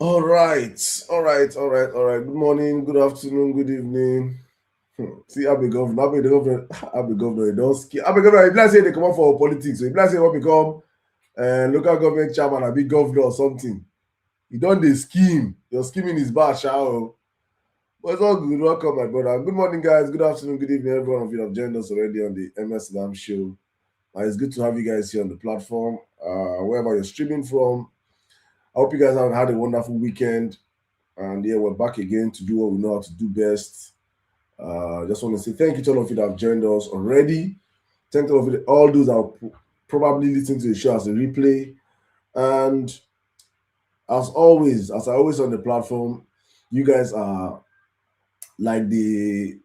All right. Good morning, good afternoon, good evening. See, I be governor, I be the governor, I be governor. Don't scare. I be governor. If I say they come out for politics, so if I say what become local government chairman, I be governor or something. You don't dey scheme. Your scheming is bad, shall. But it's all good. Welcome, my brother. Good morning, guys. Good afternoon, good evening. Everyone of you have joined us already on the MS Sirdam show. It's good to have you guys here on the platform. Wherever you're streaming from, I hope you guys have had a wonderful weekend. And yeah, we're back again to do what we know how to do best. Just want to say thank you to all of you that have joined us already. Thank all of you, all those that are probably listening to the show as a replay. And as always, as I always on the platform, you guys are like you're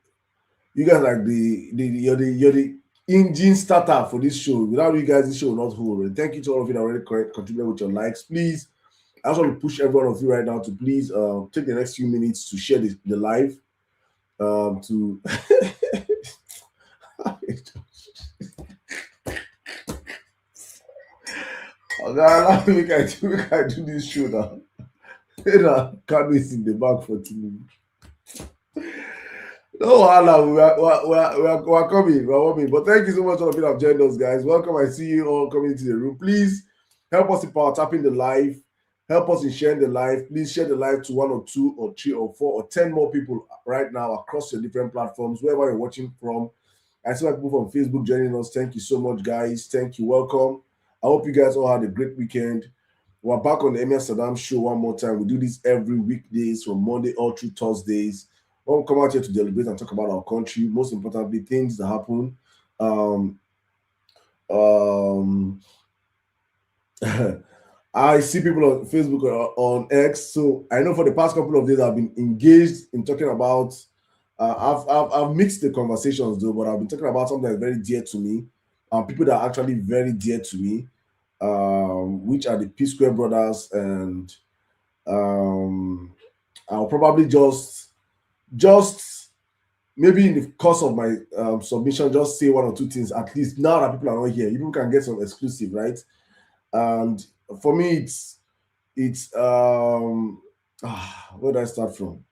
the engine starter for this show. Without you guys, this show will not hold. And thank you to all of you that already contributed with your likes. Please, I just want to push every one of you right now to please take the next few minutes to share the live. To Okay, allow me make I do this show now. Can't wait in the back for 2 minutes. No, Allah, we are coming, we are coming. But thank you so much, all of you that have joined us, guys. Welcome. I see you all coming into the room. Please help us in power tapping the live. Help us in sharing the live. Please share the live to 1 or 2 or 3 or 4 or 10 more people right now across your different platforms, wherever you're watching from. I see my people from Facebook joining us. Thank you so much, guys. Thank you. Welcome. I hope you guys all had a great weekend. We're back on the Emir Sirdam show one more time. We do this every weekdays from Monday all through Thursdays. We'll come out here to deliberate and talk about our country. Most importantly, things that happen. Um, um, I see people on Facebook or on X. So I know for the past couple of days I've been engaged in talking about. I've mixed the conversations though, but I've been talking about something that's very dear to me. People that are actually very dear to me, which are the P Square brothers, and I'll probably just maybe in the course of my submission, just say 1 or 2 things at least. Now that people are not here, you can get some exclusive, right? And for me, it's where do I start from?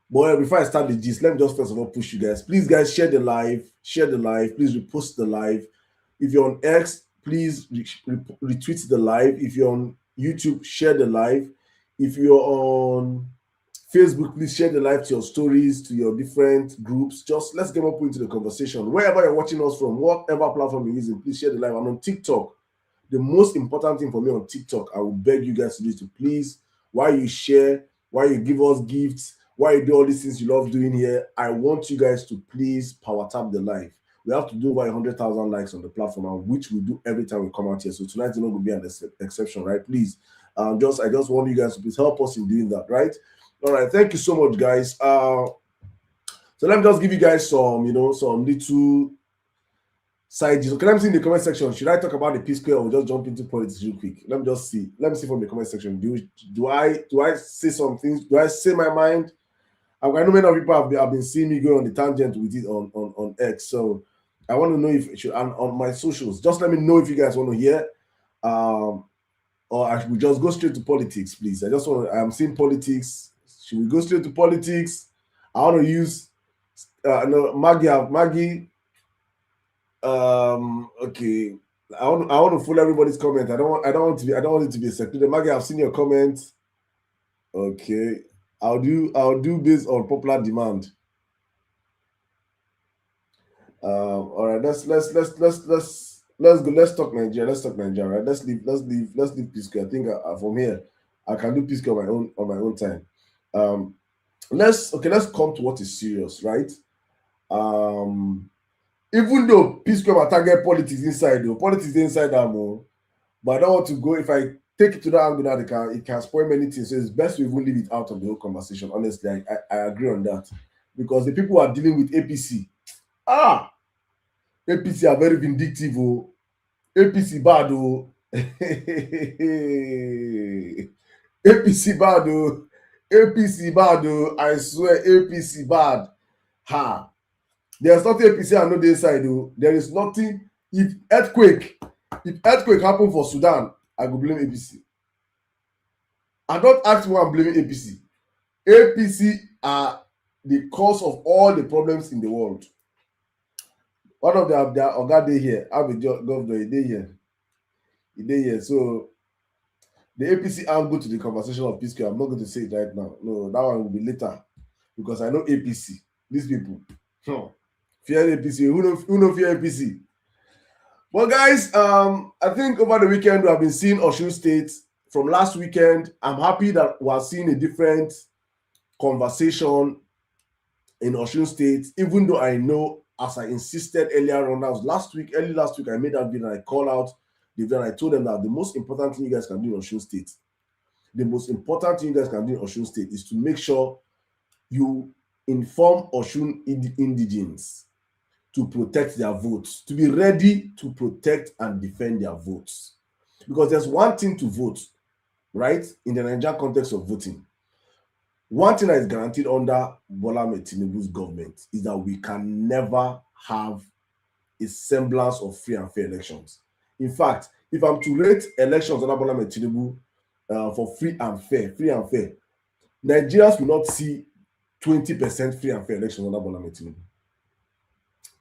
But before I start the gist, let me just first of all push you guys. Please, guys, share the live. Please repost the live. If you're on X, please retweet the live. If you're on YouTube, share the live. If you're on Facebook, please share the live to your stories, to your different groups. Just let's get up into the conversation. Wherever you're watching us from, whatever platform you're using, please share the live. And on TikTok, the most important thing for me on TikTok, I will beg you guys to do is to please, while you share, while you give us gifts, while you do all these things you love doing here, I want you guys to please power tap the live. We have to do over 100,000 likes on the platform, which we do every time we come out here. So tonight is not going to be an exception, right? Please, I just want you guys to please help us in doing that, right? All right, thank you so much, guys. So let me just give you guys some little side gist. Okay, let me see in the comment section. Should I talk about the P Square or just jump into politics real quick? Let me just see. Let me see from the comment section. Do I say some things? Do I say my mind? I know many of people have been seeing me go on the tangent with it on X. So I want to know if it should, and on my socials. Just let me know if you guys want to hear. Or I should just go straight to politics, please. I'm seeing politics. Should we go straight to politics? I want to use Maggie. Okay. I want to follow everybody's comment. I don't want it to be a secret. Maggie, I've seen your comment. Okay. I'll do this on popular demand. All right, let's go. Let's talk Nigeria. Right? Let's leave Pisco. I think from here I can do Pisco on my own time. Let's come to what is serious, right? Even though Pisco target politics inside, but I don't want to go. If I take it to that angle now, it can spoil many things. So it's best we even leave it out of the whole conversation. Honestly, I agree on that, because the people who are dealing with APC, APC are very vindictive. Oh. APC bad. Oh. APC bad. Oh. APC bad. Oh. I swear, APC bad. Ha. There's nothing APC I know the inside. Oh. There is nothing. If earthquake happen for Sudan, I go blame APC. And don't ask me why I'm blaming APC. APC are the cause of all the problems in the world. One of their oga dey here, have a governor, he dey here. He dey here. So the APC angle to the conversation of P Square, I'm not going to say it right now. No, that one will be later. Because I know APC. These people. Fear APC. Who know fear APC? Well, guys, I think over the weekend we have been seeing Osun State. From last weekend, I'm happy that we're seeing a different conversation in Osun State, even though I know, as I insisted earlier on, that was early last week, I made that video and I called out the video and I told them that the most important thing you guys can do in Osun State, the most important thing you guys can do in Osun State is to make sure you inform Osun indigents to protect their votes, to be ready to protect and defend their votes. Because there's one thing to vote, right? In the Nigerian context of voting. One thing that is guaranteed under Bola Ahmed Tinubu's government is that we can never have a semblance of free and fair elections. In fact, if I'm to rate elections under Bola Ahmed Tinubu for free and fair, Nigerians will not see 20% free and fair elections under Bola Ahmed Tinubu.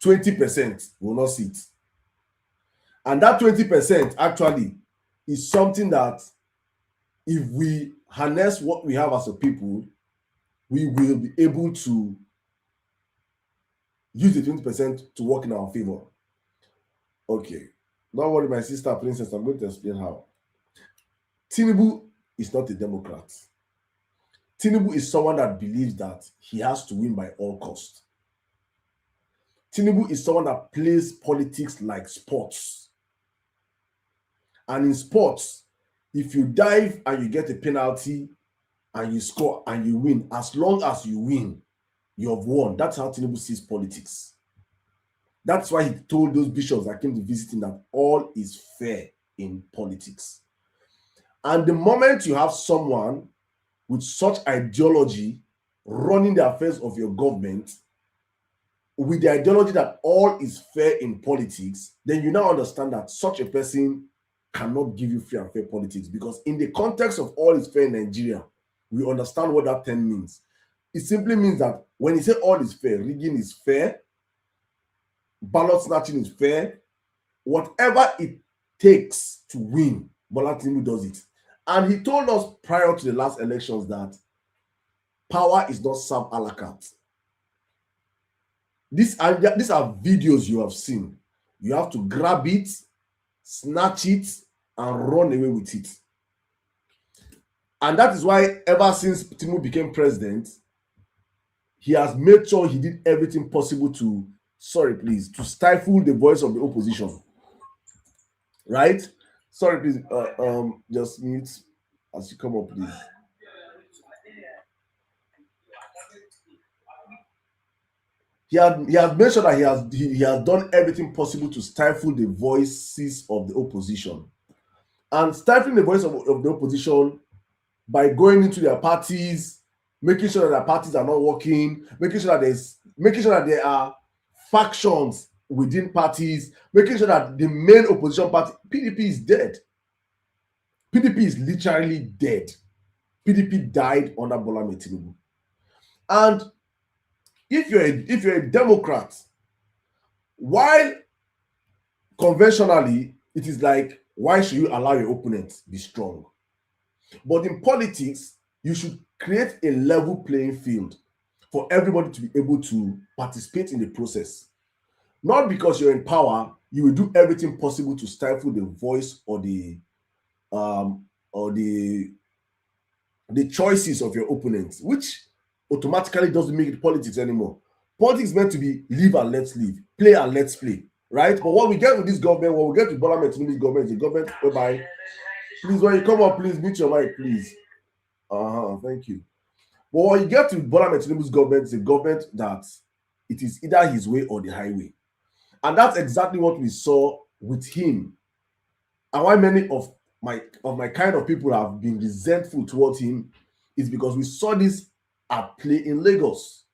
20% will not see it. And that 20% actually is something that if we harness what we have as a people, we will be able to use the 20% to work in our favor. Okay. Don't worry, my sister Princess, I'm going to explain how. Tinubu is not a Democrat. Tinubu is someone that believes that he has to win by all costs. Tinubu is someone that plays politics like sports. And in sports, if you dive and you get a penalty and you score and you win, as long as you win, you have won. That's how Tinubu sees politics. That's why he told those bishops that came to visit him that all is fair in politics. And the moment you have someone with such ideology running the affairs of your government, with the ideology that all is fair in politics, then you now understand that such a person cannot give you free and fair politics, because in the context of all is fair in Nigeria, we understand what that term means. It simply means that when you say all is fair, rigging is fair, ballot snatching is fair, whatever it takes to win, Bola Tinubu does it. And he told us prior to the last elections that power is not served a la carte. These are videos you have seen. You have to grab it, snatch it, and run away with it. And that is why ever since Tinubu became president, he has made sure he did everything possible to, to stifle the voice of the opposition. Right? Sorry, please, just mute as you come up, please. He has made sure that he has done everything possible to stifle the voices of the opposition. And stifling the voice of the opposition by going into their parties, making sure that their parties are not working, making sure that there are factions within parties, making sure that the main opposition party, PDP, is dead. PDP is literally dead. PDP died under Bola Ahmed Tinubu. And if you're a Democrat, while conventionally it is like, why should you allow your opponent be strong? But in politics, you should create a level playing field for everybody to be able to participate in the process. Not because you're in power, you will do everything possible to stifle the voice or the choices of your opponents, which automatically doesn't make it politics anymore. Politics is meant to be live and let's live, play and let's play, right? But what we get with this government, what we get with Bola Ahmed Tinubu's government, is a government whereby, please, when you come up, please mute your mic, please. Thank you. But what you get with Bola Ahmed Tinubu's government is a government that it is either his way or the highway. And that's exactly what we saw with him. And why many of my kind of people have been resentful towards him is because we saw this at play in Lagos.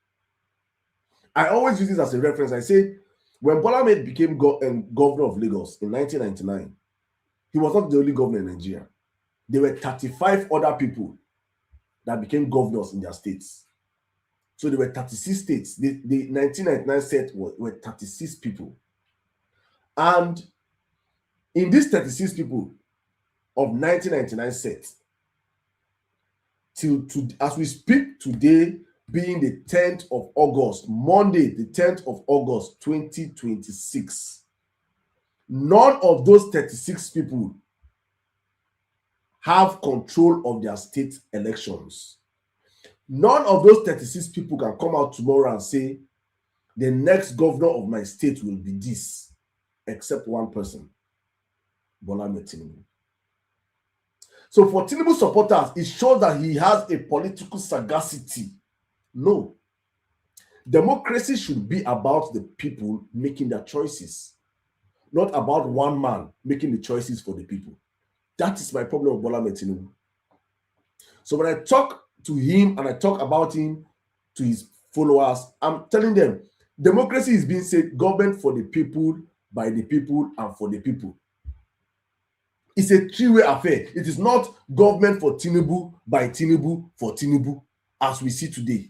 I always use this as a reference. I say, when Bola Ahmed became governor of Lagos in 1999, he was not the only governor in Nigeria. there were 35 other people that became governors in their states. So there were 36 states. The 1999 set were 36 people. And in these 36 people of 1999 set, as we speak today, being the 10th of August, Monday, the 10th of August, 2026, none of those 36 people have control of their state elections. None of those 36 people can come out tomorrow and say, the next governor of my state will be this, except one person, Bola Tinubu. So for Tinubu supporters, it shows that he has a political sagacity. No. Democracy should be about the people making their choices, not about one man making the choices for the people. That is my problem with Bola Tinubu. So when I talk to him and I talk about him to his followers, I'm telling them, democracy is being said, government for the people, by the people, and for the people. It's a three-way affair. It is not government for Tinubu, by Tinubu, for Tinubu, as we see today.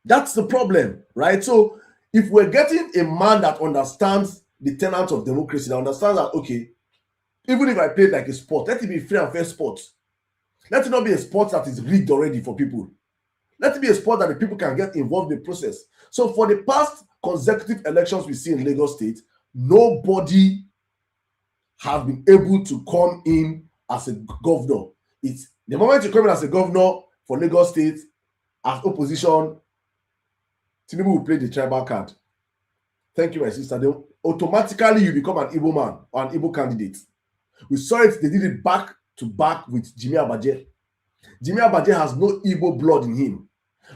That's the problem, right? So if we're getting a man that understands the tenets of democracy, that understands that, okay, even if I play like a sport, let it be free and fair sport. Let it not be a sport that is rigged already for people. Let it be a sport that the people can get involved in the process. So for the past consecutive elections we see in Lagos State, nobody has been able to come in as a governor. It's the moment you come in as a governor for Lagos State as opposition, Tinubu will play the tribal card. Thank you, my sister. Then automatically you become an Igbo man or an Igbo candidate. We saw it, they did it back to back with Jimmy Abaje. Jimmy Abaje has no Igbo blood in him.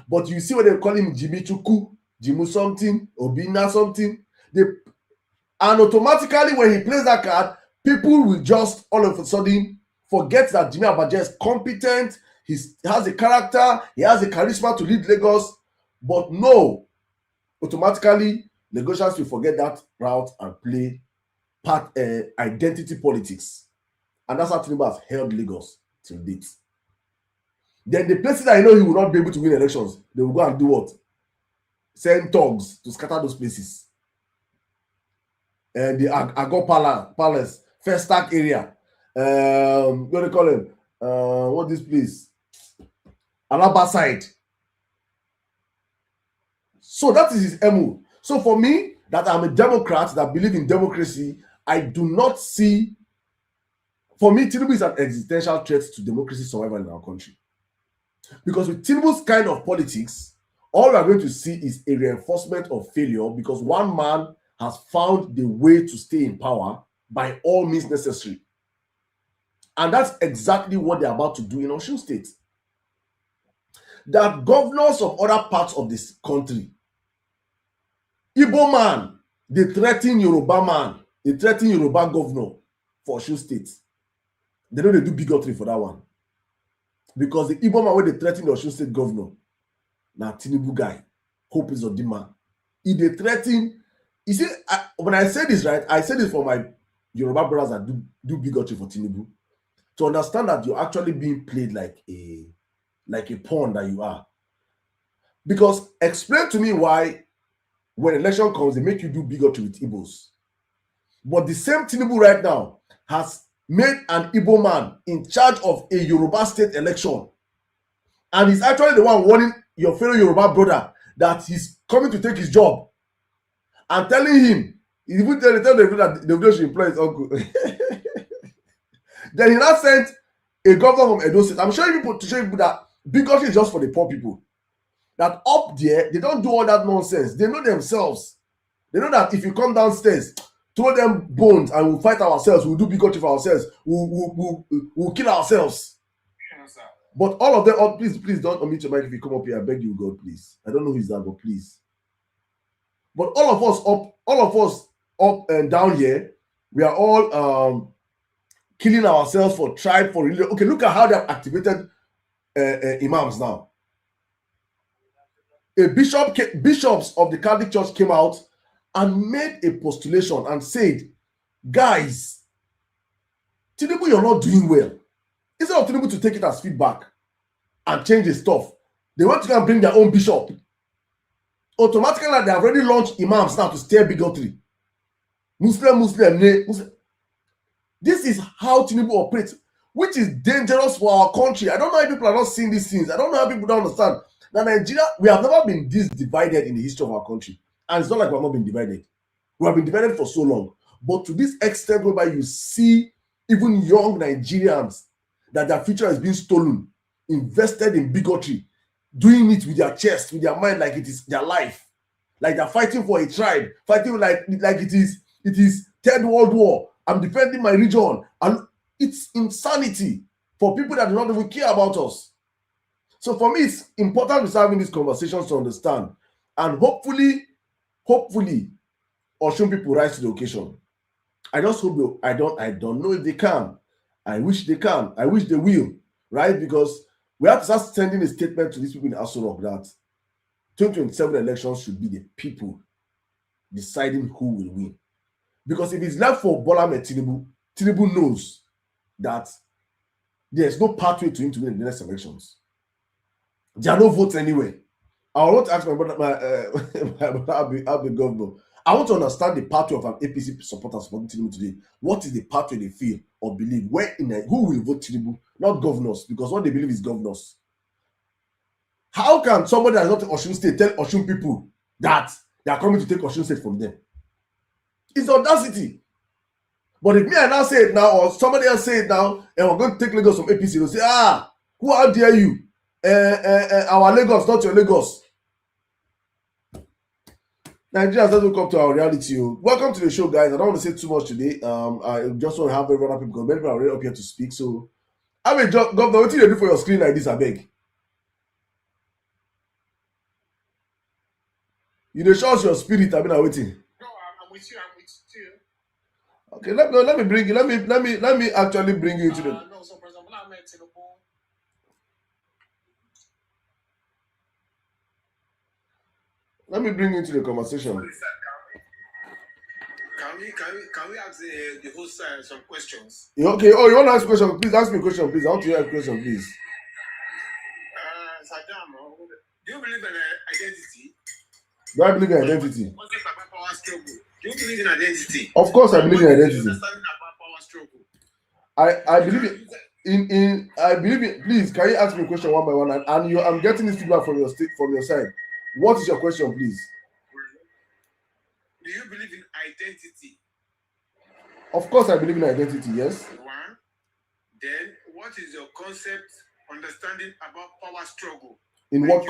But you see when they call him Jimmy Chuku, Jimu something, Obina something. And automatically when he plays that card, people will just all of a sudden forget that Jimmy Abaje is competent, he has a character, he has a charisma to lead Lagos. But no, automatically, Lagosians will forget that route and play identity politics. And that's how Tinubu has held Lagos till date. Then the places that I know he will not be able to win elections, they will go and do what? Send thugs to scatter those places. And the Agor Palace, First Stack area. What do they call him? What this place? Alaba side. So that is his MO. So for me, that I'm a Democrat that believe in democracy, I do not see. For me, Tinubu is an existential threat to democracy survival in our country. Because with Tinubu's kind of politics, all we are going to see is a reinforcement of failure because one man has found the way to stay in power by all means necessary. And that's exactly what they're about to do in Osun State. That governors of other parts of this country, Igbo man, they threaten Yoruba man, they threaten Yoruba governor for Osun State. They know they do bigotry for that one. Because the Igbo man, when they threaten the Osun State governor, now Tinubu guy, Hope is Odima. If they threaten, you see, when I say this, right, I say this for my Yoruba brothers that do bigotry for Tinubu, to understand that you're actually being played like a pawn that you are. Because explain to me why when election comes, they make you do bigotry with Igbos. But the same Tinubu right now has made an Igbo man in charge of a Yoruba state election. And he's actually the one warning your fellow Yoruba brother that he's coming to take his job. And telling him, he even tell the that the video should employ his uncle. Then he now sent a governor from Edo State. I'm showing people to show people that bigotry is just for the poor people. That up there, they don't do all that nonsense. They know themselves. They know that if you come downstairs, throw them bones and we'll fight ourselves, we'll do bigotry for ourselves, we'll kill ourselves. Yes, but all of them, please don't unmute your mic if you come up here. I beg you, God, please. I don't know who is that, but please. But all of us up and down here, we are all killing ourselves for tribe, for religion. Okay, look at how they have activated imams now. Bishops of the Catholic Church came out and made a postulation and said, guys, Tinubu, you're not doing well. Instead of Tinubu to take it as feedback and change the stuff, they want to go and bring their own bishop. Automatically, they have already launched imams now to steer bigotry. Muslim. This is how Tinubu operates, which is dangerous for our country. I don't know how people are not seeing these things. I don't know how people don't understand that Nigeria, we have never been this divided in the history of our country. And it's not like we have not been divided. We have been divided for so long. But to this extent whereby you see even young Nigerians that their future is being stolen, invested in bigotry, doing it with their chest, with their mind, like it is their life. Like they're fighting for a tribe, fighting like it is Third World War. I'm defending my region. And it's insanity for people that do not even care about us. So for me, it's important to having these conversations to understand. And hopefully, Osun people rise to the occasion. I just hope I don't know if they can. I wish they can. I wish they will, right? Because we have to start sending a statement to these people in Aso Rock that 2027 elections should be the people deciding who will win. Because if it's left for Bola Ahmed Tinubu, Tinubu knows that there's no pathway to him to win the next elections. There are no votes anyway. I want to ask my brother, I'll be governor. I want to understand the pathway of an APC supporter supporting Tinubu today. What is the pathway they feel or believe? Who will vote Tinubu? Not governors, because what they believe is governors. How can somebody that's not in Osun State tell Osun people that they are coming to take Osun State from them? It's audacity. But if me and I say it now, or somebody else say it now, and we're going to take Lagos from APC, they'll say, how dare you? Our Lagos, not your Lagos. Nigerians doesn't come to our reality. Welcome to the show, guys. I don't want to say too much today. I just want to have everyone happy because many people are already up here to speak. So, I mean, Governor, what do you do for your screen like this, I beg? You dey show us your spirit. I've been waiting. No, I'm with you. Okay, let me bring you. Let me actually bring you into the. No, so for example, I met Tinubu. Let me bring you into the conversation. Can we ask the host some questions? Okay. Oh, you want to ask a question? Please ask me a question, please. I want to hear a question, please. Sirdam, do you believe in identity? Do I believe in identity? What's about power struggle? Do you believe in identity? Of course, I believe in identity. Understanding about power struggle. I believe in I believe in. Please, can you ask me a question one by one? And I'm getting this feedback from your side. What is your question, please? Do you believe in identity? Of course, I believe in identity. Yes. One. Then, what is your concept, understanding about power struggle? In what?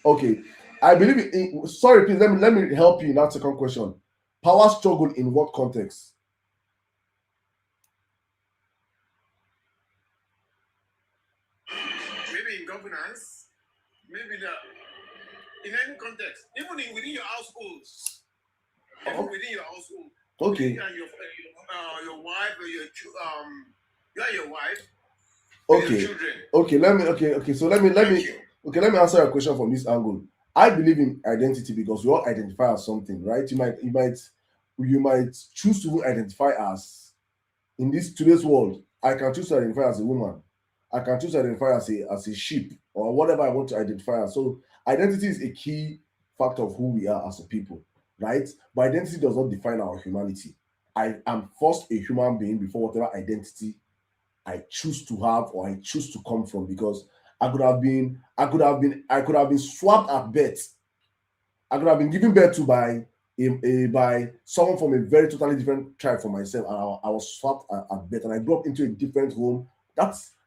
Okay, I believe in. Sorry, please. Let me help you in that second question. Power struggle in what context? Maybe in governance. Maybe in any context, even within your households. Within your household. Okay. And your wife or you are your wife. Okay. Your children. Okay. So let me answer your question from this angle. I believe in identity because we all identify as something, right? You might choose to identify as in this today's world. I can choose to identify as a woman. I can choose to identify as a sheep or whatever I want to identify as. So identity is a key factor of who we are as a people, right? But identity does not define our humanity. I am first a human being before whatever identity I choose to have or I choose to come from, because I could have been swapped at birth. I could have been given birth to by someone from a very totally different tribe from myself, and I was swapped at birth, and I grew up into a different home.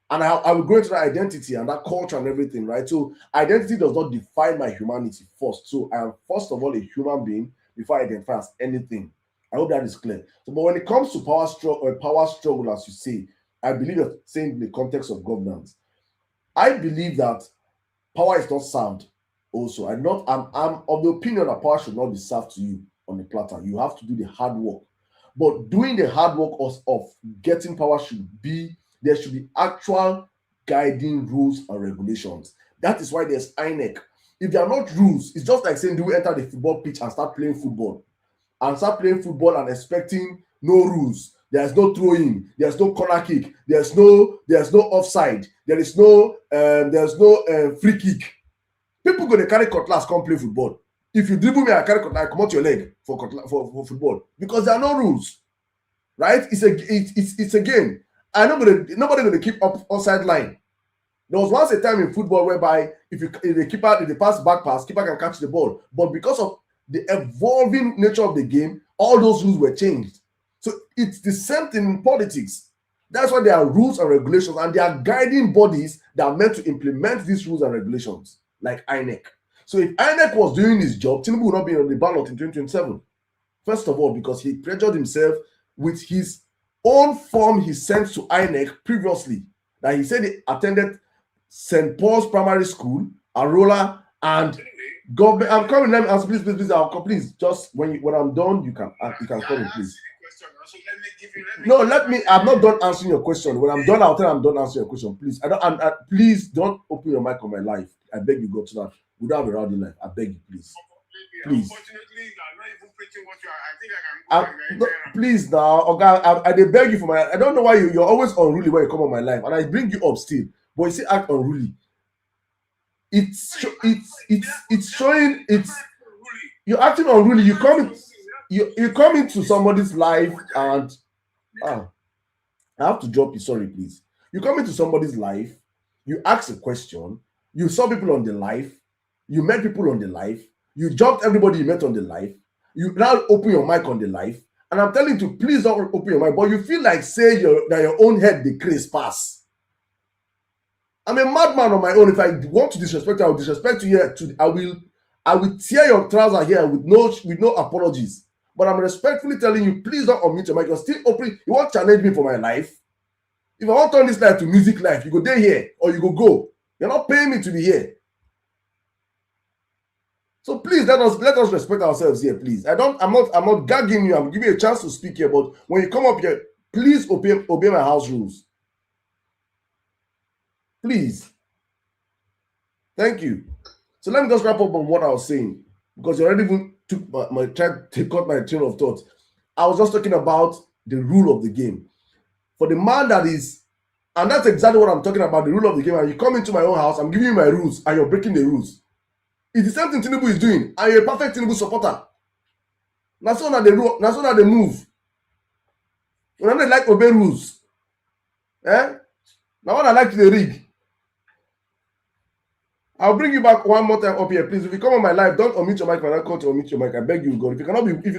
I will grow into that identity and that culture and everything, right? So identity does not define my humanity first. So I am first of all a human being before I identify as anything. I hope that is clear. So, but when it comes to power struggle, as you say, I believe you're saying in the context of governance. I believe that power is not served. Also, I'm of the opinion that power should not be served to you on the platter. You have to do the hard work. But doing the hard work of getting power there should be actual guiding rules and regulations. That is why there's INEC. If there are not rules, it's just like saying, do we enter the football pitch and start playing football? And start playing football and expecting no rules. There's no throwing. There's no corner kick. There's no offside. There's no free kick. People go to carry cutlass come play football. If you dribble me and carry cutlass, come out your leg for football because there are no rules, right? It's a game. And nobody gonna keep up outside line. There was once a time in football whereby if the pass back pass, keeper can catch the ball. But because of the evolving nature of the game, all those rules were changed. So it's the same thing in politics. That's why there are rules and regulations, and there are guiding bodies that are meant to implement these rules and regulations, like INEC. So if INEC was doing his job, Tinubu would not be on the ballot in 2027. First of all, because he pressured himself with his own form he sent to INEC previously. That he said he attended St. Paul's Primary School, Arola, and government. I'm coming. Let me ask, please. I'll come, please. Just when I'm done, you can call me, please. No, let me. I'm not done answering your question. When I'm done, I'll tell you I'm done answering your question. Please, please don't open your mic on my life. I beg you, go to that. We don't have a rowdy life. I beg you, please. Please. Unfortunately, I'm not even preaching what you are. I think I can go. Please now, okay. I beg you for my. I don't know why you're always unruly when you come on my life, and I bring you up still, but you still act unruly. It's showing. You're acting unruly. You come into somebody's life and I have to drop you. Sorry, please. You come into somebody's life. You ask a question. You saw people on the life. You met people on the life. You jumped everybody you met on the life. You now open your mic on the life. And I'm telling you, please don't open your mic. But you feel like say that your own head the craze pass. I'm a madman on my own. If I want to disrespect you, I will disrespect you here. I will tear your trouser here with no apologies. But I'm respectfully telling you, please don't unmute your mic. You're still open. You want to challenge me for my life? If I want to turn this life to music life, you go there here or you go. You're not paying me to be here. So please let us respect ourselves here, please. I'm not gagging you. I'm giving you a chance to speak here, but when you come up here, please obey my house rules. Please. Thank you. So let me just wrap up on what I was saying, because you already even took tried to cut my train of thought. I was just talking about the rule of the game. For the man that is, and that's exactly what I'm talking about, the rule of the game. And you come into my own house, I'm giving you my rules, and you're breaking the rules. It's the same thing Tinubu is doing, and you're a perfect Tinubu supporter. That's not the move. When I like obey rules. Now what I like to the rig. I'll bring you back one more time up here, please. If you come on my live, don't omit your mic when I call to omit your mic. I beg you, God. If you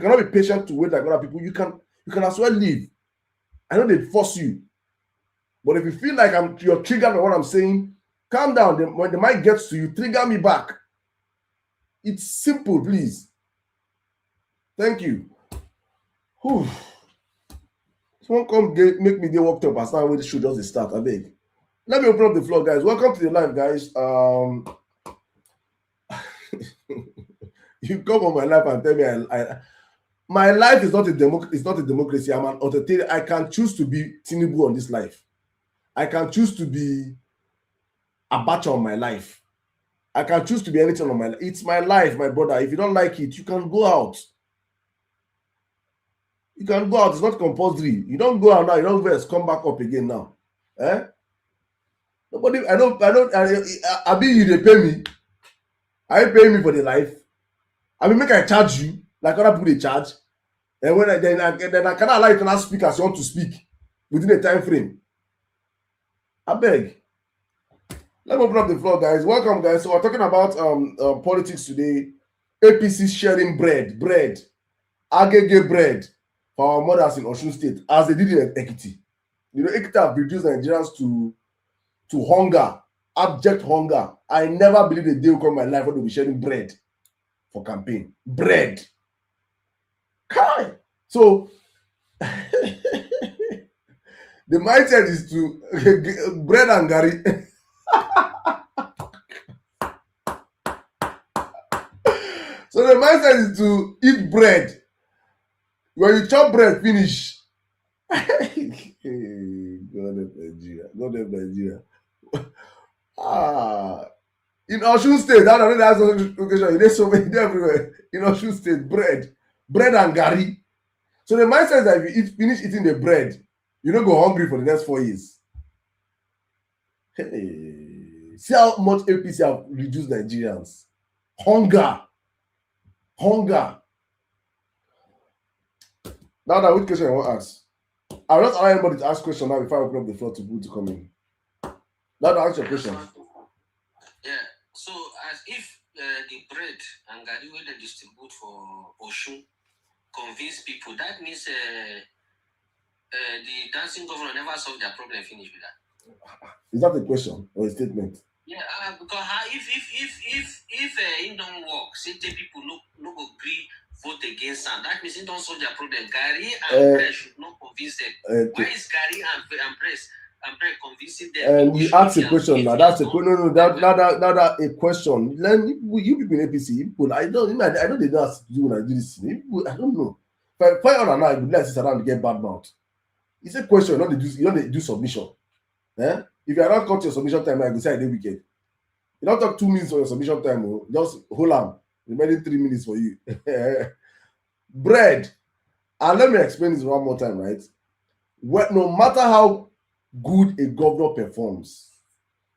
cannot be patient to wait like other people, you can as well leave. I know they force you, but if you feel like you're triggered by what I'm saying, calm down. When the mic gets to you, trigger me back. It's simple, please. Thank you. Whew. Someone come make me get worked up as now when the show just start. I beg. Let me open up the floor, guys. Welcome to the live, guys. You come on my life and tell me my life is not a democracy. I'm an authoritarian. I can choose to be Tinubu on this life. I can choose to be Abacha on my life. I can choose to be anything on my life. It's my life, my brother. If you don't like it, you can go out. You can go out. It's not compulsory. You don't go out now. You don't first come back up again now. Nobody. I don't. I mean, you they pay me. Are you paying me for the life? I mean, make I charge you like other people they charge. And when I cannot allow you to not speak as you want to speak within a time frame. I beg. Let me open up the floor, guys. Welcome, guys. So we're talking about politics today. APC sharing bread, agege bread for our mothers in Osun State, as they did in Ekiti. You know, Ekiti have reduced Nigerians to hunger, abject hunger. I never believed a day will come in my life when they'll be sharing bread for campaign. Bread. Kai. So the mindset is to bread and gari. So the mindset is to eat bread. When you chop bread, finish. God of Nigeria. In Osun State, I don't know that's location. There's so many everywhere. In Osun State, bread and gari. So the mindset is that if you finish eating the bread, you don't go hungry for the next 4 years. Hey, see how much APC have reduced Nigerians. Hunger. Now, which question I want to ask? I'll not allow anybody to ask question now before I open up the floor to people to come in. Now, ask your question. Yeah. So, as if the bread and gari wey they distribute for Osun convince people, that means the dancing governor never solved their problem. Finish with that. Is that a question or a statement? Yeah, because if it don't work, say people no go agree vote against them. That means it don't solve their problem. Gary and bread should not convince them. Why is Gary and bread convincing them? And you ask a question now. That's a question. No. That a question. Then you people in APC, people, I know they don't ask you when I do this. People, I don't know. If I find out now, I would like to sit around and get bad mouth. It's a question. You don't do submission. Eh? If you are not cut your submission time, I go say I did wicked. You don't talk 2 minutes for your submission time. Oh. Just hold on. Remaining 3 minutes for you. Bread. And let me explain this one more time, right? No matter how good a governor performs,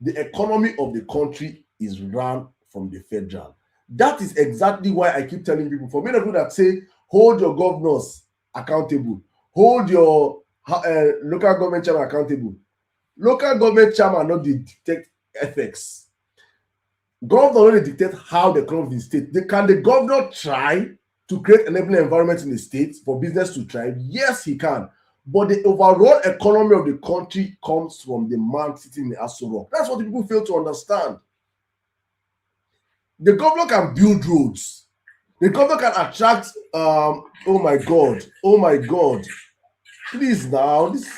the economy of the country is run from the federal. That is exactly why I keep telling people, for many of you that say, hold your governors accountable, hold your local government chairman accountable. Local government chairman not dey dictate ethics. Governor no dey dictate how the economy of the state. Can the governor try to create enabling environment in the state for business to thrive? Yes, he can. But the overall economy of the country comes from the man sitting in the Aso Rock. That's what people fail to understand. The governor can build roads. The governor can attract. Oh my God! Please now, this.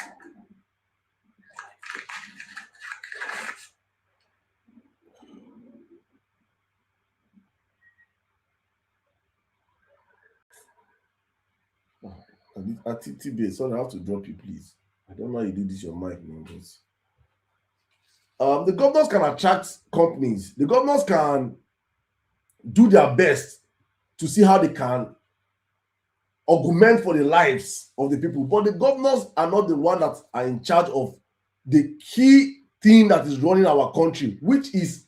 At TB, sorry, I have to drop you, please. I don't know how you do this, your mic, man. The governors can attract companies. The governors can do their best to see how they can augment for the lives of the people. But the governors are not the one that are in charge of the key thing that is running our country, which is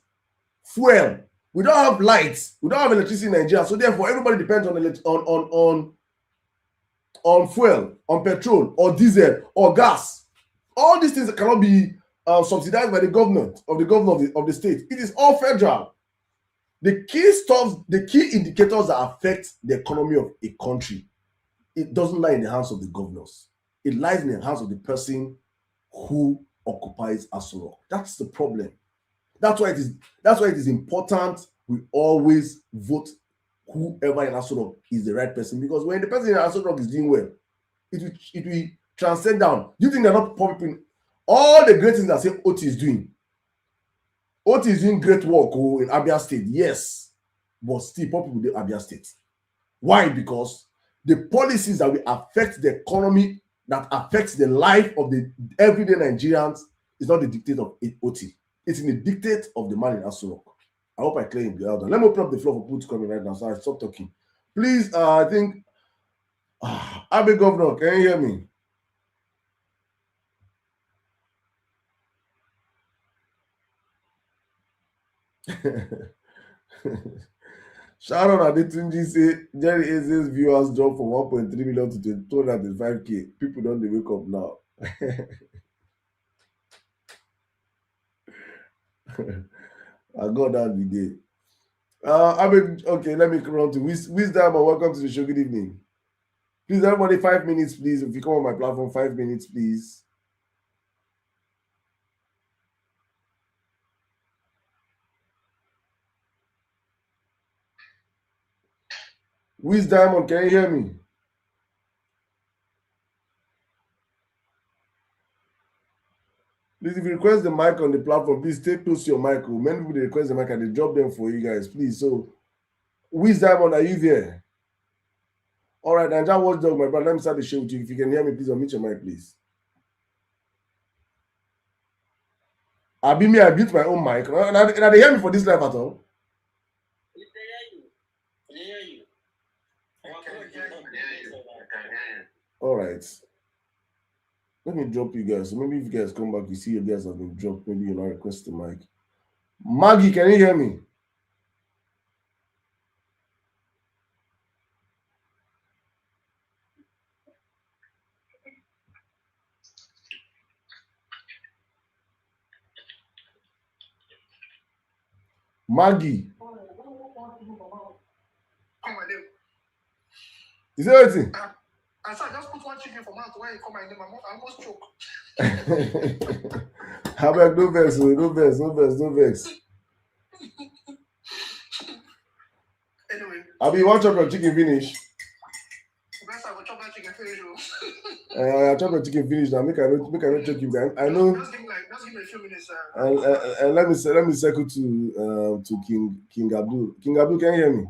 fuel. We don't have lights. We don't have electricity in Nigeria. So therefore, everybody depends on fuel, on petrol, or diesel, or gas. All these things cannot be subsidized by the government of the state. It is all federal. The key indicators that affect the economy of a country, it doesn't lie in the hands of the governors. It lies in the hands of the person who occupies Aso Rock. That's the problem. That's why it is important we always vote whoever in Aso Rock is the right person, because when the person in Aso Rock is doing well, it will transcend down. Do you think they're not pumping all the great things that say Oti is doing? Oti is doing great work in Abia State, yes, but still poor people in Abia State. Why? Because the policies that will affect the economy, that affects the life of the everyday Nigerians, is not the dictate of Oti. It's in the dictate of the man in Aso Rock. I hope I clear him out. Let me open up the floor for people to come in right now, so I stop talking. Please, I think, Abe Governor, can you hear me? Sharon Adetunji say Jerry Eze's viewers dropped from 1.3 million to 205K. People don't wake up now. I got that the day. Okay, let me run to Wisdom and welcome to the show. Good evening. Please, everybody, 5 minutes, please. If you come on my platform, 5 minutes, please. Wisdom, can you hear me? Please, if you request the mic on the platform, please stay close to your mic. Many people request the mic and they drop them for you guys, please. So, Wisdom, are you there? All right, and just watch dog, my brother. Let me start the show with you. If you can hear me, please unmute your mic, please. I mute my own mic. Now they hear me for this live at all. All right. Let me drop you guys. So maybe if you guys come back, you see you guys have been dropped. Maybe you're not request the mic. Maggie, can you hear me? Maggie. Come my name. Is there anything? I said I just put one chicken for mouth when you call my name. I almost choke. How about no vex, no vex, no vex, no vex. Anyway. Abi, you want chop your chicken finish? Best I will chop that chicken finish. Chop your chicken finish now. Make I not choke you guys. I know. Just give me a few minutes. And let me circle to King Abdul. King Abdul, can you hear me?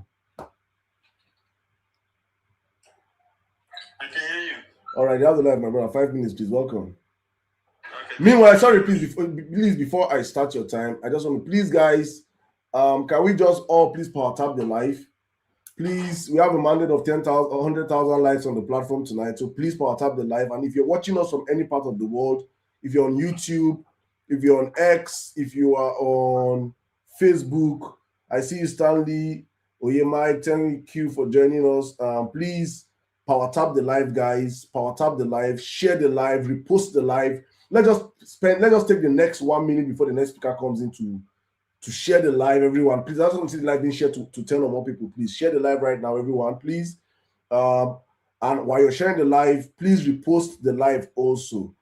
I can hear you. All right, you have the live, my brother. 5 minutes, please. Welcome. Okay. Meanwhile, sorry, please before I start your time, I just want to please, guys, can we just all please power tap the live? Please, we have a mandate of 10,000, 100,000 likes on the platform tonight. So please power tap the live. And if you're watching us from any part of the world, if you're on YouTube, if you're on X, if you are on Facebook, I see you, Stanley Oyemai. Thank you for joining us. Please power tap the live, guys. Power tap the live, share the live, repost the live. Let's just take the next 1 minute before the next speaker comes in to share the live, everyone. Please, I just want to see the live being shared to 10 or more people. Please share the live right now, everyone, please. And while you're sharing the live, please repost the live also.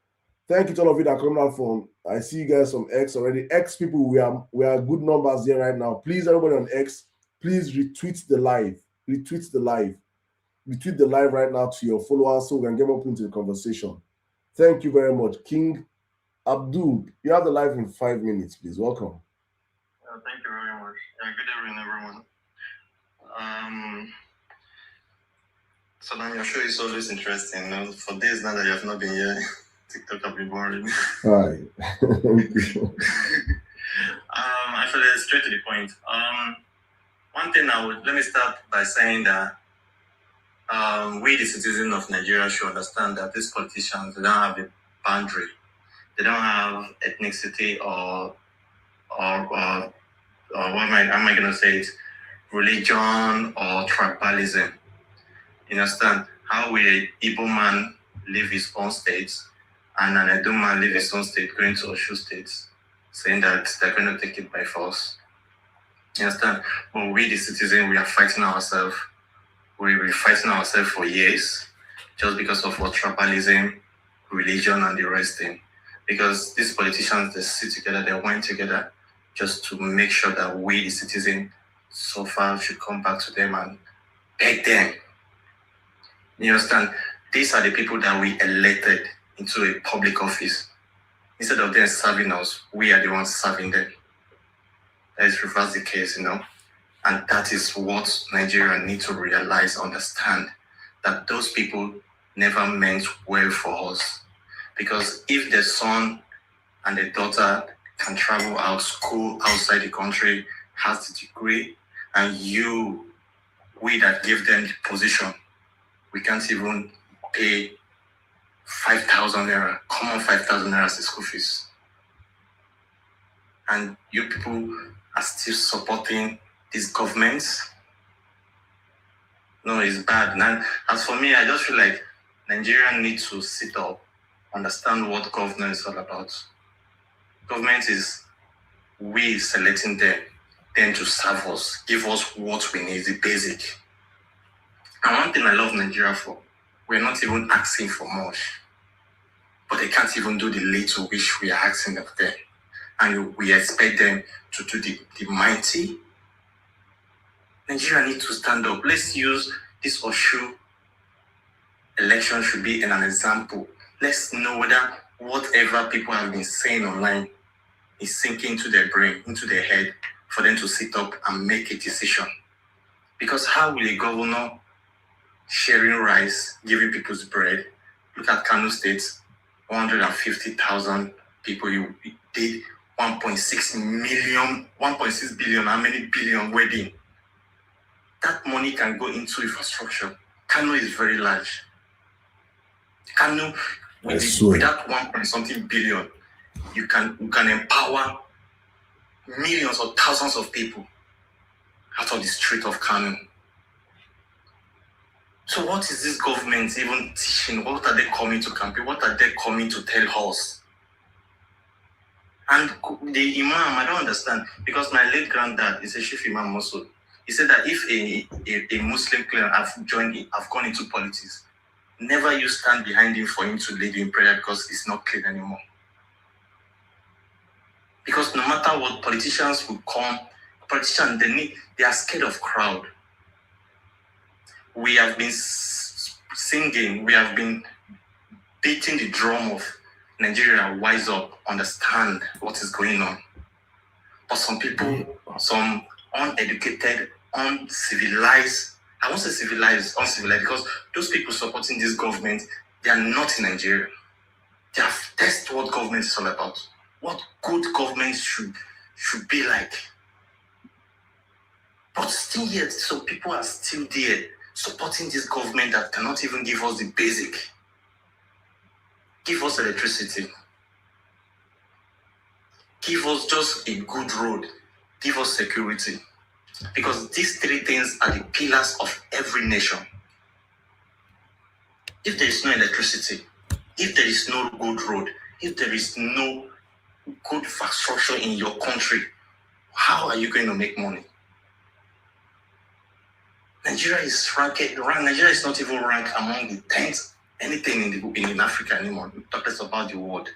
Thank you to all of you that are coming out from. I see you guys from X already. X people, we are good numbers there right now. Please, everybody on X, please retweet the live. Retweet the live. Retweet the live right now to your followers so we can get up into the conversation. Thank you very much. King Abdul, you have the live in 5 minutes, please. Welcome. Thank you very much. Good evening, everyone. So now your show is always interesting. For days now that you have not been here, TikTok have been boring. Hi. Actually, straight to the point. One thing let me start by saying that we, the citizens of Nigeria, should understand that these politicians, they don't have a boundary. They don't have ethnicity or what am I going to say it? Religion or tribalism. You understand? How will an Igbo man leave his own state and an Edo man leave his own state going to Oshu state, saying that they're going to take it by force? You understand? But we, the citizens, we are fighting ourselves. We've been fighting ourselves for years just because of what tribalism, religion, and the rest thing. Because these politicians, they sit together, they went together just to make sure that we, the citizen, so far should come back to them and beg them. You understand? These are the people that we elected into a public office. Instead of them serving us, we are the ones serving them. Let's reverse the case, And that is what Nigeria need to realize, understand, that those people never meant well for us. Because if the son and the daughter can travel out school outside the country, has the degree, and we that give them the position, we can't even pay 5,000 naira, common 5,000 naira as school fees. And you people are still supporting these governments. No, it's bad. And as for me, I just feel like Nigeria needs to sit up, understand what government is all about. Government is we selecting them to serve us, give us what we need, the basic. And one thing I love Nigeria for, we're not even asking for much, but they can't even do the little which we are asking of them. And we expect them to do the mighty. Nigeria needs to stand up. Let's use this Oshu election should be an example. Let's know whether whatever people have been saying online is sinking into their brain, into their head, for them to sit up and make a decision. Because how will a governor sharing rice, giving people's bread? Look at Kano State, 150,000 people. You did 1.6 billion, how many billion wedding? That money can go into infrastructure. Kano is very large. Kanu, with that 1 point something billion, you can empower millions or thousands of people out of the street of Kanu. So what is this government even teaching? What are they coming to campaign? What are they coming to tell us? And the imam, I don't understand, because my late granddad is a chief imam also. He said that if a Muslim cleric I've gone into politics, never you stand behind him for him to lead you in prayer because it's not clean anymore. Because no matter what, politicians will come, they are scared of crowd. We have been singing, we have been beating the drum of Nigeria, wise up, understand what is going on. But some people, some uneducated, uncivilized, I won't say civilized, uncivilized, because those people supporting this government, they are not in Nigeria. They have tested what government is all about. What good government should be like. But still yet, some people are still there supporting this government that cannot even give us the basic. Give us electricity. Give us just a good road. Give us security. Because these three things are the pillars of every nation. If there is no electricity, if there is no good road, if there is no good infrastructure in your country, how are you going to make money? Nigeria is not even ranked among the 10th anything in Africa anymore. Talk less about the world.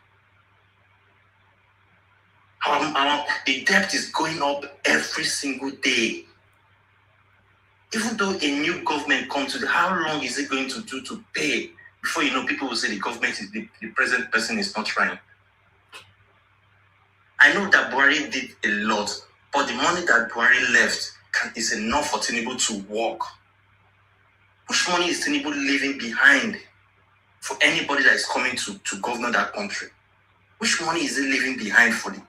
The debt is going up every single day. Even though a new government comes to how long is it going to do to pay? Before you know, people will say the government is the present person is not trying. I know that Buhari did a lot, but the money that Buhari left is enough for Tinubu to work. Which money is Tinubu leaving behind for anybody that is coming to govern that country? Which money is he leaving behind for the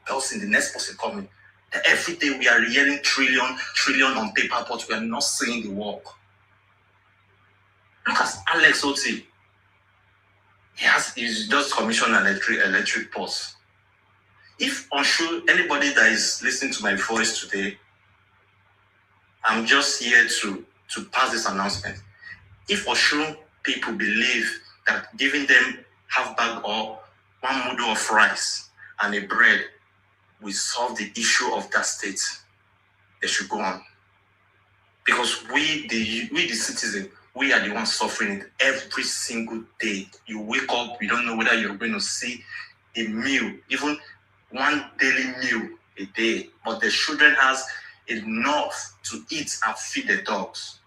next person coming? That every day we are hearing trillion on paper, but we are not seeing the work. Look at Alex Oti. He's just commissioned electric post. If unsure anybody that is listening to my voice today, I'm just here to pass this announcement. If Oshun people believe that giving them half bag or one mudu of rice and a bread will solve the issue of that state, they should go on. Because we the citizen, we are the ones suffering it every single day. You wake up, you don't know whether you're going to see a meal, even one daily meal a day, but the children has enough to eat and feed the dogs.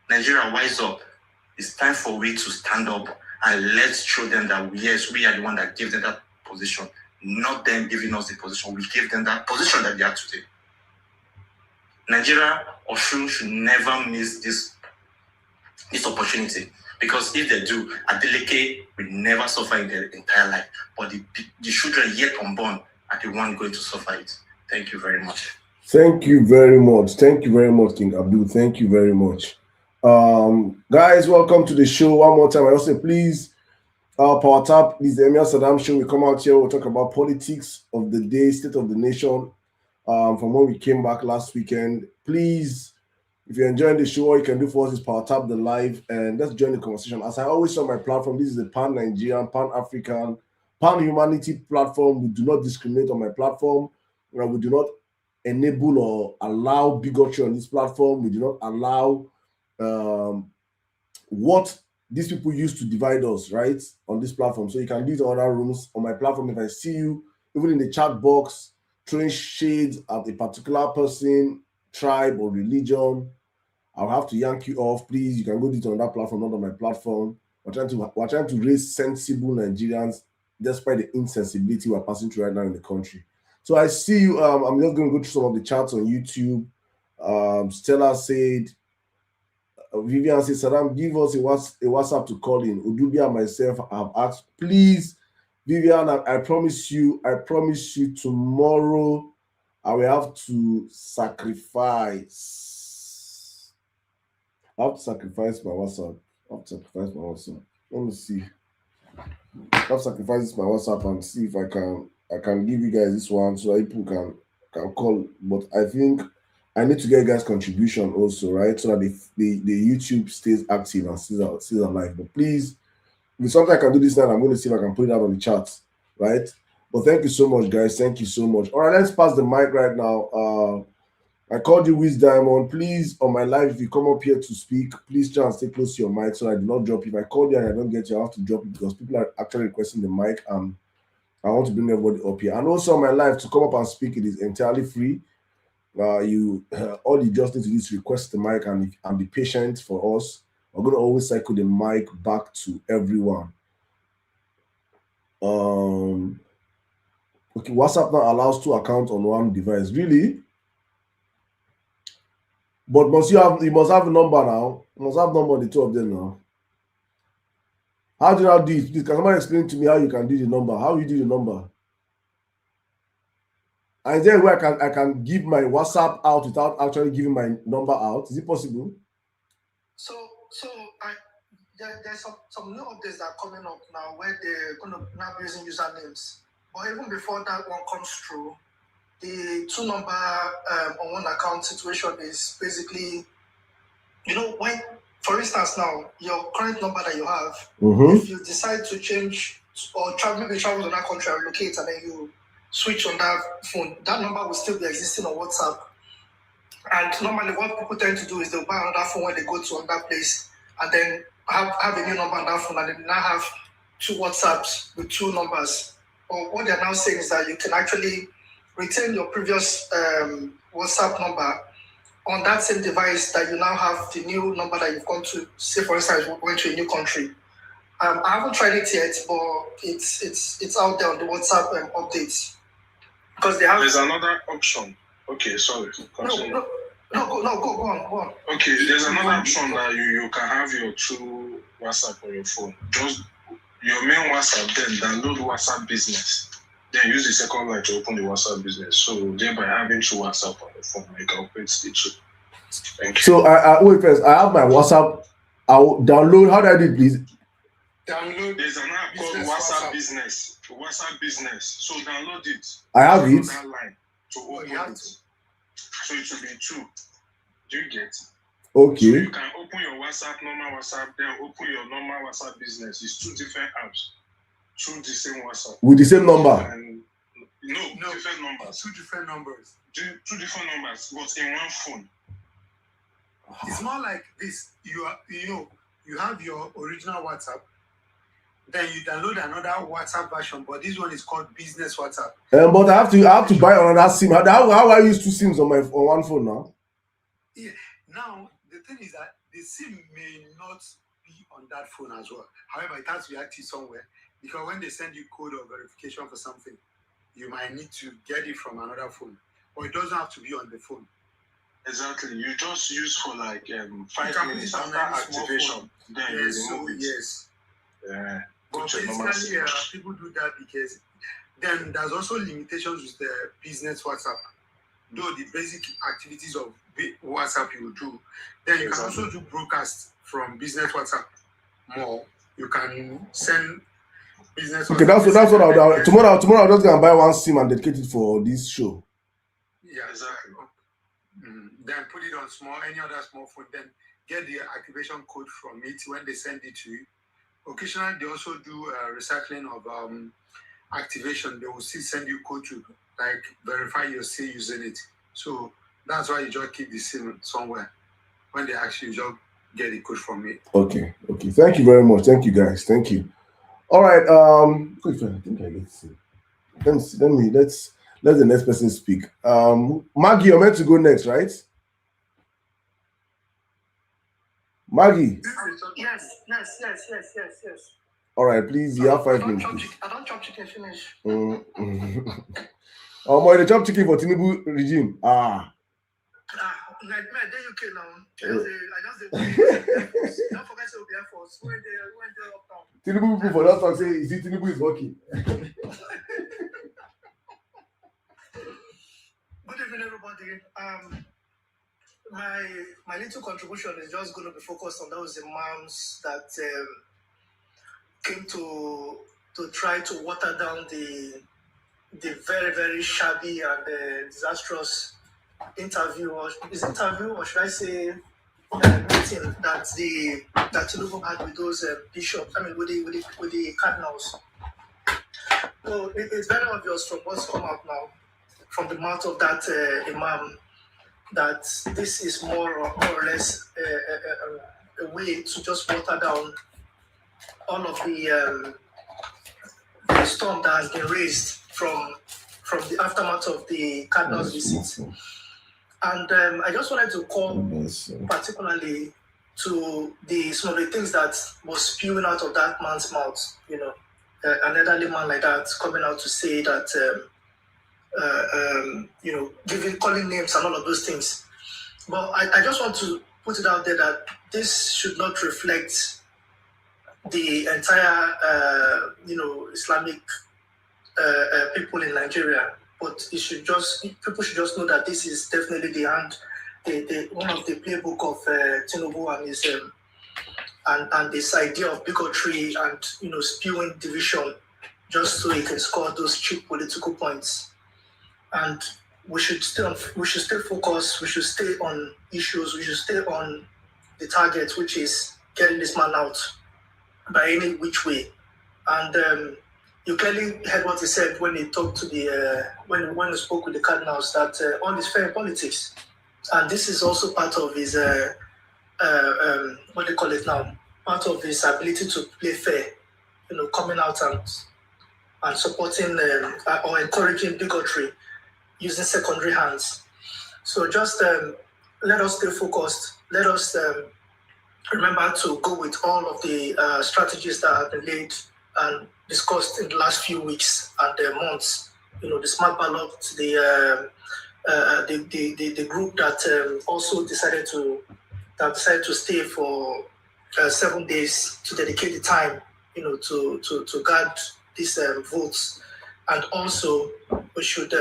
Nigeria, wise up. It's time for we to stand up and let's show them that yes, we are the one that gave them that position, not them giving us the position. We gave them that position that they are today. Nigeria or should never miss this opportunity, because if they do, Adeleke will never suffer in their entire life. But the children yet unborn are the one going to suffer it. Thank you very much. Thank you very much. Thank you very much, King Abdul. Thank you very much. Guys, welcome to the show one more time. I also please Power Tap. This is the Emir Sirdam show. We come out here, we'll talk about politics of the day, state of the nation, from when we came back last weekend. Please, if you're enjoying the show, all you can do for us is Power Tap the live and let's join the conversation. As I always say on my platform, this is a pan-Nigerian, pan-African, pan-humanity platform. We do not discriminate on my platform. We do not enable or allow bigotry on this platform. We do not allow what these people use to divide us, right, on this platform. So you can do it in other rooms. On my platform, if I see you, even in the chat box, throwing shades at a particular person, tribe, or religion, I'll have to yank you off. Please, you can go do it on that platform, not on my platform. We're trying to raise sensible Nigerians despite the insensibility we're passing through right now in the country. So I see you. I'm just going to go through some of the chats on YouTube. Stella said, Vivian says, Sirdam, give us a WhatsApp to call in. Udubia and myself have asked, please, Vivian, I promise you tomorrow I will have to sacrifice. I have to sacrifice my WhatsApp. Let me see. I'll sacrifice my WhatsApp and see if I can give you guys this one so that people can call. But I think I need to get guys' contribution also, right? So that the YouTube stays active and stays alive. But please, if it's something I can do this time, I'm going to see if I can put it out on the chat, right? But thank you so much, guys. Thank you so much. All right, let's pass the mic right now. I called you Wiz Diamond. Please, on my live, if you come up here to speak, please try and stay close to your mic so I do not drop you. If I call you and I don't get you, I have to drop you because people are actually requesting the mic and I want to bring everybody up here. And also on my live, to come up and speak, it is entirely free. All you just need to do is request the mic and be patient for us. We're going to always cycle the mic back to everyone. Okay, WhatsApp now allows 2 accounts on one device. Really? But you must have a number now. You must have number on the 2 of them now. How do you now do it? Please, can somebody explain to me how you can do the number? How you do the number? And is there a way I can give my WhatsApp out without actually giving my number out? Is it possible? There's some new updates that are coming up now where they're going to now be using usernames. But even before that one comes through, the 2 number on one account situation is basically, when, for instance, now your current number that you have, if you decide to change or travel to another country or locate and then you switch on that phone, that number will still be existing on WhatsApp. And normally what people tend to do is they'll buy another phone when they go to another place and then have a new number on that phone and then now have 2 WhatsApps with 2 numbers. Or what they're now saying is that you can actually retain your previous WhatsApp number on that same device that you now have the new number that you've gone to, say for instance, went to a new country. I haven't tried it yet, but it's out there on the WhatsApp updates. Because there's another option. Okay, sorry. No, go on. Okay, there's another option that you can have your 2 WhatsApp on your phone. Just your main WhatsApp, then download WhatsApp Business. Then use the second line to open the WhatsApp Business. So thereby having 2 WhatsApp on the phone, you can operate the 2. Thank you. So I wait first. I have my WhatsApp. I'll download. How do I do it, please? Download. There's an app called WhatsApp Business. WhatsApp Business. So download it. I have it. That line to open it. So it will be 2. Do you get? Okay. So you can open your normal WhatsApp, then open your normal WhatsApp Business. It's 2 different apps. 2 the same WhatsApp. With the same number? No, different numbers. 2 different numbers. 2 different numbers, but in one phone. It's more like this. You have your original WhatsApp, then you download another WhatsApp version, but this one is called Business WhatsApp. But I have to buy another SIM. How I use 2 SIMs on one phone now? Yeah. Now the thing is that the SIM may not be on that phone as well. However, it has to be active somewhere because when they send you code or verification for something, you might need to get it from another phone, or it doesn't have to be on the phone. Exactly. You just use for like 5 minutes after activation. Then you remove it. Yes. Yeah. But basically, people do that because then there's also limitations with the Business WhatsApp. Though the basic activities of WhatsApp you will do, then you can also do broadcast from Business WhatsApp more. You can send business. Okay, that's what I'll do. Tomorrow I'm just gonna buy 1 SIM and dedicate it for this show. Yeah, exactly. Then put it on any other small phone. Then get the activation code from it when they send it to you. Occasionally, they also do recycling of activation. They will still send you code to verify you're still using it. So that's why you just keep the SIM somewhere. When they actually just get the code from it. Okay. Thank you very much. Thank you, guys. Thank you. All right. I think I get to. Let the next person speak. Maggie, you're meant to go next, right? Maggie. Yes. All right, please. You have 5 minutes. I don't chop chicken finish. Oh, my, the chop chicken for Tinubu regime. There you can now. I just don't forget to be Air Force. When they up down. Tinubu people for that one say, is it Tinubu is working? Good evening, everybody. My little contribution is just going to be focused on those imams that came to try to water down the very, very shabby and disastrous interview, or should I say meeting that Tinubu had with those bishops. I mean, with the cardinals. So it's very obvious from what's come out now from the mouth of that imam that this is more or less a way to just water down all of the storm that has been raised from the aftermath of the cardinal's visit. And I just wanted to call particularly to some of the things that was spewing out of that man's mouth. You know, an elderly man like that coming out to say that, you know, calling names and all of those things. But I just want to put it out there that this should not reflect the entire, you know, Islamic people in Nigeria. But people should just know that this is definitely one of the playbook of Tinubu and his and this idea of bigotry and, you know, spewing division just so he can score those cheap political points. And we should stay focused. We should stay on issues. We should stay on the target, which is getting this man out by any which way. And you clearly heard what he said when he talked to the when he spoke with the cardinals, that all is fair in politics, and this is also part of his what they call it now, part of his ability to play fair. You know, coming out and supporting or encouraging bigotry using secondary hands. So just let us stay focused. Let us remember to go with all of the strategies that have been laid and discussed in the last few weeks and months. You know, the smart ballot, the group that also decided to stay for 7 days to dedicate the time, you know, to guard these votes. And also, we should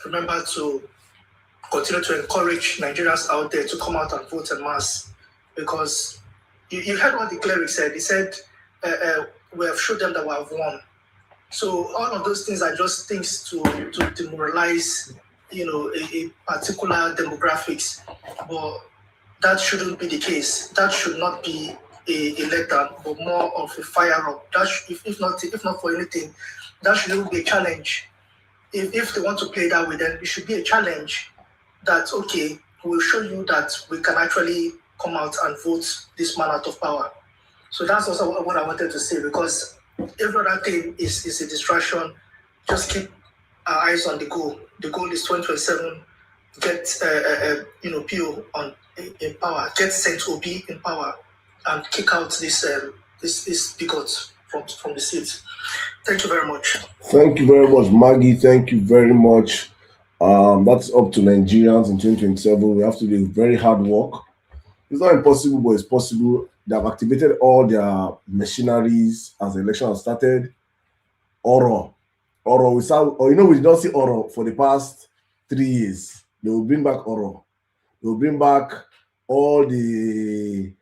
remember to continue to encourage Nigerians out there to come out and vote en masse, because you heard what the cleric said. He said, we have showed them that we have won. So all of those things are just things to demoralize, you know, a particular demographics. But that shouldn't be the case. That should not be a letdown, but more of a fire up. That if not for anything, that should even be a challenge. If they want to play that way, then it should be a challenge that, okay, we'll show you that we can actually come out and vote this man out of power. So that's also what I wanted to say, because every other thing is a distraction. Just keep our eyes on the goal. The goal is 2027. Get you know, PO in power. Get Saint Obi in power, and kick out this bigot from the seat. Thank you very much. Thank you very much, Maggie. Thank you very much. That's up to Nigerians in 2027. We have to do very hard work. It's not impossible, but it's possible. They have activated all their machineries as the election has started. Oro, we saw, or, you know, we did not see Oro for the past 3 years. They will bring back Oro. They will bring back all the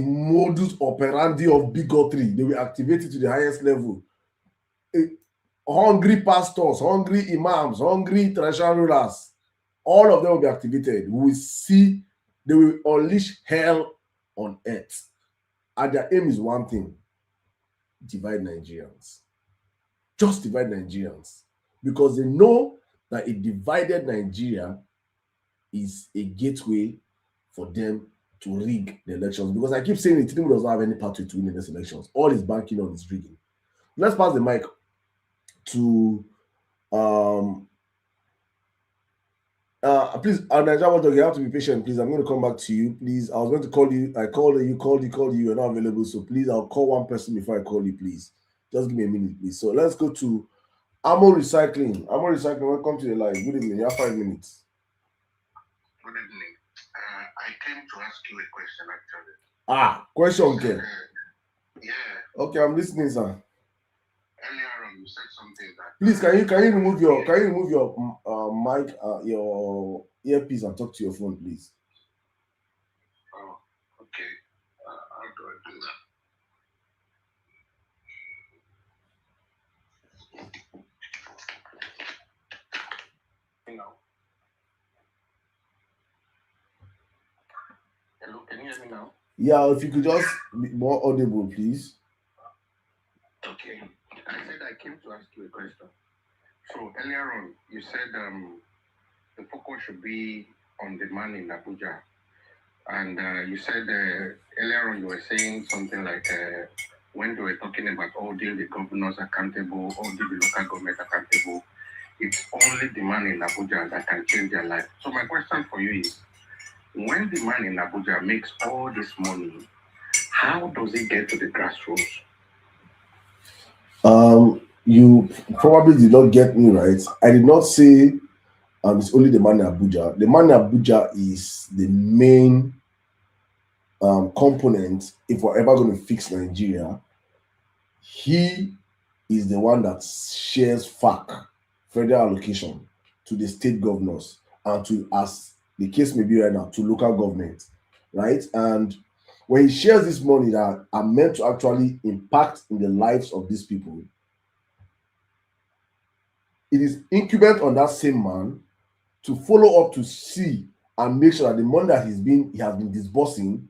modus operandi of bigotry. They will activate it to the highest level. Hungry pastors, hungry imams, hungry traditional rulers, all of them will be activated. We will see, they will unleash hell on earth. And their aim is one thing: divide Nigerians. Just divide Nigerians. Because they know that a divided Nigeria is a gateway for them to rig the elections. Because I keep saying it, Tinubu does not have any party to win in these elections. All is banking on is rigging. Let's pass the mic to please, Nigeria, you have to be patient, please. I'm going to come back to you, please. I was going to call you. I called you, called you. You're not available, so please, I'll call one person before I call you, please. Just give me a minute, please. So let's go to Ammo Recycling. Ammo Recycling, welcome to the line. Good evening. You have 5 minutes. Good evening. I came to ask you a question, actually. Question, okay. Yeah. Okay, I'm listening, sir. Earlier on, you said something that. Please, can you remove your mic, your earpiece, and talk to your phone, please? Oh, okay. How do I do that? hear me now? Yeah, if you could just be more audible, please. Okay. I said I came to ask you a question. So earlier on, you said the focus should be on the man in Abuja. And you said earlier on, you were saying something like when they were talking about holding the governors accountable, holding the local government accountable, it's only the man in Abuja that can change their life. So my question for you is, when the man in Abuja makes all this money, how does it get to the grassroots? You probably did not get me right. I did not say it's only the man in Abuja. The man in Abuja is the main component if we're ever going to fix Nigeria. He is the one that shares FAC, federal allocation, to the state governors and to, as the case may be right now, to local government, right? And when he shares this money that are meant to actually impact in the lives of these people, it is incumbent on that same man to follow up to see and make sure that the money that he has been disbursing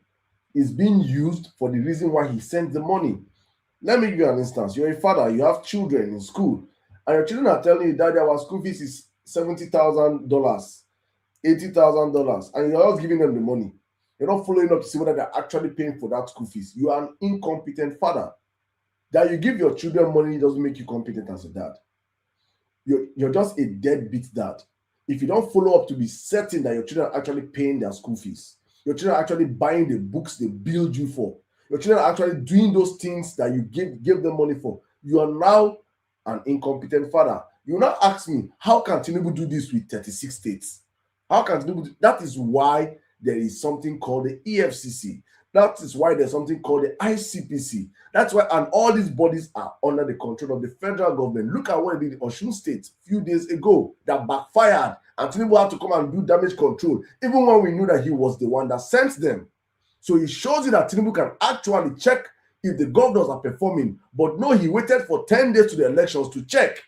is being used for the reason why he sent the money. Let me give you an instance. You're a father, you have children in school, and your children are telling you that our school fees is $70,000, $80,000, and you're just giving them the money. You're not following up to see whether they're actually paying for that school fees. You are an incompetent father. That you give your children money doesn't make you competent as a dad. You're just a deadbeat dad. If you don't follow up to be certain that your children are actually paying their school fees, your children are actually buying the books they build you for, your children are actually doing those things that you give them money for, you are now an incompetent father. You now ask me, how can Tinubu do this with 36 states? How can Tinubu do? That is why there is something called the EFCC. That is why there's something called the ICPC. That's why, and all these bodies are under the control of the federal government. Look at what they did in Osun State a few days ago that backfired, and Tinubu had to come and do damage control, even when we knew that he was the one that sent them. So it shows you that Tinubu can actually check if the governors are performing, but no, he waited for 10 days to the elections to check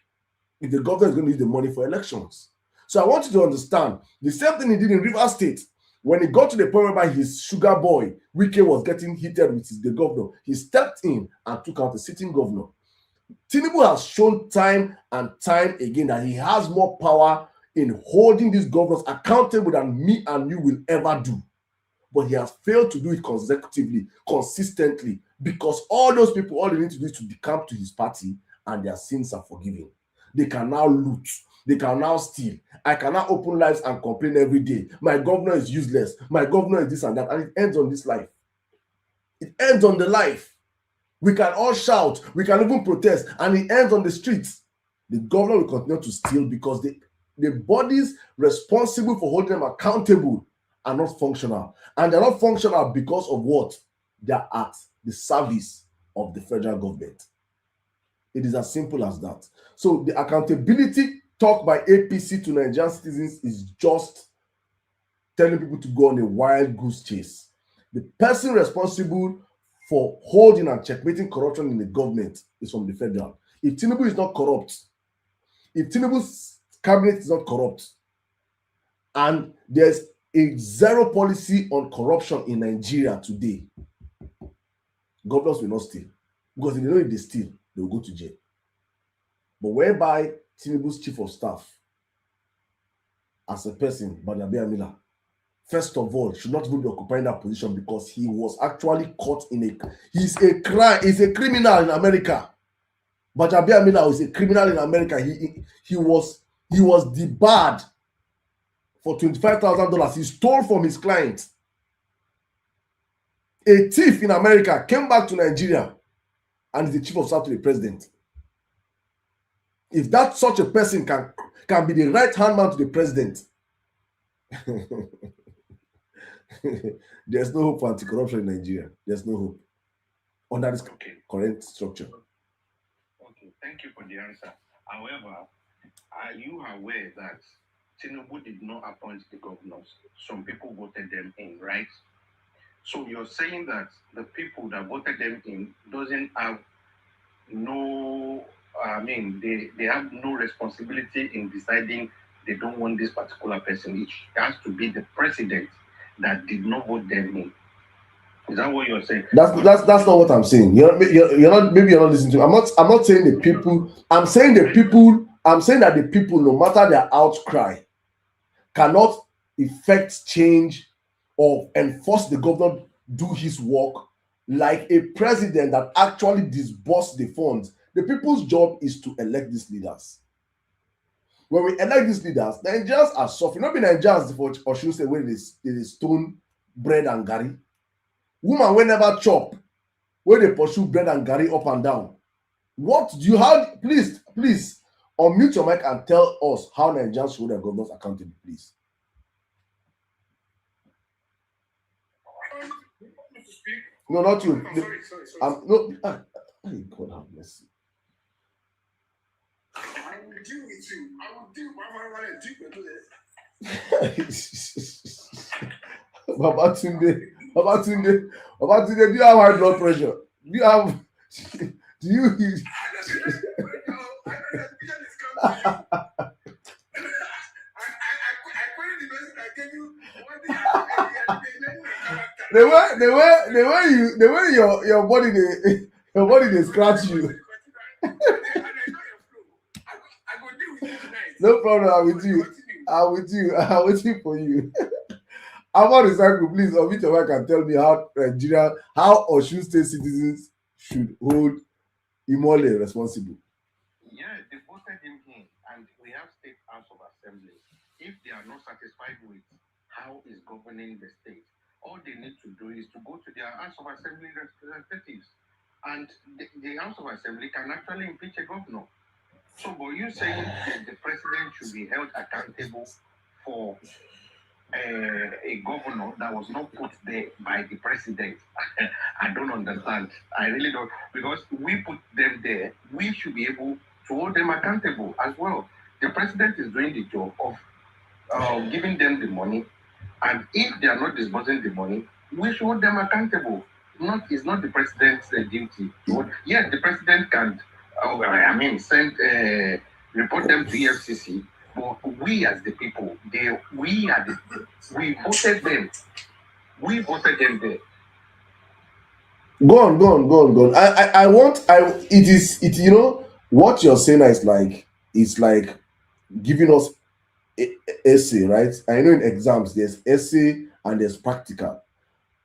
if the governor is going to use the money for elections. So I want you to understand the same thing he did in Rivers State. When he got to the point whereby his sugar boy, Wike, was getting heated with the governor, he stepped in and took out the sitting governor. Tinubu has shown time and time again that he has more power in holding these governors accountable than me and you will ever do. But he has failed to do it consecutively, consistently, because all those people, all they need to do is to decamp to his party and their sins are forgiven. They can now loot. They can now steal. I can now open lives and complain every day. My governor is useless. My governor is this and that. And it ends on this life. It ends on the life. We can all shout. We can even protest. And it ends on the streets. The governor will continue to steal because the bodies responsible for holding them accountable are not functional. And they're not functional because of what? They're at the service of the federal government. It is as simple as that. So the accountability talk by APC to Nigerian citizens is just telling people to go on a wild goose chase. The person responsible for holding and checkmating corruption in the government is from the federal. If Tinubu is not corrupt, if Tinubu's cabinet is not corrupt, and there's a zero policy on corruption in Nigeria today, governors will not steal. Because if they know if they steal, they will go to jail. But whereby Tinubu's chief of staff, as a person, Barnaby Miller, first of all, should not even be occupying that position because he was actually caught in he's a criminal in America. Barnaby Miller is a criminal in America. He was debarred for $25,000. He stole from his client. A thief in America came back to Nigeria and is the chief of staff to the president. If that such a person can be the right-hand man to the president, there's no hope for anti-corruption in Nigeria. There's no hope under this current structure. Okay, thank you for the answer. However, are you aware that Tinubu did not appoint the governors? Some people voted them in, right? So you're saying that the people that voted them in doesn't have they have no responsibility in deciding they don't want this particular person. It has to be the president that did not vote them in. Is that what you're saying? That's not what I'm saying. You're not, maybe you're not listening to me. I'm not saying the people. I'm saying the people. I'm saying that the people, no matter their outcry, cannot effect change or enforce the governor do his work like a president that actually disburse the funds. The people's job is to elect these leaders. When we elect these leaders, Nigerians are suffering. Not be Nigerians for Osun State where they stone bread and garri. Woman wey never chop, wey dey pursue bread and garri up and down. What do you have? Please unmute your mic and tell us how Nigerians hold their governors accountable, please. No, not you. Sorry. No. God have mercy. I will deal with you. I will deal with you. Babatunde, do you have high blood pressure? Do you the way your body they scratch you. No problem, I'm waiting for you. About the cycle, please unmute your mic and tell me how Osun State citizens should hold Imole responsible. Yeah, they voted him in, and we have State House of Assembly. If they are not satisfied with how he's governing the state, all they need to do is to go to their House of Assembly representatives, and the House of Assembly can actually impeach a governor. So, but you saying that the president should be held accountable for a governor that was not put there by the president, I don't understand. I really don't, because we put them there. We should be able to hold them accountable as well. The president is doing the job of giving them the money, and if they are not disbursing the money, we should hold them accountable. It's not the president's duty. Yes, the president can, report them to EFCC. But we as the people, we voted them. We voted them there. Go on. You know what you're saying is like giving us essay, right? I know in exams there's essay and there's practical.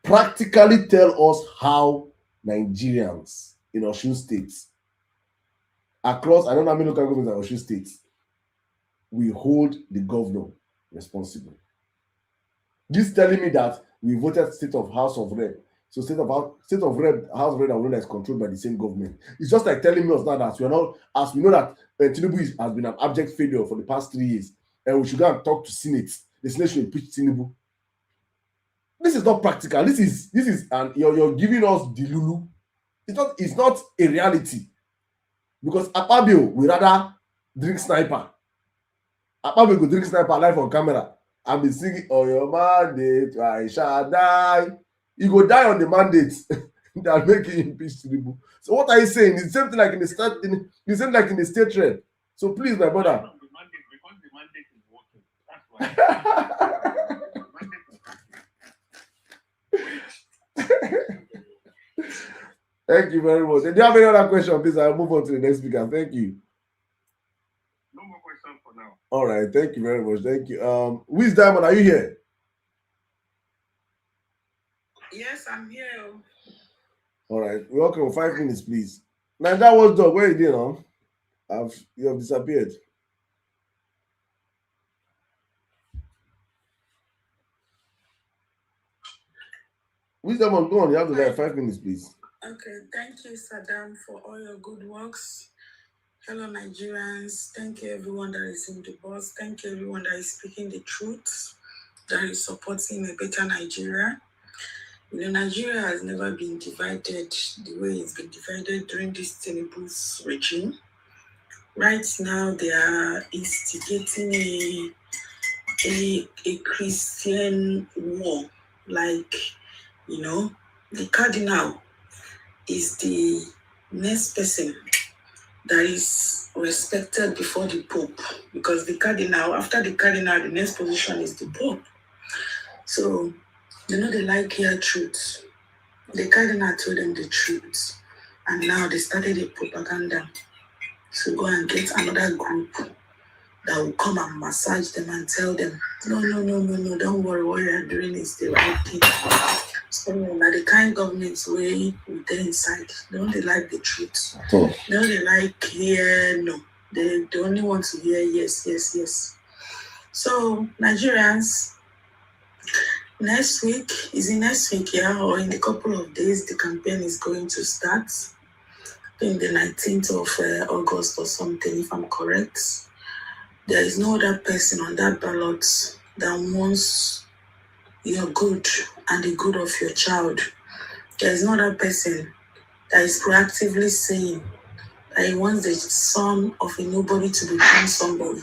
Practically tell us how Nigerians in Osun State, across, I don't know how many local governments in Osun State, we hold the governor responsible. This telling me that we voted state of House of Rep. So state of Rep, House of Rep and is controlled by the same government. It's just like telling me us now that we are not, as we know that Tinubu has been an abject failure for the past 3 years, and we should go and talk to Senate. The Senate should impeach Tinubu. This is not practical. This is and you're giving us the Lulu. It's not a reality. Because Akpabio will rather drink sniper. Akpabio go drink sniper live on camera and be singing on your mandate, I shall die. He go die on the mandate that make him impeach Tinubu. So what are you saying? It's the same thing like in the state, the same like in the state trade. So please, my brother. Because the mandate is working. That's why. Thank you very much. Do you have any other question, please? I'll move on to the next speaker. Thank you. No more questions for now. All right. Thank you very much. Thank you. Wiz Diamond, are you here? Yes, I'm here. All right. Welcome. 5 minutes, please. Now that was done. Where you now? You have disappeared. Wiz Diamond, go on. You have to like 5 minutes, please. Okay, thank you, Sirdam, for all your good works. Hello, Nigerians. Thank you, everyone that is in the bus. Thank you, everyone that is speaking the truth, that is supporting a better Nigeria. You know, Nigeria has never been divided the way it's been divided during this Tinubu's regime. Right now, they are instigating a Christian war. Like, you know, the cardinal is the next person that is respected before the Pope, because the cardinal, after the cardinal, the next position is the Pope. So, they know they like hear truth. The cardinal told them the truth, and now they started a propaganda to go and get another group that will come and massage them and tell them, no, don't worry, what you are doing is the right thing. So now the kind governments we there inside, they don't like the truth. They don't like hear no. They only want to hear yes. So Nigerians, next week, yeah, or in a couple of days, the campaign is going to start. I think the 19th of August or something, if I'm correct. There is no other person on that ballot that wants your good and the good of your child. There is no other person that is proactively saying that he wants the son of a nobody to become somebody.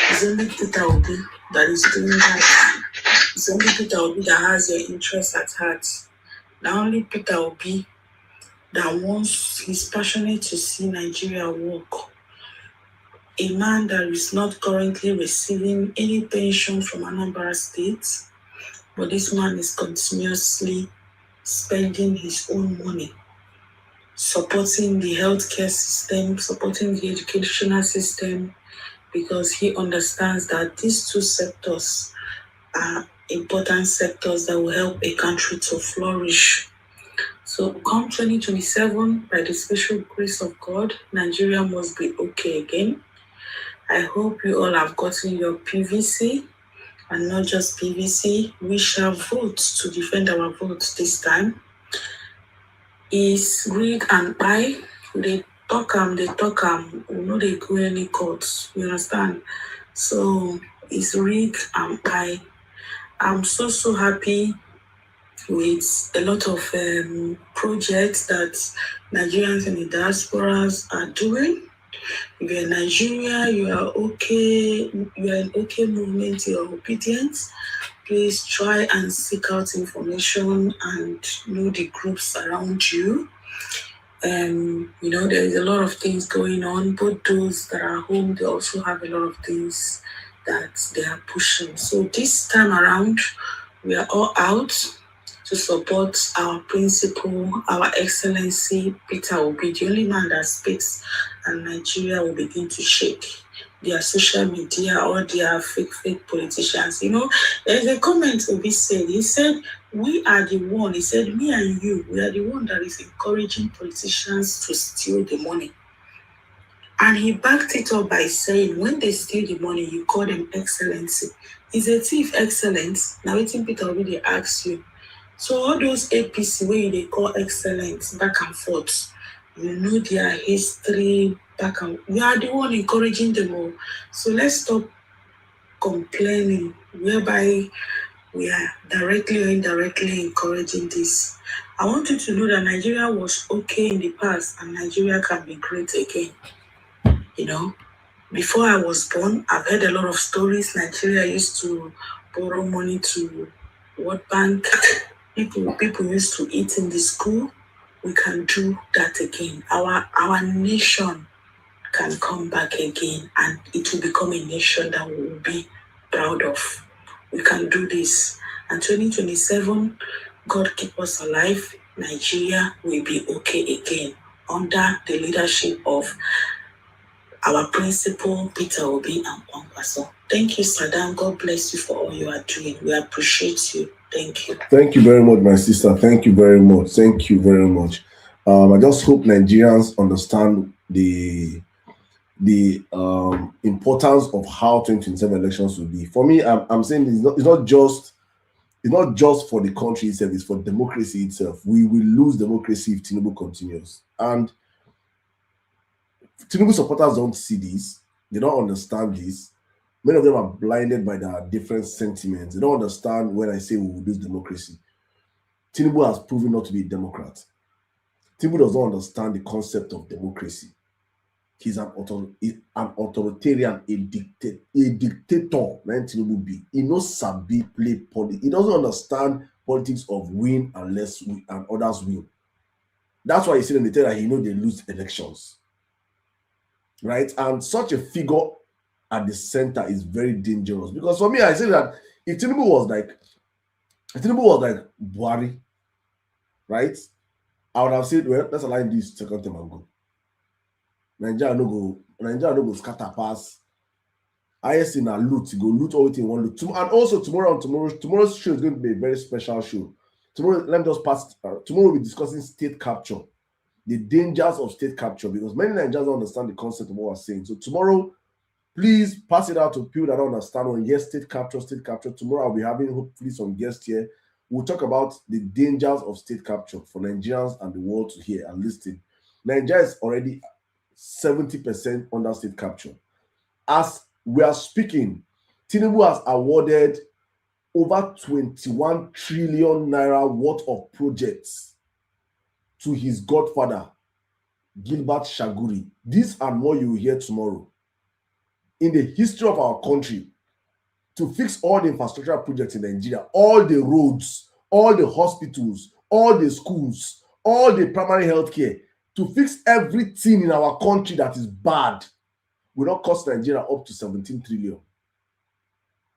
It's only Peter Obi that is doing that. It's only Peter Obi that has your interest at heart. Not only Peter Obi that wants, he's passionate to see Nigeria work. A man that is not currently receiving any pension from Anambra State, but this man is continuously spending his own money, supporting the healthcare system, supporting the educational system, because he understands that these two sectors are important sectors that will help a country to flourish. So come 2027, by the special grace of God, Nigeria must be okay again. I hope you all have gotten your PVC, and not just PVC. We shall vote to defend our vote this time. Is Rig and I, they talk we know they go any courts, you understand? So it's Rig and I. I'm so happy with a lot of projects that Nigerians in the diasporas are doing. If you're in Nigeria, you are an okay movement, you're obedient. Please try and seek out information and know the groups around you. There is a lot of things going on, but those that are home, they also have a lot of things that they are pushing. So this time around, we are all out to support our principal, our excellency, Peter Obi, the only man that speaks, and Nigeria will begin to shake. Their social media, all their fake politicians. There's a comment Obi said. He said, we are the one, he said, me and you, we are the one that is encouraging politicians to steal the money. And he backed it up by saying, when they steal the money, you call them excellency. Is a thief excellent? Now, waiting Peter Obi, they ask you. So all those APC where they call excellent back and forth, you know their history back and we are the one encouraging them all. So let's stop complaining whereby we are directly or indirectly encouraging this. I want you to know that Nigeria was okay in the past and Nigeria can be great again. Before I was born, I've heard a lot of stories. Nigeria used to borrow money to World Bank. People used to eat in the school. We can do that again. Our nation can come back again and it will become a nation that we will be proud of. We can do this. And 2027, God keep us alive. Nigeria will be okay again under the leadership of our principal, Peter Obi and Kwankwaso. Thank you, Sirdam. God bless you for all you are doing. We appreciate you. Thank you. Thank you very much, my sister. Thank you very much. Thank you very much. I just hope Nigerians understand the importance of how 2027 elections will be. For me, I'm saying it's not just for the country itself, it's for democracy itself. We will lose democracy if Tinubu continues. And Tinubu supporters don't see this. They don't understand this. Many of them are blinded by their different sentiments. They don't understand when I say we will lose democracy. Tinubu has proven not to be a Democrat. Tinubu does not understand the concept of democracy. He's an authoritarian, a dictator. Let Tinubu be. He knows sabi play politics. He doesn't understand politics of win unless we and others win. That's why you see them they tell that he knows they lose elections. Right? And such a figure at the center is very dangerous. Because for me, I say that if Tinubu was like Buhari, right? I would have said, well, let's align this second term and go. Nigeria no go scatter pass. IS in a loot, go loot all it in one loot. And also tomorrow's show is going to be a very special show. Tomorrow, let me just pass. Tomorrow we'll be discussing state capture, the dangers of state capture, because many Nigerians don't understand the concept of what we're saying. So tomorrow, please pass it out to people that don't understand. When yes, state capture. Tomorrow I'll be having hopefully some guests here. We'll talk about the dangers of state capture for Nigerians and the world to hear and listen. Nigeria is already 70% under state capture. As we are speaking, Tinubu has awarded over 21 trillion naira worth of projects to his godfather, Gilbert Shaguri. This and more you will hear tomorrow. In the history of our country, to fix all the infrastructure projects in Nigeria, all the roads, all the hospitals, all the schools, all the primary health care, to fix everything in our country that is bad, will not cost Nigeria up to 17 trillion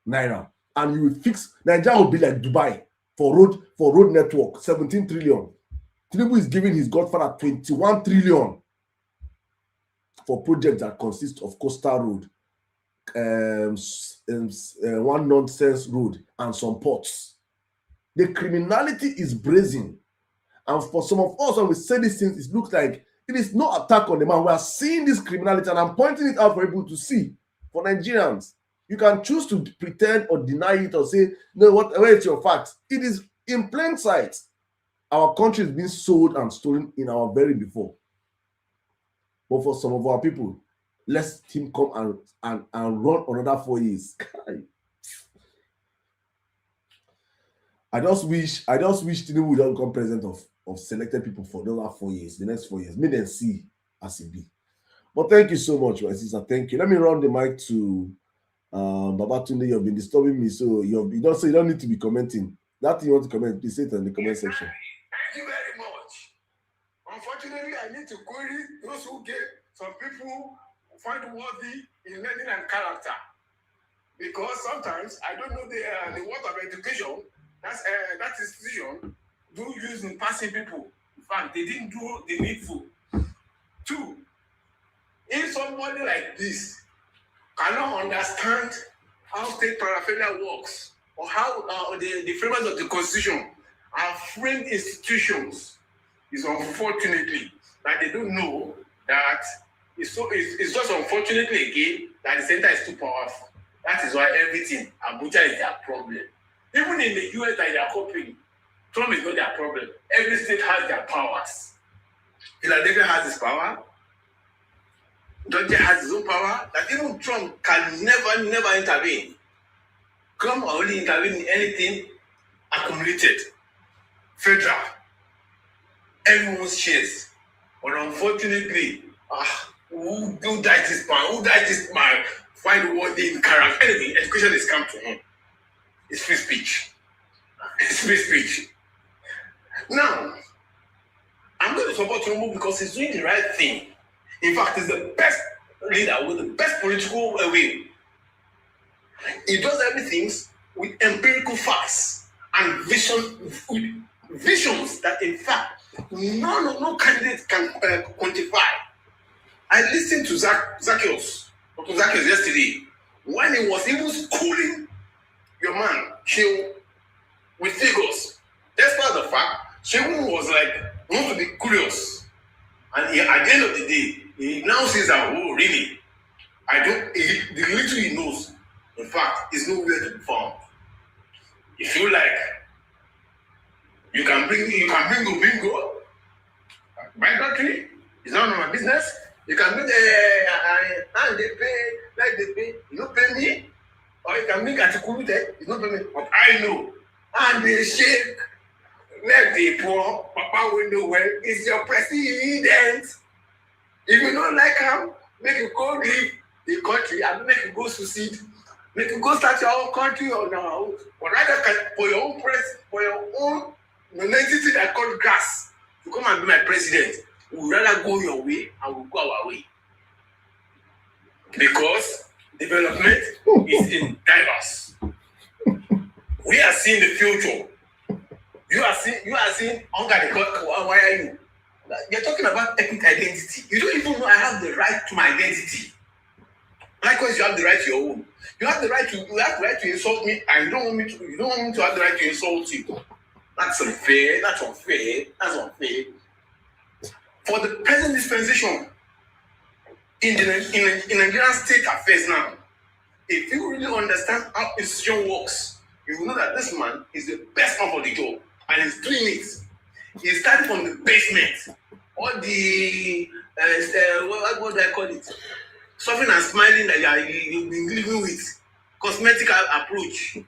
naira. And you will fix, Nigeria will be like Dubai for road network, 17 trillion. Tinubu is giving his godfather 21 trillion for projects that consist of coastal road, one nonsense road, and some ports. The criminality is brazen. And for some of us, when we say these things, it looks like it is no attack on the man. We are seeing this criminality, and I'm pointing it out for people to see. For Nigerians, you can choose to pretend or deny it or say, no, where is your fact? It is in plain sight. Our country is being sold and stolen in our very before. But for some of our people, let him come and run another 4 years. I just wish Tinubu would just become president of selected people for those 4 years, the next 4 years. Make them see as it be. But thank you so much, my sister. Thank you. Let me run the mic to Babatunde. You've been disturbing me, so you don't need to be commenting. That thing you want to comment, please say it in the comment section. Thank you very much. Unfortunately, I need to query those who get some people find worthy in learning and character, because sometimes I don't know the word of education that institution do use in passing people. In fact, they didn't do the needful. 2, if somebody like this cannot understand how state paraphernalia works, or how the framers of the constitution are framed institutions, is unfortunately that they don't know that it's just unfortunately again that the center is too powerful. That is why everything Abuja is their problem. Even in the US that they are copying, Trump is not their problem. Every state has their powers. Philadelphia has its power. Georgia has its own power. That even Trump can never intervene. Trump will only intervene in anything accumulated. Federal. Everyone's shares. But unfortunately, who died this man? Who died this man? Find what they in character. Anyway, education is come to him. It's free speech. It's free speech. Now, I'm going to support Tinubu because he's doing the right thing. In fact, he's the best leader with the best political way. He does everything with empirical facts and visions that, in fact, no candidate can quantify. I listened to Zacchaeus yesterday when he was even schooling your man, Shehu, with figures. Despite the fact, Shehu was like, want to be curious. And at the end of the day, he now says that, oh, really? The little he knows, in fact, is nowhere to be found. If you like, you can bring bingo. My country is none of my business. You can bring and they pay, like they pay. You don't pay me. Or you can bring Atikulu there. You don't pay me. But I know. And they shake. Let the poor Papa will know well. It's your president. If you don't like him, make you go leave the country and make you go succeed. Make you go start your own country or now. But rather for your own for your own entity that called grass to come and be my president. We'd rather go your way and we'll go our way. Because development is in diverse. We are seeing the future. You are seeing why are you? You're talking about ethnic identity. You don't even know I have the right to my identity. Likewise, you have the right to your own. You have the right to insult me, and you don't want me to have the right to insult you. That's unfair. That's unfair. For the present dispensation in Nigerian state affairs now, if you really understand how institution works, you will know that this man is the best man for the job, and he's doing it. He started from the basement. All the what do I call it? Suffering and smiling that you've been living with, cosmetic approach.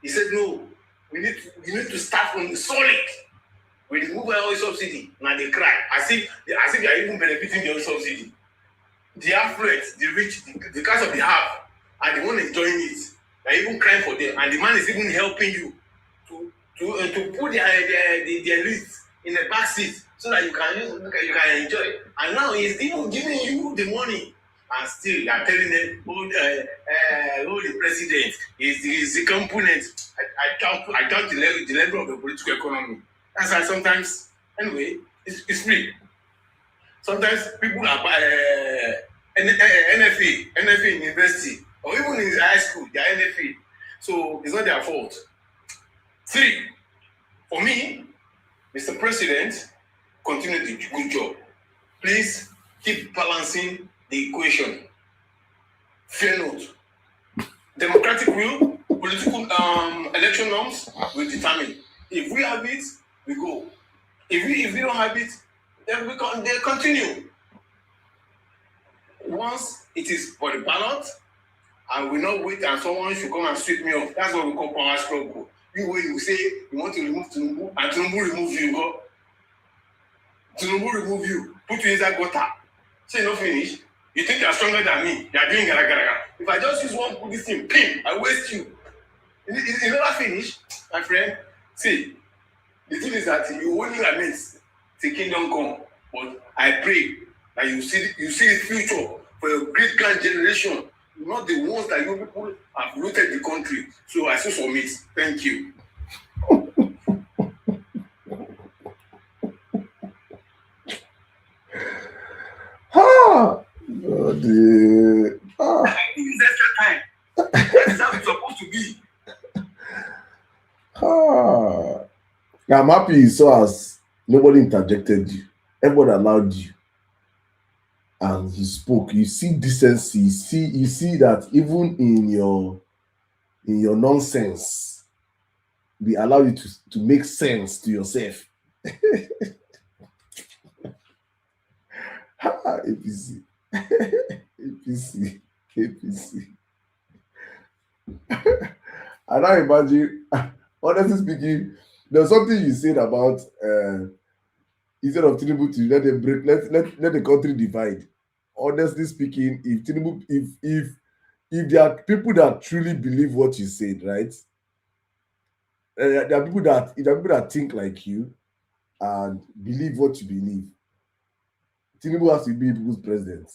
He said, no, we need to start from the solid. We remove oil subsidy. Now they cry as if they are even benefiting the oil subsidy. The affluent, the rich, the class of the have, are the one enjoying it. They're even crying for them, and the man is even helping you to put their list in the back seat so that you can enjoy it. And now he's even giving you the money, and still you are telling them, the president is the component. I doubt the level of the political economy. That's why sometimes, anyway, it's free. Sometimes people are NFA in university, or even in high school, they are NFA. So it's not their fault. 3, for me, Mr. President, continue the good job. Please keep balancing the equation. Fair note. Democratic will, political election norms will determine. If we have it, we go. If we don't have it, then they continue. Once it is for the ballot, I will not wait and someone should come and sweep me off. That's what we call power struggle. You say you want to remove Tinubu, and Tinubu remove you, go. Tinubu remove you, put you inside gutter. Say no finish. You think you are stronger than me? You are doing gara. If I just use one this thing, pin, I waste you. You never finish, my friend. See, the thing is that you only lament the kingdom come, but I pray that you see the future for your great grand generation, not the ones that you people have looted the country. So I still submit. Thank you. This extra time. That is how it's supposed to be. I'm happy you saw us. Nobody interjected you. Everybody allowed you. And he spoke. You see decency. You see that even in your nonsense, we allow you to make sense to yourself. APC. APC. I now imagine, honestly speaking, there's something you said about instead of Tinubu to let the country divide. Honestly speaking, if Tinubu, if there are people that truly believe what you said, right? There are people that think like you and believe what you believe. Tinubu has to be people's president.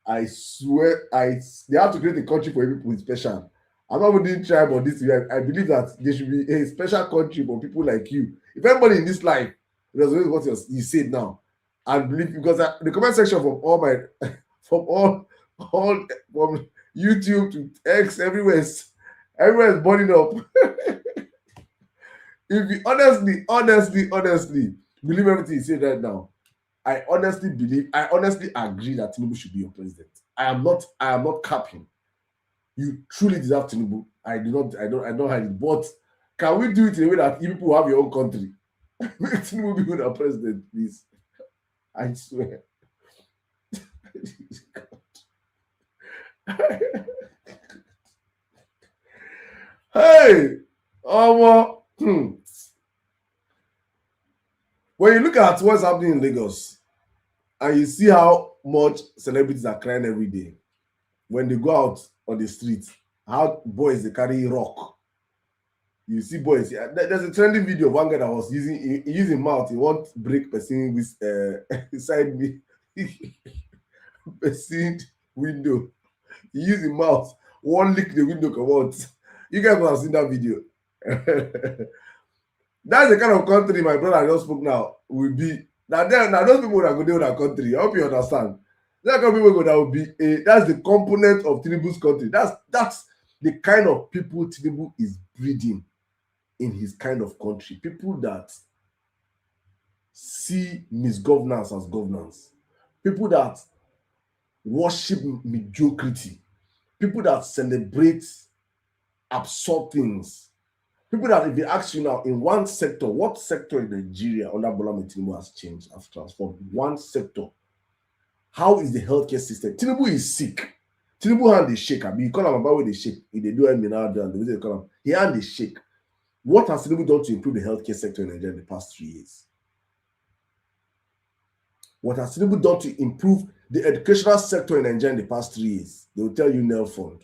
I swear, they have to create a country for people with special. I'm not even trying about this. I believe that there should be a special country for people like you. If anybody in this life resonates what you said now, and believe, because the comment section from from YouTube to X, everywhere is burning up. If you honestly believe everything you said right now, I honestly agree that Tinubu should be your president. I am not capping. You truly deserve Tinubu. I don't hide it. But can we do it in a way that you people have your own country? Make Tinubu be our president, please. I swear. Hey, when you look at what's happening in Lagos and you see how much celebrities are crying every day when they go out on the street, how boys they carry rock. You see boys. There's a trending video of one guy that was using mouth. He won't break person with beside me. Person window. He use his mouth. One lick the window come out. You guys must have seen that video. That's the kind of country my brother just spoke now will be. Now those people that go there with our country, I hope you understand. That kind of people that will be that's the component of Tinubu's country. That's the kind of people Tinubu is breeding in his kind of country. People that see misgovernance as governance. People that worship mediocrity. People that celebrate absurd things. People that if they ask you now in one sector, what sector in Nigeria under Bola Tinubu has changed, has transformed? One sector. How is the healthcare system? Tinubu is sick. Tinubu hand is shake. I mean, you call him about where they shake. If they do Emir Sirdam, the way they call him, he hand is shake. What has Tinubu done to improve the healthcare sector in Nigeria in the past 3 years? What has Tinubu done to improve the educational sector in Nigeria in the past 3 years? They will tell you NEL fund.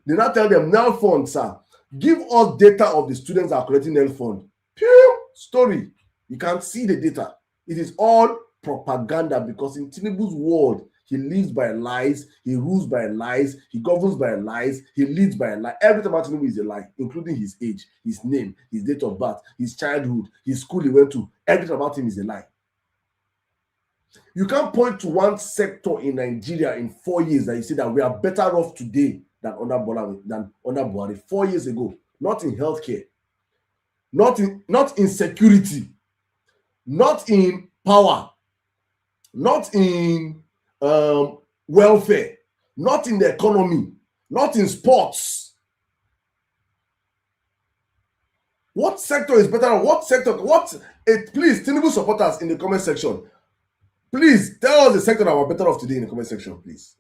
They now tell them NEL fund, sir. Give us data of the students that are collecting NEL fund. Pure story. You can't see the data. It is all propaganda because in Tinubu's world, he lives by lies, he rules by lies, he governs by lies, he leads by a lie. Everything about Tinubu is a lie, including his age, his name, his date of birth, his childhood, his school he went to. Everything about him is a lie. You can't point to one sector in Nigeria in 4 years that you say that we are better off today than under Buhari 4 years ago. Not in healthcare, not in security, not in power, not in welfare, not in the economy, not in sports. What sector is better? What sector? Please, Tinubu supporters in the comment section. Please tell us the sector that we're better off today in the comment section, please.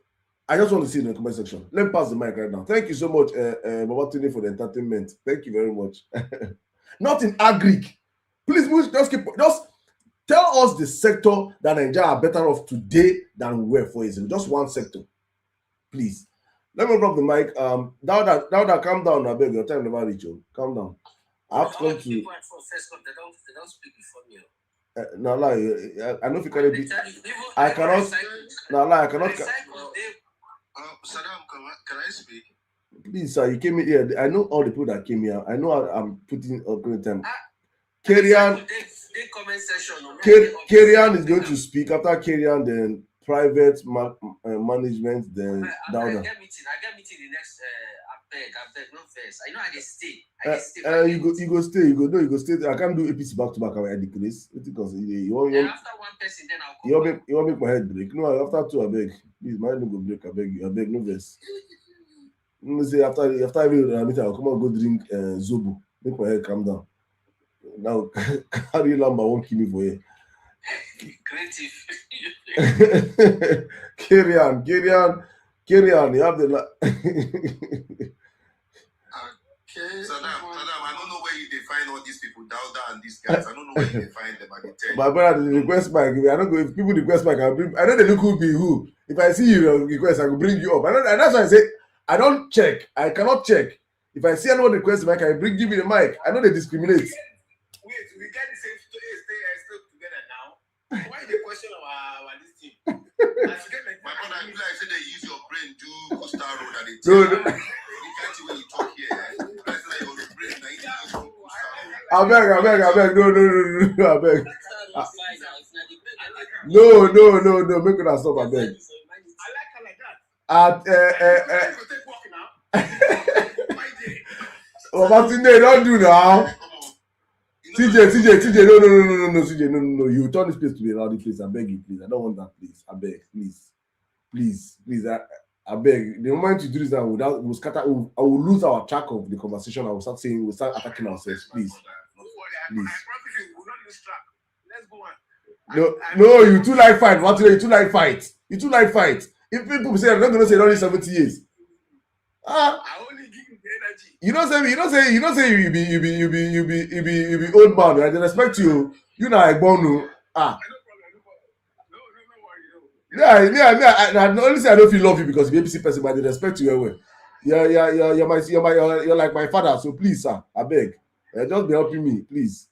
I just want to see it in the comment section. Let me pass the mic right now. Thank you so much, Baba Tune, for the entertainment. Thank you very much. Not in agric. Please, just tell us the sector that Nigeria are better off today than we were 4 years ago. Just one sector, please. Let me drop the mic. Dauda, calm down. I beg your time never reach you. Calm down. I have to come to. They don't speak before me. No lie, I know if you can be. I cannot. No lie, I cannot. Sirdam, can I speak? Please, sir, you came here. I know all the people that came here. I know I'm putting a good time. Carrion is going to speak. After Carrion, then private management, then Dauda. I get meeting the next. I beg, no first. I know I stay. You go stay. You go stay. I can't do APC back to back. I decrease because you want. After one person, then I'll come. You want make my head break? No, after two, I beg. Please, my head no go break. I beg, no verse. Let me say after every meeting, I'll come and go drink Zobo. Make my head calm down. Now carry Lamba won't kill me for you. Creative. Carry on. You have the. Sirdam, I don't know where you define all these people, Dauda and these guys. I don't know where you define them. I can tell you. My brother, the request mic. I don't go. If people request mic, I know they look who be who. If I see you request, I will bring you up. And that's why I say I don't check. I cannot check. If I see anyone request the mic, I give you the mic. I know they discriminate. Wait, we get the same stay together now. Why the question of this team? My brother, I feel like I said they use your brain do Costa Road and they tell you. You can't see when you talk here. I feel like your brain now you use Costa Road. I beg. No, I beg. No. Make it stop. I beg. I like her like that. Babatunde, don't do now. TJ, no, CJ, no. You turn this place to be a rowdy place. I beg you, please. I don't want that, please. I beg, please. I beg. The moment you do this, we'll scatter. I will lose our track of the conversation. We'll start attacking ourselves, please. I promise you, we'll not lose track. Let's go on. No, you too like fight. What you too like fight. If people say I'm not gonna say only 70 years. I only give you the energy. You don't say you be old man, right? They respect you. You know I born no. No worry. Yeah. I only say I don't feel love you because you're APC person, but they respect you well. You're like my father. So please, sir, I beg. Just be helping me, please.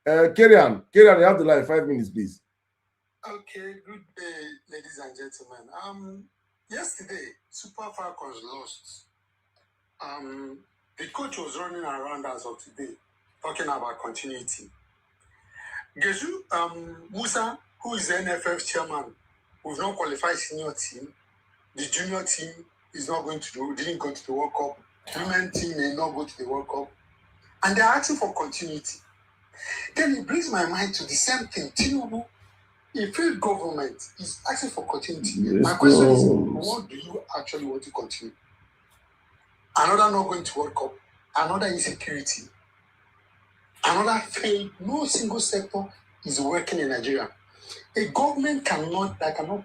Carry on, you have the line. 5 minutes, please. Okay, good day, ladies and gentlemen. Yesterday, Super Falcons lost. The coach was running around as of today. talking about continuity. Gezu Musa, who is the NFF chairman, we've not qualified senior team. The junior team is not going to didn't go to the World Cup. Women team may not go to the World Cup. And they're asking for continuity. Then it brings my mind to the same thing. Tinubu, a failed government, is asking for continuity. My question is, what do you actually want to continue? Another not going to World Cup, another insecurity, another failed. No single sector is working in Nigeria. A government cannot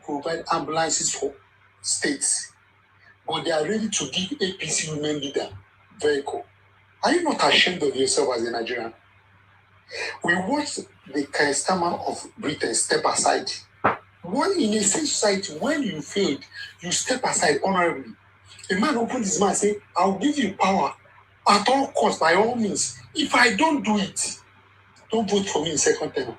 provide ambulances for states, but they are ready to give APC women leader vehicle. Are you not ashamed of yourself as a Nigerian? We watched the Kaistaman of Britain step aside. When in a safe society, when you failed, you step aside honorably. A man opened his mouth and said, I'll give you power at all costs, by all means. If I don't do it, don't vote for me in second term.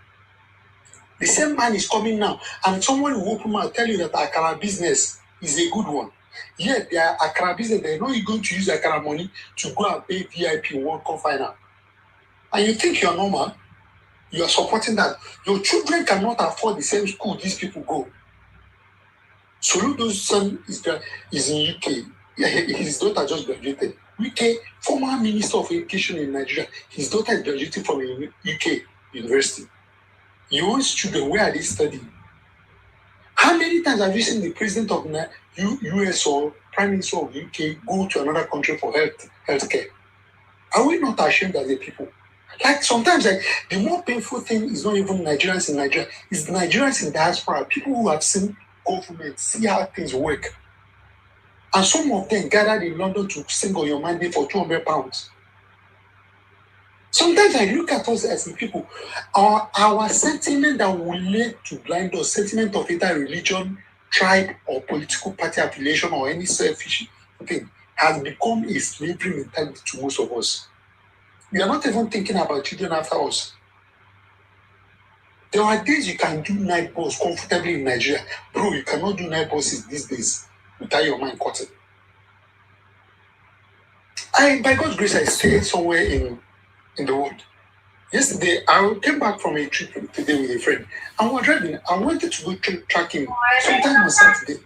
The same man is coming now, and someone will open mouth tell you that Akara business is a good one. Yet their Akara business, they're not going to use Akara money to go and pay VIP World Cup final. And you think you're normal? You are supporting that. Your children cannot afford the same school these people go. Soludo's son is in UK. Yeah, his daughter just graduated. UK, former Minister of Education in Nigeria, his daughter is graduating from a UK university. Your own children, where are they studying? How many times have you seen the president of US or Prime Minister of UK go to another country for healthcare? Are we not ashamed as a people? Like sometimes, the more painful thing is not even Nigerians in Nigeria, it's Nigerians in diaspora, people who have seen government, see how things work. And some of them gathered in London to sing on your mandate for £200. Sometimes I look at us as people, our sentiment that will lead to blind us, sentiment of either religion, tribe, or political party affiliation, or any selfish thing, has become a slavery mentality to most of us. We are not even thinking about children after us. There are days you can do night bus comfortably in Nigeria. Bro, you cannot do night buses these days without your mind cutting. By God's grace, I stayed somewhere in the world. Yesterday, I came back from a trip today with a friend. And we were driving. I wanted to go tracking sometime on Saturday.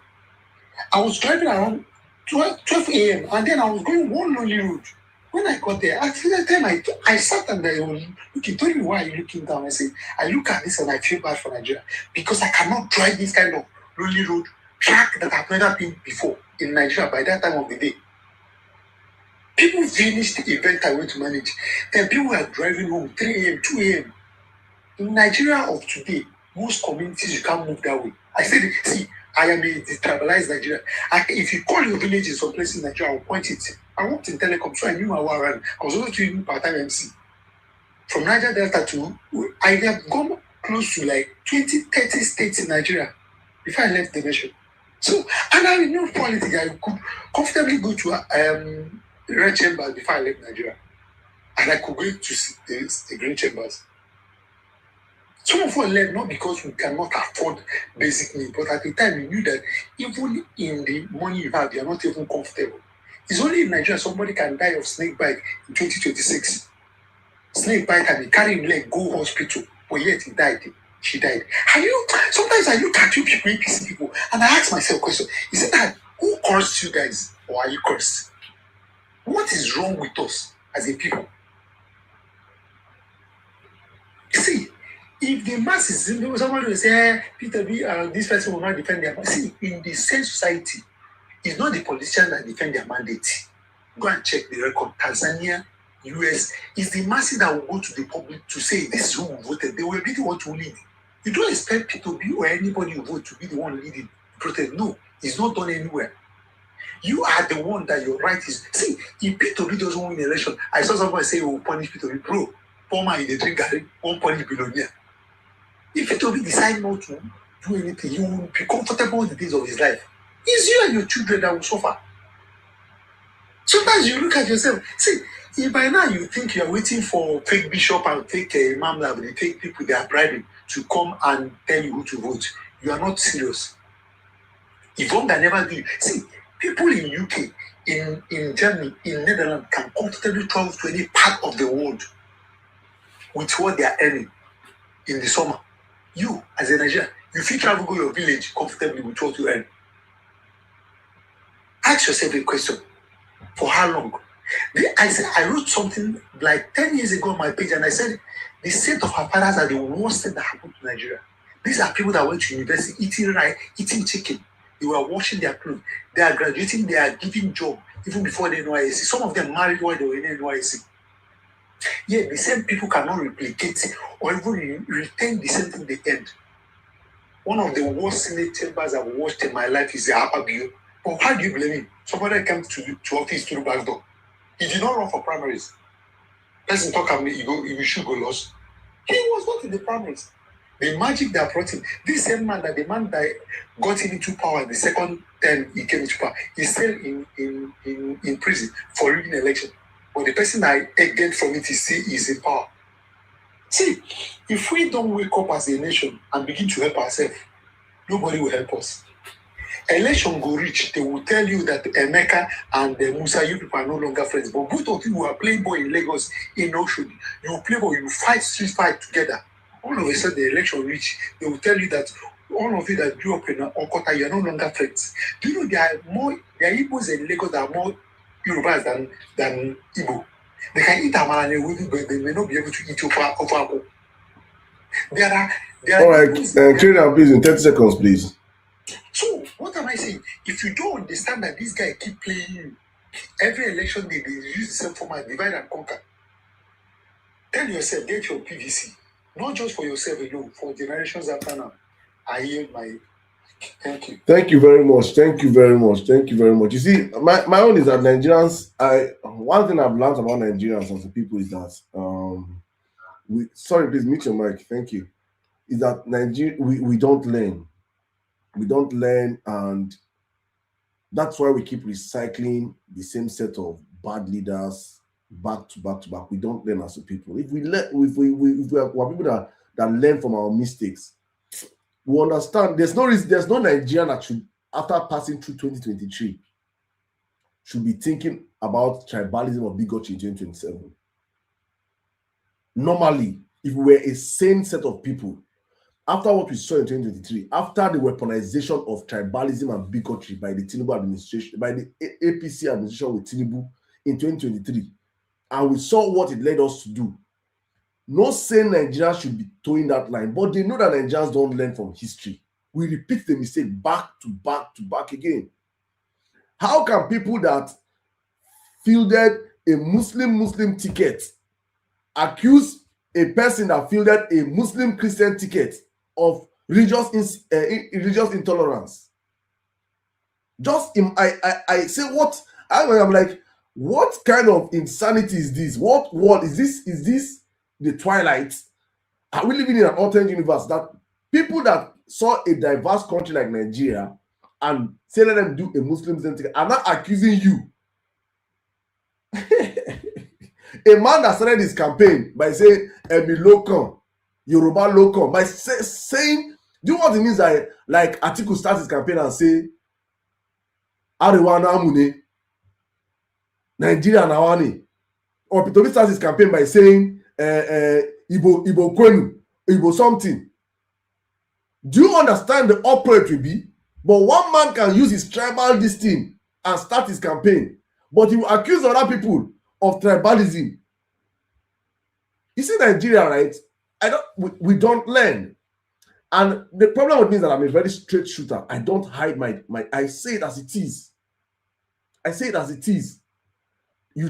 I was driving around 12 a.m. and then I was going one lonely road. When I got there, at the time I sat and I was looking. Told me, why are you looking down? I said, I look at this and I feel bad for Nigeria because I cannot drive this kind of lonely road track that I've never been before in Nigeria by that time of the day. People finished the event I went to manage. Then people were driving home 3 a.m., 2 a.m. In Nigeria of today, most communities you can't move that way. I said, see, I am a detribalized Nigeria. If you call your village in some place in Nigeria, I will point it. I worked in telecom, so I knew my way around. I was also doing part-time MC. From Niger Delta to, I have gone close to like 20, 30 states in Nigeria before I left the nation. So, and I know politics, I could comfortably go to red chambers before I left Nigeria. And I could go to the green chambers. Some of us left not because we cannot afford basic needs, but at the time we knew that even in the money you have, you are not even comfortable. It's only in Nigeria somebody can die of snake bite in 2026. Snake bite and he carry him leg, go hospital, but yet he died. She died. Sometimes I look at you people, APC people, and I ask myself a question. Is it that who cursed you guys, or are you cursed? What is wrong with us as a people? See, if the masses, somebody will say, Peter B, this person will not defend their mandate. See, in the same society, it's not the politicians that defend their mandate. Go and check the record. Tanzania, US, it's the masses that will go to the public to say this is who voted. They will be the one to lead. You don't expect Peter B or anybody who vote to be the one leading the protest. No, it's not done anywhere. You are the one that your right is. See, if Peter B doesn't win the election, I saw somebody say, "Oh, punish Peter B." Bro, poor man in the drink, won't punish billionaire. If Peter B decide not to do anything, you will be comfortable in the days of his life. It's you and your children that will suffer. Sometimes you look at yourself, see, if by now you think you are waiting for fake bishop and fake imam that will take people they are bribing to come and tell you who to vote, you are not serious. If one can never do it, see, people in UK, in Germany, in Netherlands can comfortably travel to any part of the world with what they are earning in the summer. You, as a Nigerian, you feel travel go your village comfortably with what you earn. Ask yourself a question. For how long? I wrote something like 10 years ago on my page, and I said the state of our fathers are the worst thing that happened to Nigeria. These are people that went to university eating rice, eating chicken. They were washing their clothes. They are graduating. They are giving job even before the NYSC. Some of them married while they were in the NYSC. Yeah, the same people cannot replicate or even retain the same thing they earned. One of the worst Senate chambers I've watched in my life is the Apabio. But how do you blame him? Somebody came to office through back door. He did not run for primaries. Person talk at me, you should go lost. He was not in the primaries. The magic that brought him, this same man, the man that got him into power the second time he came into power, he's still in prison for rigging election. But the person that gained from it is in power. See, if we don't wake up as a nation and begin to help ourselves, nobody will help us. Election go reach, they will tell you that Emeka and Musa, you people are no longer friends. But both of you who are playing ball in Lagos, in Oshodi, you will play ball, you fight, street fight together. All of a sudden, the election reach, they will tell you that all of you that grew up in Okota, you are no longer friends. Do you know there are Igbos in Lagos that are more Yorubas than Igbo? They can eat amala and weaving, but they may not be able to eat Ofako. There are all right, train our please in 30 seconds, please. So, what am I saying? If you don't understand that this guy keep playing you, every election they use the same format, divide and conquer. Tell yourself, get your PVC. Not just for yourself alone, for generations after now. I yield my... Thank you. Thank you very much. Thank you very much. Thank you very much. You see, my own is that Nigerians, one thing I've learned about Nigerians as a people is that, sorry, please mute your mic. Thank you. Is that Nigeria, we don't learn. We don't learn, and that's why we keep recycling the same set of bad leaders back to back to back. We don't learn as a people. If we are people that learn from our mistakes, we understand there's no Nigerian that should, after passing through 2023, should be thinking about tribalism or bigotry in 2027. Normally, if we were a sane set of people, after what we saw in 2023, after the weaponization of tribalism and bigotry by the Tinubu administration, by the APC administration with Tinubu in 2023, and we saw what it led us to do, no sane Nigerians should be towing that line, but they know that Nigerians don't learn from history. We repeat the mistake back to back to back again. How can people that fielded a Muslim ticket accuse a person that fielded a Muslim Christian ticket of religious intolerance? I say what I'm like, what kind of insanity is this? What world is this? Is this the twilight? Are we living in an alternate universe that people that saw a diverse country like Nigeria and say let them do a Muslim ticket are not accusing you? A man that started his campaign by saying Emi Lokan, Yoruba Lokan, by saying, do you know what it means? Like Atiku starts his campaign and say Arewa Namune, Nigeria Nawani, or Pitobi starts his campaign by saying Ibo Kwenu, Ibo something. Do you understand the uproar it will be? But one man can use his tribal this thing and start his campaign, but he will accuse other people of tribalism. You see Nigeria, right? We don't learn. And the problem with me is that I'm a very straight shooter. I don't hide my I say it as it is. I say it as it is. You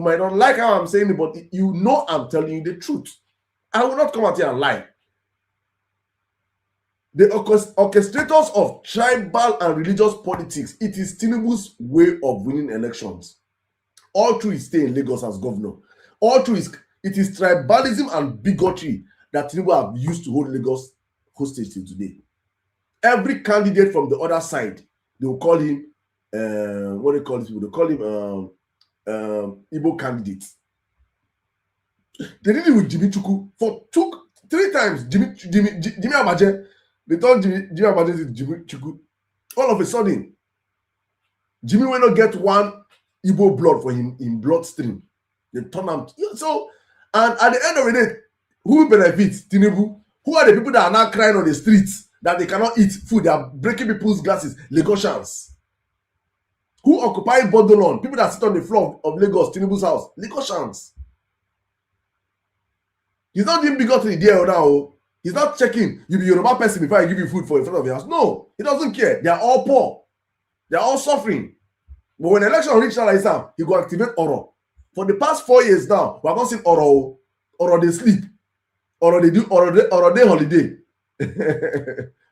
might not like how I'm saying it, but you know I'm telling you the truth. I will not come out here and lie. The orchestrators of tribal and religious politics, it is Tinubu's way of winning elections. All through his stay in Lagos as governor. All through it is tribalism and bigotry that Tinubu have used to hold Lagos hostage till today. Every candidate from the other side, they will call him, what they call these people? They call him Igbo candidate. They did it with Jimmy Chukwu for 3 times. Jimmy Abaje, they told Jimmy Abaje is Jimmy Chukwu. All of a sudden, Jimmy will not get one Igbo blood for him in bloodstream. They turn him. So And at the end of the day, who benefits? Tinubu. Who are the people that are now crying on the streets that they cannot eat food? They are breaking people's glasses. Lagosians. Who occupy Bodolon? People that sit on the floor of Lagos, Tinubu's house. Lagosians. He's not even bigoted there now. He's not checking. You be Yoruba person before I give you food for in front of your house. No, he doesn't care. They are all poor. They are all suffering. But when election reach that like that, he go activate Oro. For the past 4 years now, we have not seen Oro. Oro they sleep. Oro they do Oro day holiday.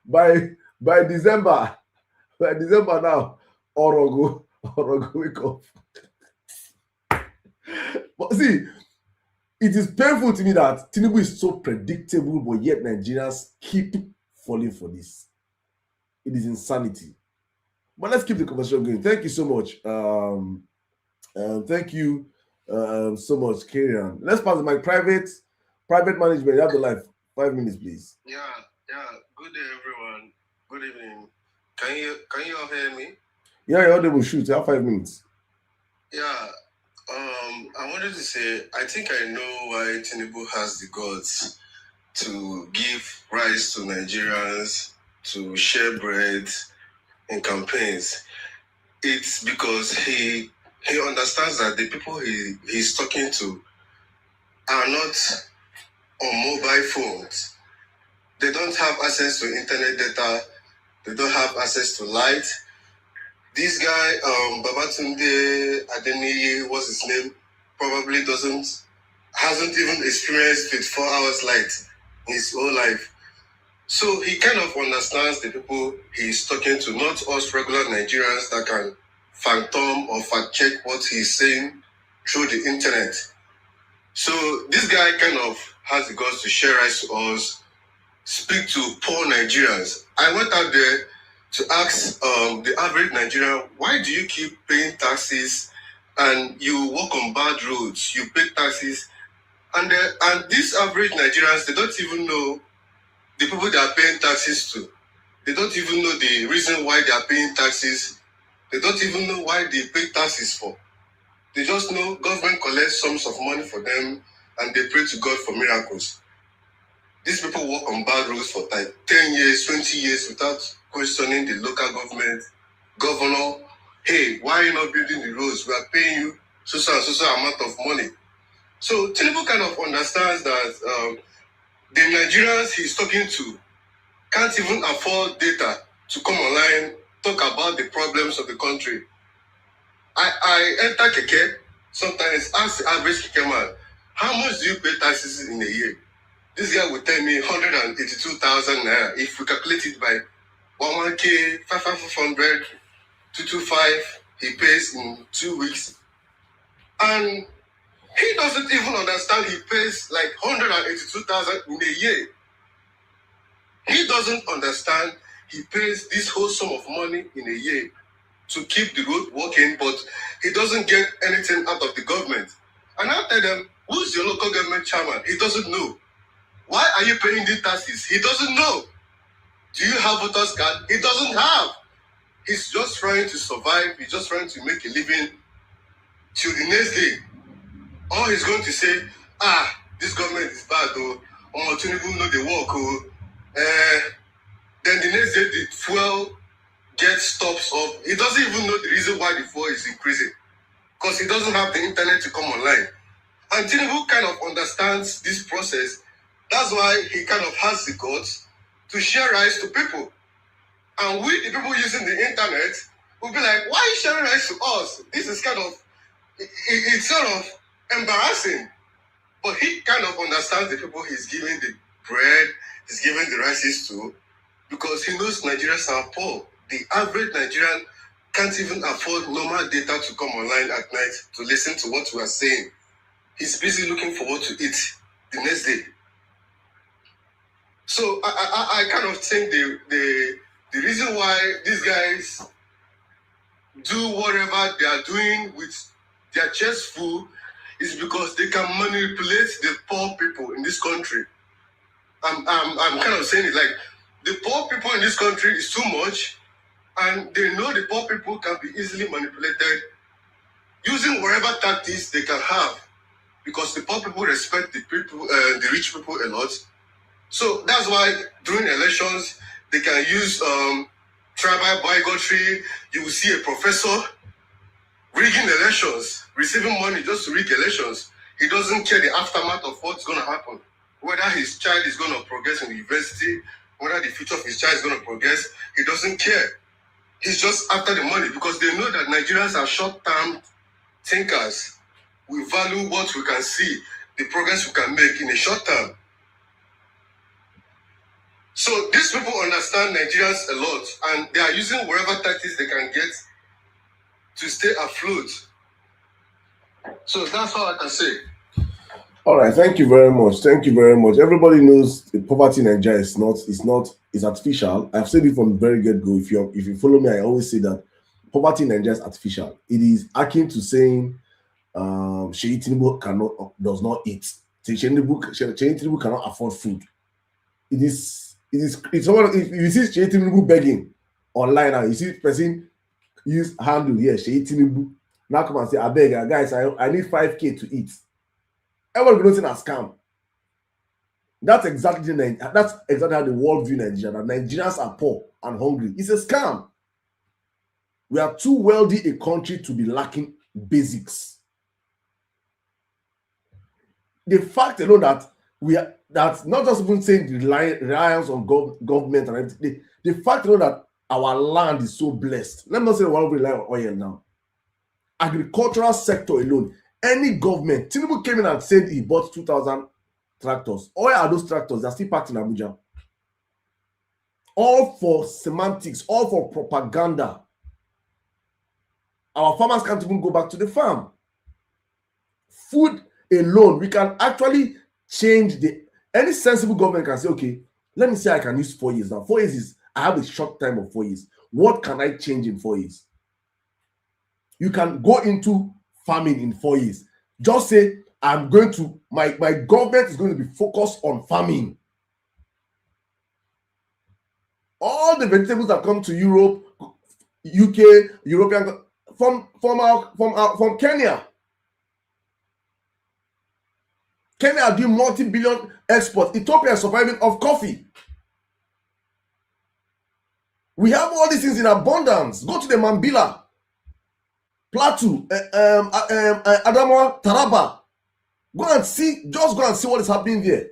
by December now, Oro go wake up. But see, it is painful to me that Tinubu is so predictable, but yet Nigerians keep falling for this. It is insanity. But let's keep the conversation going. Thank you so much. Thank you so much, Karian. Let's pass the mic. Private management. You have the life. 5 minutes, please. Yeah. Good day, everyone. Good evening. Can you all hear me? Yeah, you're audible. Shoot. You have 5 minutes. Yeah. I wanted to say, I think I know why Tinubu has the guts to give rice to Nigerians, to share bread in campaigns. It's because he understands that the people he's talking to are not on mobile phones. They don't have access to internet data. They don't have access to light. This guy, Babatunde Adeniyi, what's his name, probably hasn't even experienced 24 hours light in his whole life. So he kind of understands the people he's talking to, not us regular Nigerians that can phantom or fact check what he's saying through the internet. So this guy kind of has the guts to share rights to us, speak to poor Nigerians. I went out there to ask the average Nigerian, why do you keep paying taxes and you walk on bad roads, you pay taxes, and these average Nigerians, they don't even know the people they are paying taxes to. They don't even know the reason why they are paying taxes. They don't even know why they pay taxes for. They just know government collects sums of money for them and they pray to God for miracles. These people work on bad roads for like 10 years, 20 years without questioning the local government, governor. Hey, why are you not building the roads? We are paying you so amount of money. So Tinubu kind of understands that the Nigerians he's talking to can't even afford data to come online, talk about the problems of the country. I enter Keke, sometimes ask the average Keke man, how much do you pay taxes in a year? This guy will tell me 182,000 naira. If we calculate it by 1K, 500, 225, he pays in 2 weeks. And he doesn't even understand he pays like 182,000 in a year. He doesn't understand he pays this whole sum of money in a year to keep the road working, but he doesn't get anything out of the government. And I tell them, who's your local government chairman? He doesn't know. Why are you paying these taxes? He doesn't know. Do you have voters card? He doesn't have. He's just trying to survive. He's just trying to make a living till the next day. Or he's going to say, this government is bad, oh, Tinubu know they work, oh. Then the next day the fuel jet stops up. He doesn't even know the reason why the fuel is increasing. Because he doesn't have the internet to come online. And Tinubu kind of understands this process. That's why he kind of has the guts to share rights to people. And we, the people using the internet, will be like, why are you sharing rights to us? This is kind of, it's sort of embarrassing. But he kind of understands the people he's giving the bread, he's giving the rices to, because he knows Nigerians are poor. The average Nigerian can't even afford normal data to come online at night to listen to what we are saying. He's busy looking for what to eat the next day. So I kind of think the reason why these guys do whatever they are doing with their chest full is because they can manipulate the poor people in this country. I'm kind of saying it like the poor people in this country is too much, and they know the poor people can be easily manipulated using whatever tactics they can have, because the poor people respect the people, the rich people a lot. So that's why during elections they can use tribal bigotry. You will see a professor rigging elections, receiving money just to rig elections. He doesn't care the aftermath of what's going to happen, whether his child is going to progress in the university, whether the future of his child is going to progress. He doesn't care. He's just after the money because they know that Nigerians are short-term thinkers. We value what we can see, the progress we can make in a short term. So these people understand Nigerians a lot, and they are using whatever tactics they can get to stay afloat. So that's all I can say. All right, thank you very much. Thank you very much. Everybody knows the poverty in Nigeria is artificial. I've said it from the very get-go. If you follow me, I always say that poverty in Nigeria is artificial. It is akin to saying Sheyi Tinubu does not eat. Sheyi Tinubu cannot afford food. It's someone, if you see Sheyi Tinubu begging online now, you see person use handle here, Sheyi Tinubu. Now come and say, I beg, guys, I need 5K to eat. Everybody knows it's a scam. That's exactly how the world view Nigeria. That Nigerians are poor and hungry. It's a scam. We are too wealthy a country to be lacking basics. The fact alone that that's not just even saying the reliance on government and everything. The fact alone that our land is so blessed. Let me not say we want to rely on oil now. Agricultural sector alone, any government, Tinubu came in and said he bought 2,000 tractors. All are those tractors? They're still parked in Abuja. All for semantics, all for propaganda. Our farmers can't even go back to the farm. Food alone, we can actually change any sensible government can say, okay, let me say I can use 4 years now. 4 years is, I have a short time of 4 years. What can I change in 4 years? You can go into farming in 4 years. Just say, I'm going to, my government is going to be focused on farming. All the vegetables that come to Europe, UK, European, from Kenya. Kenya are doing multi-billion exports. Ethiopia is surviving off coffee. We have all these things in abundance. Go to the Mambila, Plateau, Adamawa, Taraba. Go and see what is happening there.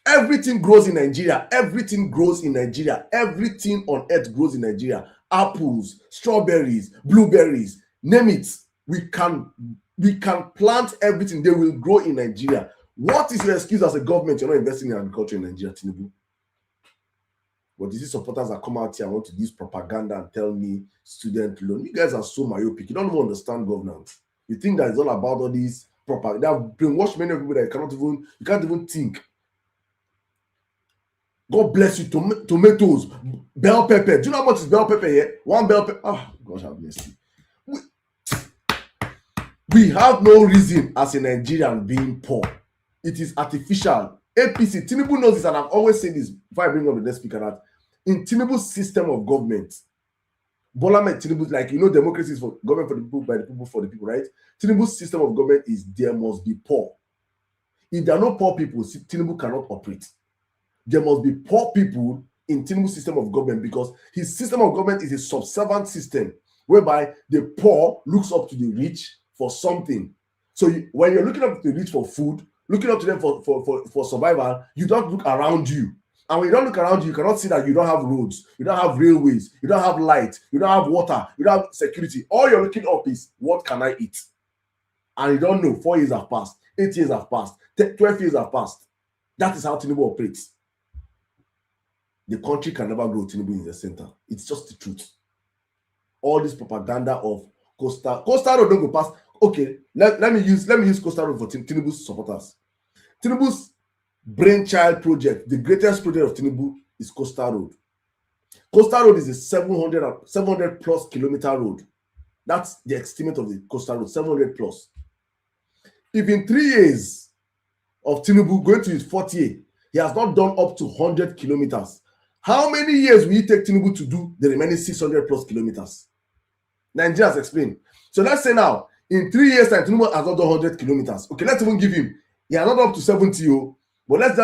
Everything grows in Nigeria. Everything grows in Nigeria. Everything on earth grows in Nigeria. Apples, strawberries, blueberries, name it. We can plant everything. They will grow in Nigeria. What is your excuse as a government? You're not investing in agriculture in Nigeria, Tinubu. But these supporters that come out here and want to use propaganda and tell me student loan. You guys are so myopic. You don't even understand governance. You think that it's all about all these propaganda. They have brainwashed many people that you can't even think. God bless you. Tomatoes, bell pepper. Do you know how much is bell pepper here? One bell pepper. Oh, gosh, have mercy. We have no reason as a Nigerian being poor. It is artificial. APC, Tinubu knows this, and I've always said this before I bring up the next speaker, that in Tinubu's system of government, Bola Ahmed Tinubu, like, democracy is for government for the people, by the people, for the people, right? Tinubu's system of government is there must be poor. If there are no poor people, Tinubu cannot operate. There must be poor people in Tinubu's system of government, because his system of government is a subservient system whereby the poor looks up to the rich for something. So when you're looking up to the rich for food, looking up to them for survival, you don't look around you. And when you don't look around you, you cannot see that you don't have roads, you don't have railways, you don't have light, you don't have water, you don't have security. All you're looking up is, what can I eat? And you don't know, 4 years have passed, 8 years have passed, 12 years have passed. That is how Tinubu operates. The country can never grow Tinubu in the center. It's just the truth. All this propaganda of Coastal Road don't go past. Okay, let me use Coastal Road for Tinubu's supporters. Tinubu's brainchild project, the greatest project of Tinubu, is Coastal Road. Coastal Road is a 700 plus kilometer road. That's the estimate of the Coastal Road, 700 plus. If in 3 years of Tinubu going to his 4th year, he has not done up to 100 kilometers, how many years will it take Tinubu to do the remaining 600 plus kilometers? Nigerians explain. So let's say now, In 3 years' time, Tinubu has not done 100 kilometers. Okay, let's even give him. He has not up to 70, but let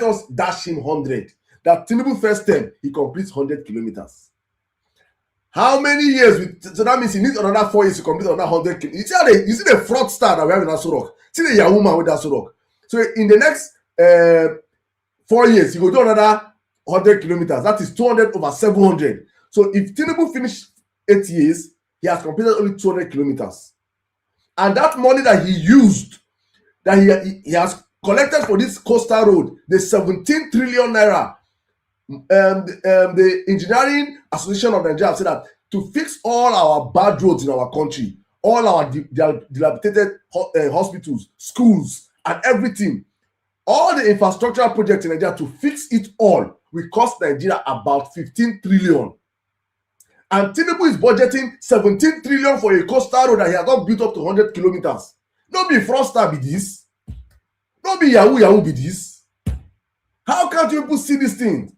us dash him 100. That Tinubu first term, he completes 100 kilometers. How many years? So that means he needs another 4 years to complete another 100 kilometers. You see the fraud star that we have in Aso Rock. See the Yahoo man with Aso Rock. So in the next 4 years, he will do another 100 kilometers. That is 200 over 700. So if Tinubu finished 8 years, he has completed only 200 kilometers. And that money that he used, that he has collected for this coastal road, the 17 trillion naira, the Engineering Association of Nigeria said that to fix all our bad roads in our country, all our dilapidated hospitals, schools, and everything, all the infrastructural projects in Nigeria, to fix it all will cost Nigeria about 15 trillion. And Tinubu is budgeting 17 trillion for a coastal road that he has not built up to 100 kilometers. No be fraudster be this. No be Yahoo be this. How can't you people see this thing?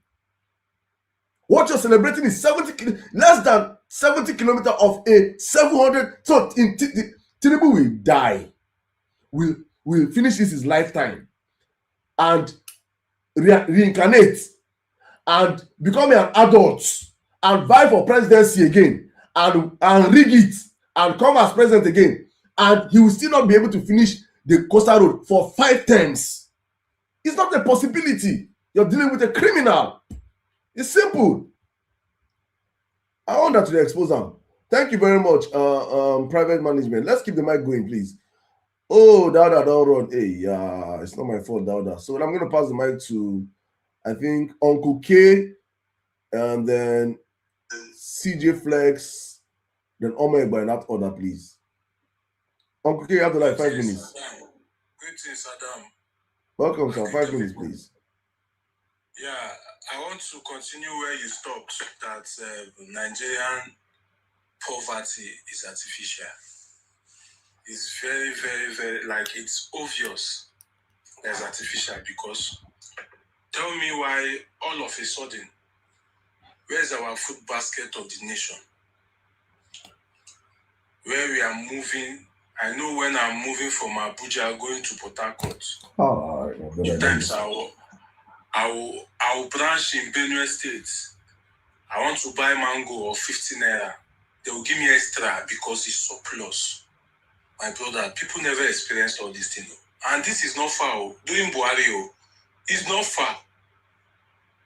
What you're celebrating is less than 70 kilometers of a 700. So Tinubu will die. Will finish his lifetime and reincarnate and become an adult and vie for presidency again and rig it and come as president again, and he will still not be able to finish the coastal road for 5 terms. It's not a possibility. You're dealing with a criminal. It's simple. I want that to expose them. Thank you very much, private management. Let's keep the mic going, please. Oh, Dauda, don't run. Hey, it's not my fault, Dauda. So I'm going to pass the mic to, I think, Uncle K, and then CJ Flex, then Omegba in that order, please. Uncle K, you have to like 5 minutes. Greetings, Adam. Welcome, sir. 5 minutes, please. Yeah, I want to continue where you stopped, that Nigerian poverty is artificial. It's very, very, very, like, it's obvious that it's artificial, because tell me why all of a sudden, where's our food basket of the nation? Where we are moving, I know when I'm moving from Abuja going to Port Harcourt, sometimes I will branch in Benue State. I want to buy mango of 50 naira. They will give me extra because it's surplus. My brother, people never experienced all this thing. And this is not far. Doing Buhari, it's not far.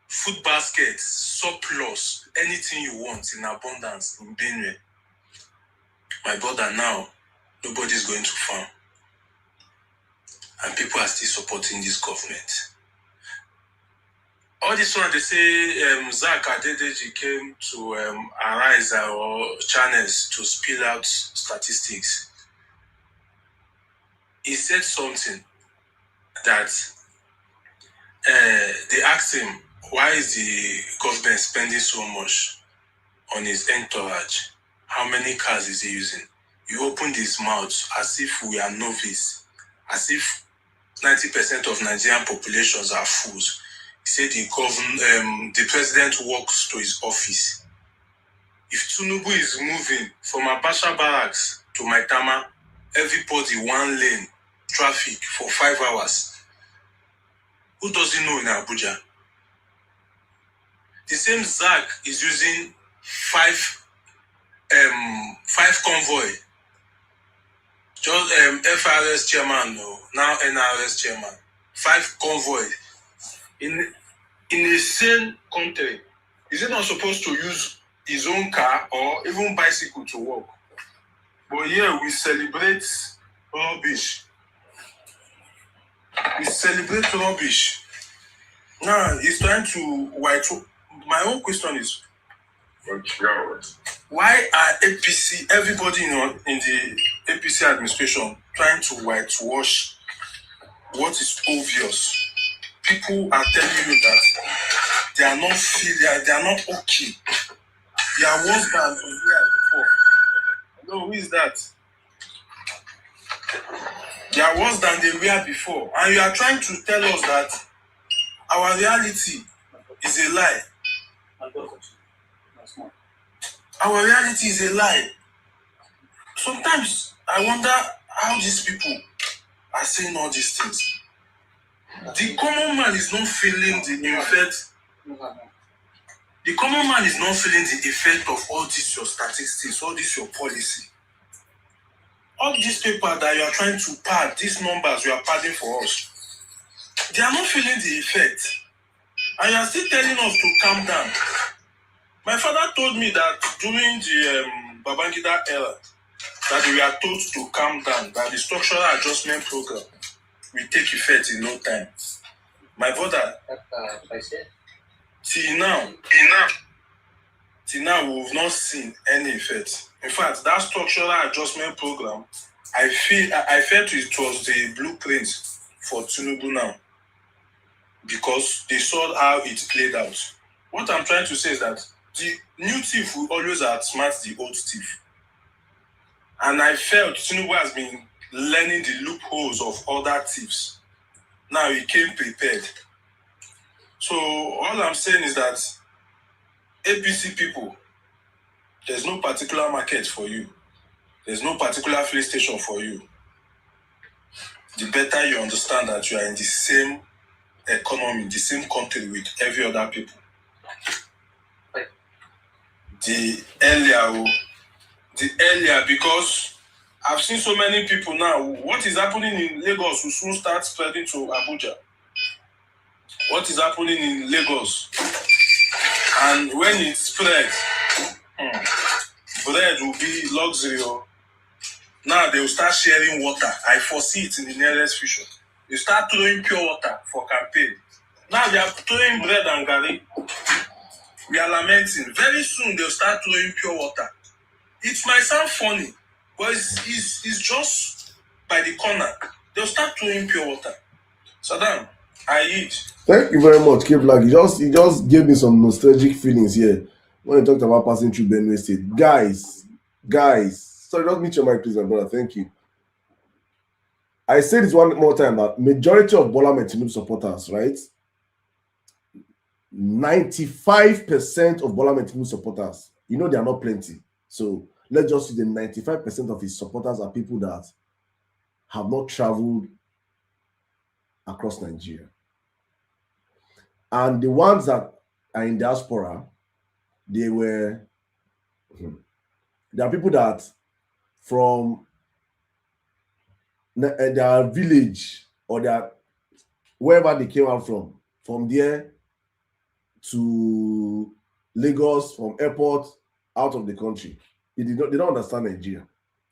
Food baskets, surplus, anything you want in abundance in Benue. My brother, now, nobody's going to farm. And people are still supporting this government. All this one, they say Zach Adedeji came to Arise our channels to spill out statistics. He said something that they asked him, why is the government spending so much on his entourage? How many cars is he using? He opened his mouth as if we are novice, as if 90% of Nigerian populations are fools. He said the president walks to his office. If Tinubu is moving from Abacha Barracks to Maitama, everybody one lane, traffic for 5 hours. Who does he know in Abuja? The same Zach is using 5 convoy. Just FRS chairman, now NRS chairman. 5 convoy in a same country. Is it not supposed to use his own car or even bicycle to work? But here we celebrate rubbish. We celebrate rubbish. Now he's trying to white. My own question is, why are APC, everybody in the APC administration, trying to whitewash what is obvious? People are telling you that they are not okay. They are worse than they were before. No, who is that? They are worse than they were before. And you are trying to tell us that our reality is a lie. Our reality is a lie. Sometimes I wonder how these people are saying all these things. The common man is not feeling the effect. The common man is not feeling the effect of all this your statistics, all this your policy. All these papers that you are trying to pad, these numbers you are padding for us, they are not feeling the effect. And you are still telling us to calm down. My father told me that during the Babangida era, that we are told to calm down, that the structural adjustment program will take effect in no time. My brother, till now, we've not seen any effect. In fact, that structural adjustment program, I felt it was the blueprint for Tinubu now, because they saw how it played out. What I'm trying to say is that the new thief will always outsmart the old thief. And I felt Tinubu has been learning the loopholes of other thieves. Now he came prepared. So all I'm saying is that APC people, there's no particular market for you. There's no particular filling station for you. The better you understand that you are in the same economy, the same country with every other people, the earlier, because I've seen so many people now. What is happening in Lagos will soon start spreading to Abuja. What is happening in Lagos? And when it spreads, bread will be luxury. Now they will start sharing water. I foresee it in the nearest future. They start throwing pure water for campaign. Now they are throwing bread and garri. We are lamenting. Very soon they'll start throwing pure water. It might sound funny, but it's just by the corner. They'll start throwing pure water. Sorry, I eat. Thank you very much, Kevlar. You just gave me some nostalgic feelings here when you talked about passing through Benue State. Guys, sorry, don't mute your mic, please, my brother. Thank you. I say this one more time, that majority of Bola Ahmed Tinubu supporters, right? 95% of Bola Ahmed Tinubu supporters, you know, they are not plenty. So let's just see the 95% of his supporters are people that have not traveled across Nigeria. And the ones that are in diaspora, there are people that from their village or their wherever they came out from there to Lagos, from airport out of the country. They don't understand Nigeria.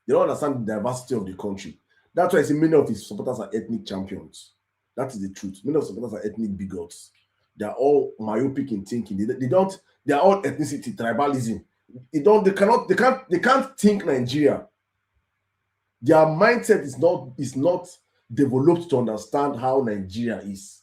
They don't understand the diversity of the country. That's why I say many of his supporters are ethnic champions. That is the truth. Many of his supporters are ethnic bigots. They are all myopic in thinking. They are all ethnicity, tribalism. They can't think Nigeria. Their mindset is not developed to understand how Nigeria is,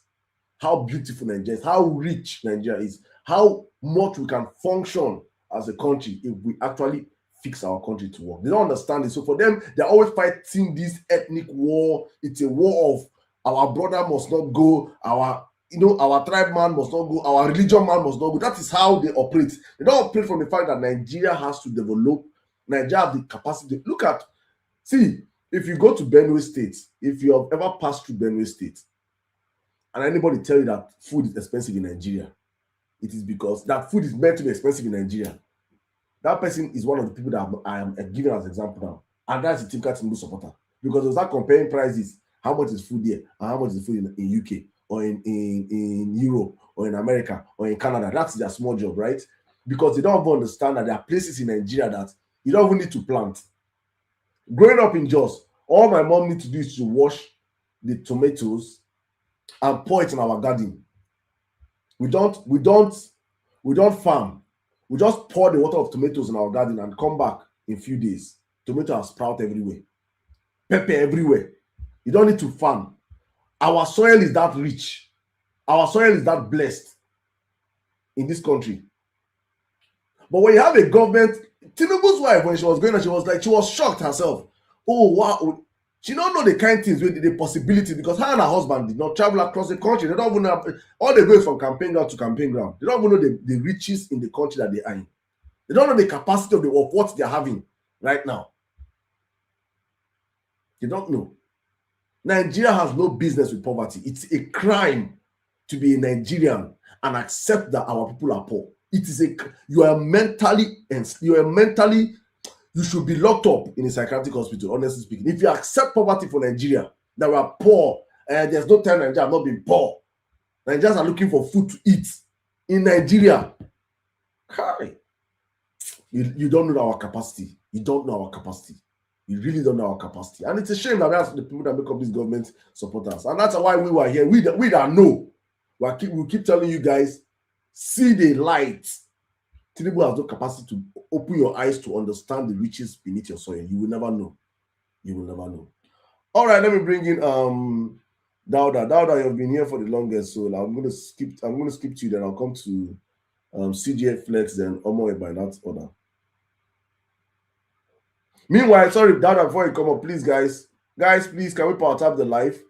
how beautiful Nigeria is, how rich Nigeria is, how much we can function as a country if we actually fix our country to work. They don't understand it. So for them, they're always fighting this ethnic war. It's a war of our brother must not go, our tribe man must not go, our religion man must not go. That is how they operate. They don't operate from the fact that Nigeria has to develop. Nigeria has the capacity. See, if you go to Benue State, if you have ever passed through Benue State, and anybody tell you that food is expensive in Nigeria, it is because that food is meant to be expensive in Nigeria. That person is one of the people that I am giving as an example now. And that's the typical Tinubu supporter. Because they start comparing prices, how much is food there, and how much is food in UK, or in Europe, or in America, or in Canada. That's their small job, right? Because they don't even understand that there are places in Nigeria that you don't even need to plant. Growing up in Jos, all my mom needs to do is to wash the tomatoes and pour it in our garden. We don't farm. We just pour the water of tomatoes in our garden and come back in a few days. Tomatoes sprout everywhere. Pepper everywhere. You don't need to farm. Our soil is that rich. Our soil is that blessed in this country. But when you have a government, Tinubu's wife, when she was going, she was shocked herself. Oh, wow. She don't know the kind of things with the possibility, because her and her husband did not travel across the country. They don't even know, all they go is from campaign ground to campaign ground. They don't even know the riches in the country that they are in. They don't know the capacity of what they are having right now. They don't know. Nigeria has no business with poverty. It's a crime to be a Nigerian and accept that our people are poor. It is you should be locked up in a psychiatric hospital, honestly speaking. If you accept poverty for Nigeria, that we are poor, and there's no time Nigeria have not been poor. Nigerians are looking for food to eat in Nigeria. You don't know our capacity. You don't know our capacity. You really don't know our capacity. And it's a shame that that's the people that make up this government support us. And that's why we were here. We that know. We keep telling you guys, see the light. Tinubu has no capacity to open your eyes to understand the riches beneath your soil. You will never know. You will never know. All right, let me bring in Dauda. Dauda, you've been here for the longest, so I'm going to skip to you, then I'll come to CJ Flex, then Omoe by that order. Meanwhile, sorry, Dauda, before you come up, please, guys, please, can we power tap the live?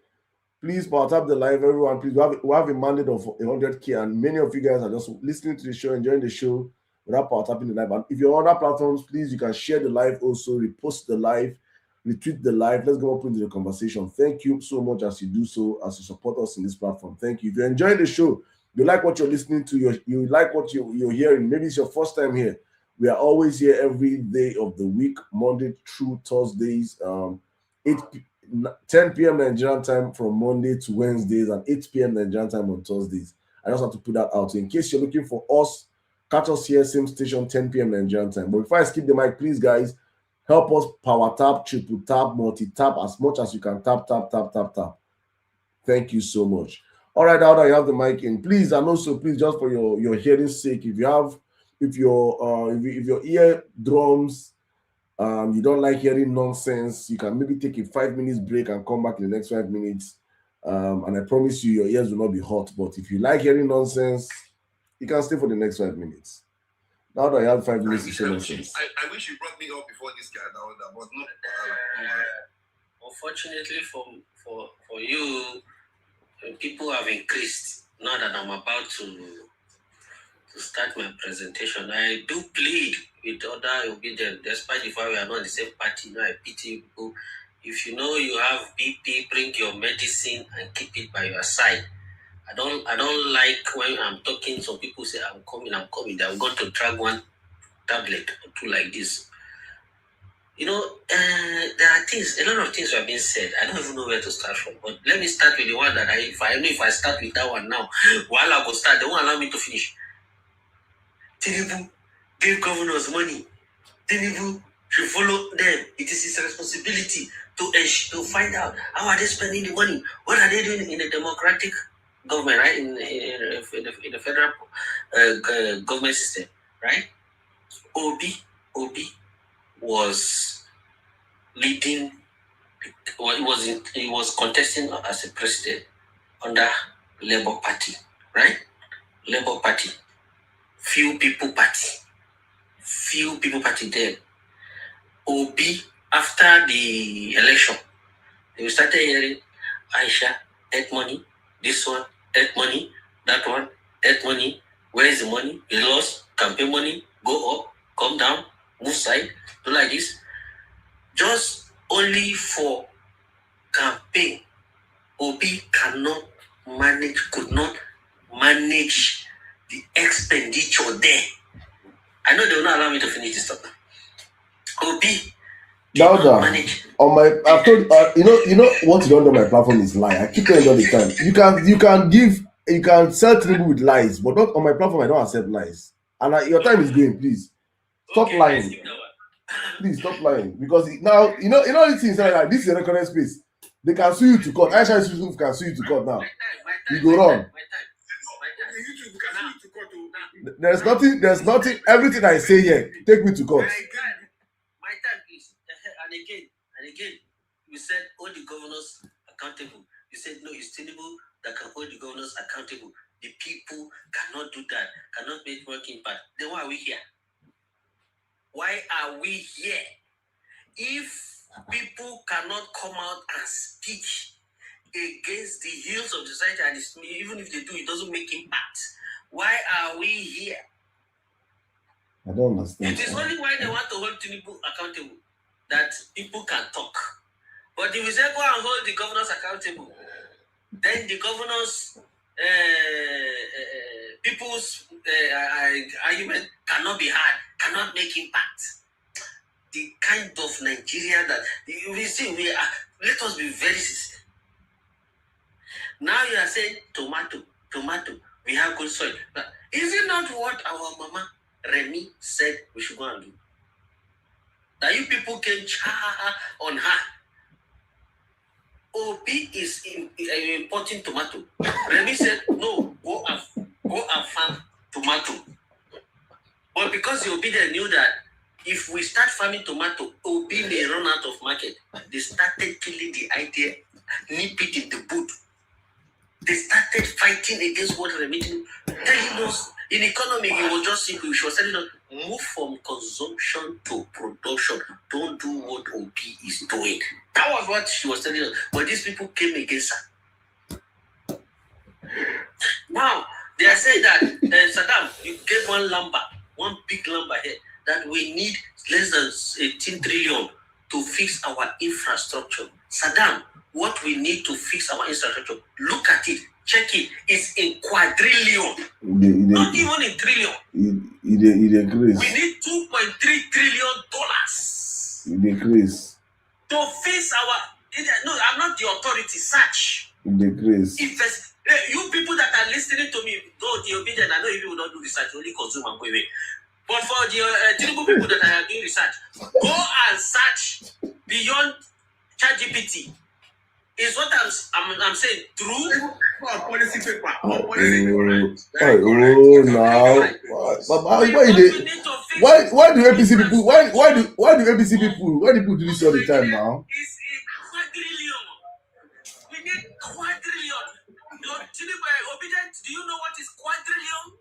Please power tap the live, everyone. Please, we have a mandate of 100K, and many of you guys are just listening to the show, enjoying the show without power tapping the live. And if you're on other platforms, please, you can share the live also, repost the live, retweet the live. Let's go up into the conversation. Thank you so much as you do so, as you support us in this platform. Thank you. If you're enjoying the show, you like what you're listening to, you like what you're hearing, maybe it's your first time here. We are always here every day of the week, Monday through Thursdays, 10 p.m. Nigerian time from Monday to Wednesdays, and 8 p.m. Nigerian time on Thursdays. I just have to put that out. So in case you're looking for us, catch us here, same station, 10 p.m. Nigerian time. But before I skip the mic, please, guys, help us power tap, triple tap, multi tap, as much as you can. Tap. Thank you so much. All right, Dauda, you have the mic in. Please, and also, please, just for your hearing's sake, if your ear drums, you don't like hearing nonsense, you can maybe take a 5 minutes break and come back in the next 5 minutes. And I promise you, your ears will not be hot. But if you like hearing nonsense, you can stay for the next 5 minutes. Now that I have 5 minutes to say nonsense. I wish you brought me up before this guy, but no. Unfortunately for you, people have increased. Now that I'm about to start my presentation, I do plead with other obedient, despite the fact we are not the same party. I pity people. If you know you have BP, bring your medicine and keep it by your side. I don't like when I'm talking, some people say I'm coming. I'm going to drag one tablet or two like this. There are things, a lot of things have been said. I don't even know where to start from. But let me start with the one that if I start with that one now, while I go start, they won't allow me to finish. Tinubu gave governors money. Tinubu should follow them. It is his responsibility to find out how are they spending the money. What are they doing in the democratic government, right? In the federal government system, right? Obi was leading. He was contesting as a president under Labour Party, right? Labour Party. Few people party then. Obi, after the election, they started hearing Aisha, earth money, this one, earth money, that one, earth money. Where is the money? We lost. Campaign money, go up, come down, move side, do like this. Just only for campaign, Obi could not manage the expenditure there. I know they will not allow me to finish this topic. Obi. Dauda, I've told you know what you don't know. My platform is lie. I keep telling you all the time. You can sell Tinubu with lies, but not on my platform. I don't accept lies. And your time is going. Please stop lying. Please stop lying, because now you know these things like this is a recorded space. They can sue you to court. Aisha Yusuf can sue you to court now. You go wrong. There's nothing. Everything I say here, take me to court. My time, please. And again, you said hold the governors accountable. You said no, it's Tinubu that can hold the governors accountable. The people cannot do that, cannot make work impact. Then why are we here? Why are we here? If people cannot come out and speak against the ills of society, and even if they do, it doesn't make impact. Why are we here? I don't understand. It is only why they want to hold Tinubu accountable that people can talk. But if we say go and hold the governors accountable, then the governors, people's argument cannot be heard, cannot make impact. The kind of Nigeria that we see, let us be very sincere. Now you are saying tomato. We have good soil. Is it not what our mama Remy said we should go and do? That you people came on her. Obi is importing tomato. Remy said, no, go and farm tomato. But because the Obi they knew that if we start farming tomato, Obi may run out of market. They started killing the idea, nip it in the bud. They started fighting against what Remy did. Telling us in economy, it was just simple. She was telling us, move from consumption to production. Don't do what Obi is doing. That was what she was telling us. But these people came against her. Now, they are saying that, Saddam, you gave one big lumber here, that we need less than 18 trillion to fix our infrastructure. Saddam, what we need to fix our infrastructure, look at it, check it, it's in quadrillion, not even in trillion. It increase. We need $2.3 trillion. It increase. To fix our, no, I'm not the authority, search. It increase. You people that are listening to me, though the obedient, I know you people don't do research, only consume and go away. But for the terrible people that are doing research, go and search beyond ChatGPT. Is what I'm saying through policy paper. Now, why do APC people? Why do APC people? Why do people do this all the time now? It's a quadrillion. We need quadrillion. Obedient, do you know what is quadrillion?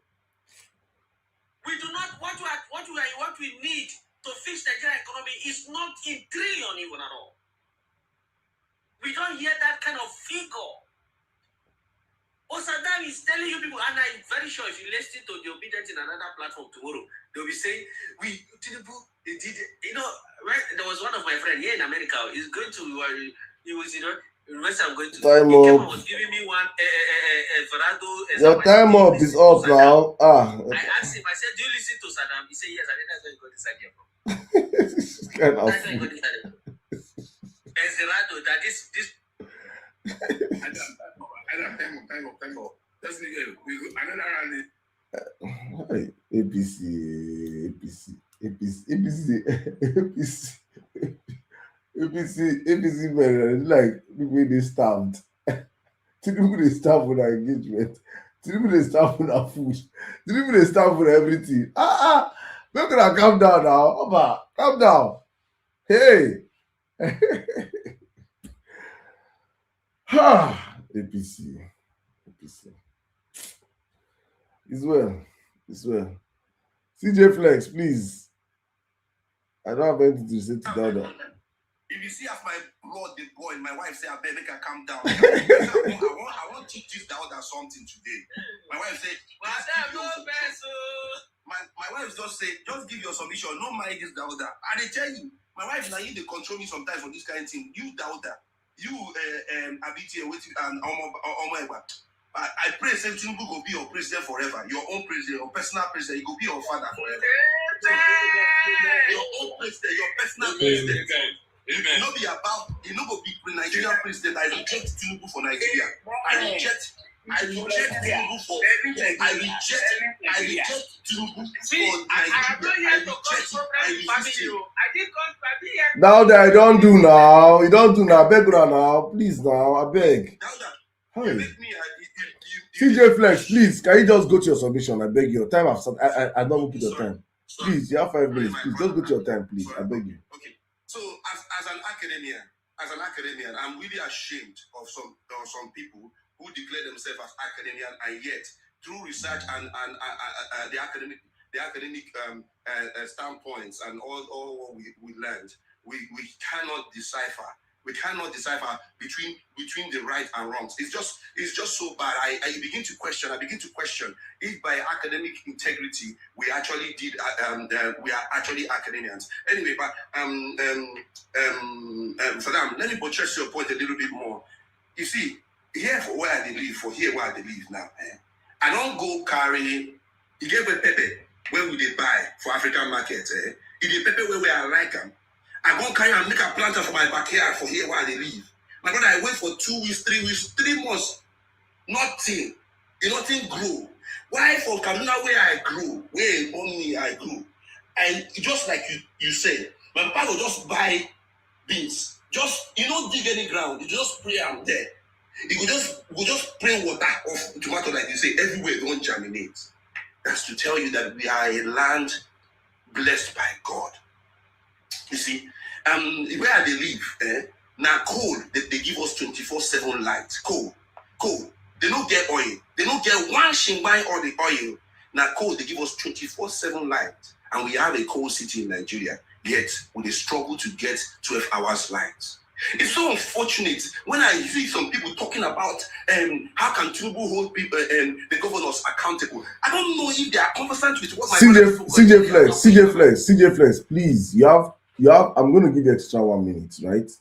We do not what we need to fix the Nigerian economy is not in trillion even at all. We don't hear that kind of figure. Osadam is telling you people, and I'm very sure if you listen to the obedient in another platform tomorrow, they'll be saying, they did, there was one of my friends here in America, he's going to, he was, I'm going to, time he up. was giving me one, Verado. Your time up is up now. I asked him, I said, do you listen to Saddam? He said, yes, I think that's where you got this idea from. This is kind of That's where you got this idea from. Ezerado, that this. Time up. That's we go another rally. APC, man, like people they stabbed. People they stabbed with our engagement. People they stabbed with our food. People they stabbed with everything. Look at that, calm down now. Oba, calm down. Hey. APC. It's well. CJ Flex, please. I don't have anything to say to that. If you see as my blood they boil, my wife say, I better make her calm down. I want to teach this down or something today. My wife said, my wife just say, just give your submission, no mind this down. And they tell you, my wife now they control me sometimes for this kind of thing. You Dauda, you Abiti and I pray say Tinubu will be your president forever, your own president, your personal president, he will be your father forever. Your own president, your personal president. It will not be about, it will not be Nigerian president. I reject Tinubu for Nigeria. I reject Tinubu for I reject Tinubu for Nigeria. Now that I don't do now, you don't do now. I beg now, please now, I beg. Hey. CJ Flex, please, can you just go to your submission? I beg you. Time I don't put your time. Please, you have 5 minutes. Please, just go to your time, please. I beg you. Okay. So as an academician, I'm really ashamed of some people who declare themselves as academician, and yet through research and the academic standpoints and all what we learned, we cannot decipher We cannot decipher between the right and wrongs. It's just so bad. I begin to question if by academic integrity we actually did we are actually academians. Anyway, but Saddam, let me buttress your point a little bit more. You see, here for where they live now, I don't go carry. He gave a pepper where we did buy for African market. He did pepper where I like them. I go carry and make a planter for my backyard for here where they live. My brother, I wait for 2 weeks, 3 weeks, 3 months. Nothing grow. Why for Kaduna where I grew, where on me I grew, and just like you said, my papa will just buy beans. Just dig any ground. You just spray them there. You will just spray water off tomato like you say everywhere. Don't germinate. That's to tell you that we are a land blessed by God. You see, where they live, now coal, they give us 24/7 light. Coal. They don't get oil. They don't get one shingbai or the oil. Now coal, they give us 24/7 light. And we have a coal city in Nigeria. Yet, we struggle to get 12 hours light. It's so unfortunate when I see some people talking about how can Tinubu hold people the governors accountable. I don't know if they are conversant with what my CJ Flex, please. You have. I'm going to give you extra 1 minute, right?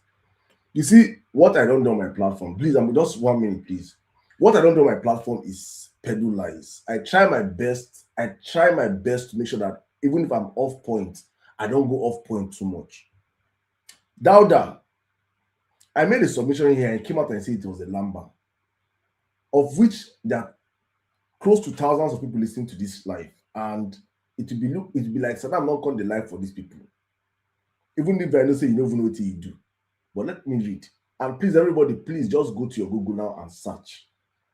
You see what I don't do on my platform. Please, I'm just 1 minute, please. What I don't do on my platform is peddle lies. I try my best to make sure that even if I'm off point, I don't go off point too much. Dauda, I made a submission here and came out and said it was a Lamba, of which there are close to thousands of people listening to this live, and it will be like Saddam not on the live for these people. Even if I know say you don't even know what you do, but let me read. And please, everybody, please just go to your Google now and search.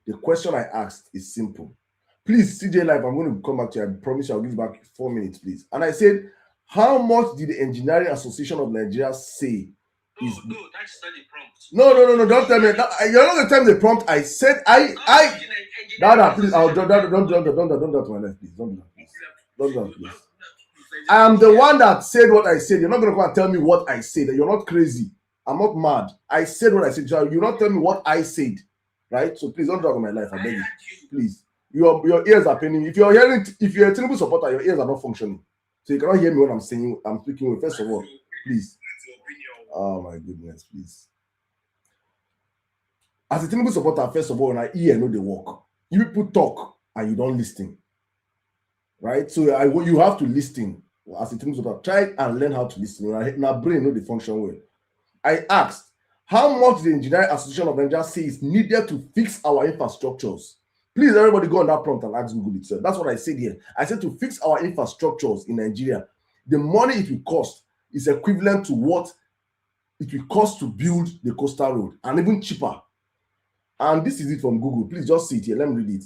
The question I asked is simple. Please, CJ Live, I'm going to come back to you. I promise you I'll give you back 4 minutes, please. And I said, how much did the Engineering Association of Nigeria say? No, that's not the prompt. No, don't tell me. You're not going to tell me the prompt. I said, Dada, please, don't do that to my left, please. Don't do that, please. I am the one that said what I said. You're not going to come and tell me what I said. You're not crazy. I'm not mad. I said what I said. You not tell me what I said, right? So please don't drag on my life. I beg you, please. Your ears are paining. If you're a Tinubu supporter, your ears are not functioning, so you cannot hear me when I'm saying. I'm speaking with. First of all, please. Oh my goodness, please. As a Tinubu supporter, first of all, when I hear, I know they work. You people talk and you don't listen, right? So you have to listen. As a Tinubu supporter, try and learn how to listen. My brain know the function well. I asked, how much the Engineering Association of Nigeria says is needed to fix our infrastructures? Please, everybody go on that prompt and ask Google itself. That's what I said here. I said to fix our infrastructures in Nigeria, the money it will cost is equivalent to what it will cost to build the coastal road, and even cheaper. And this is it from Google. Please just see it here. Let me read it.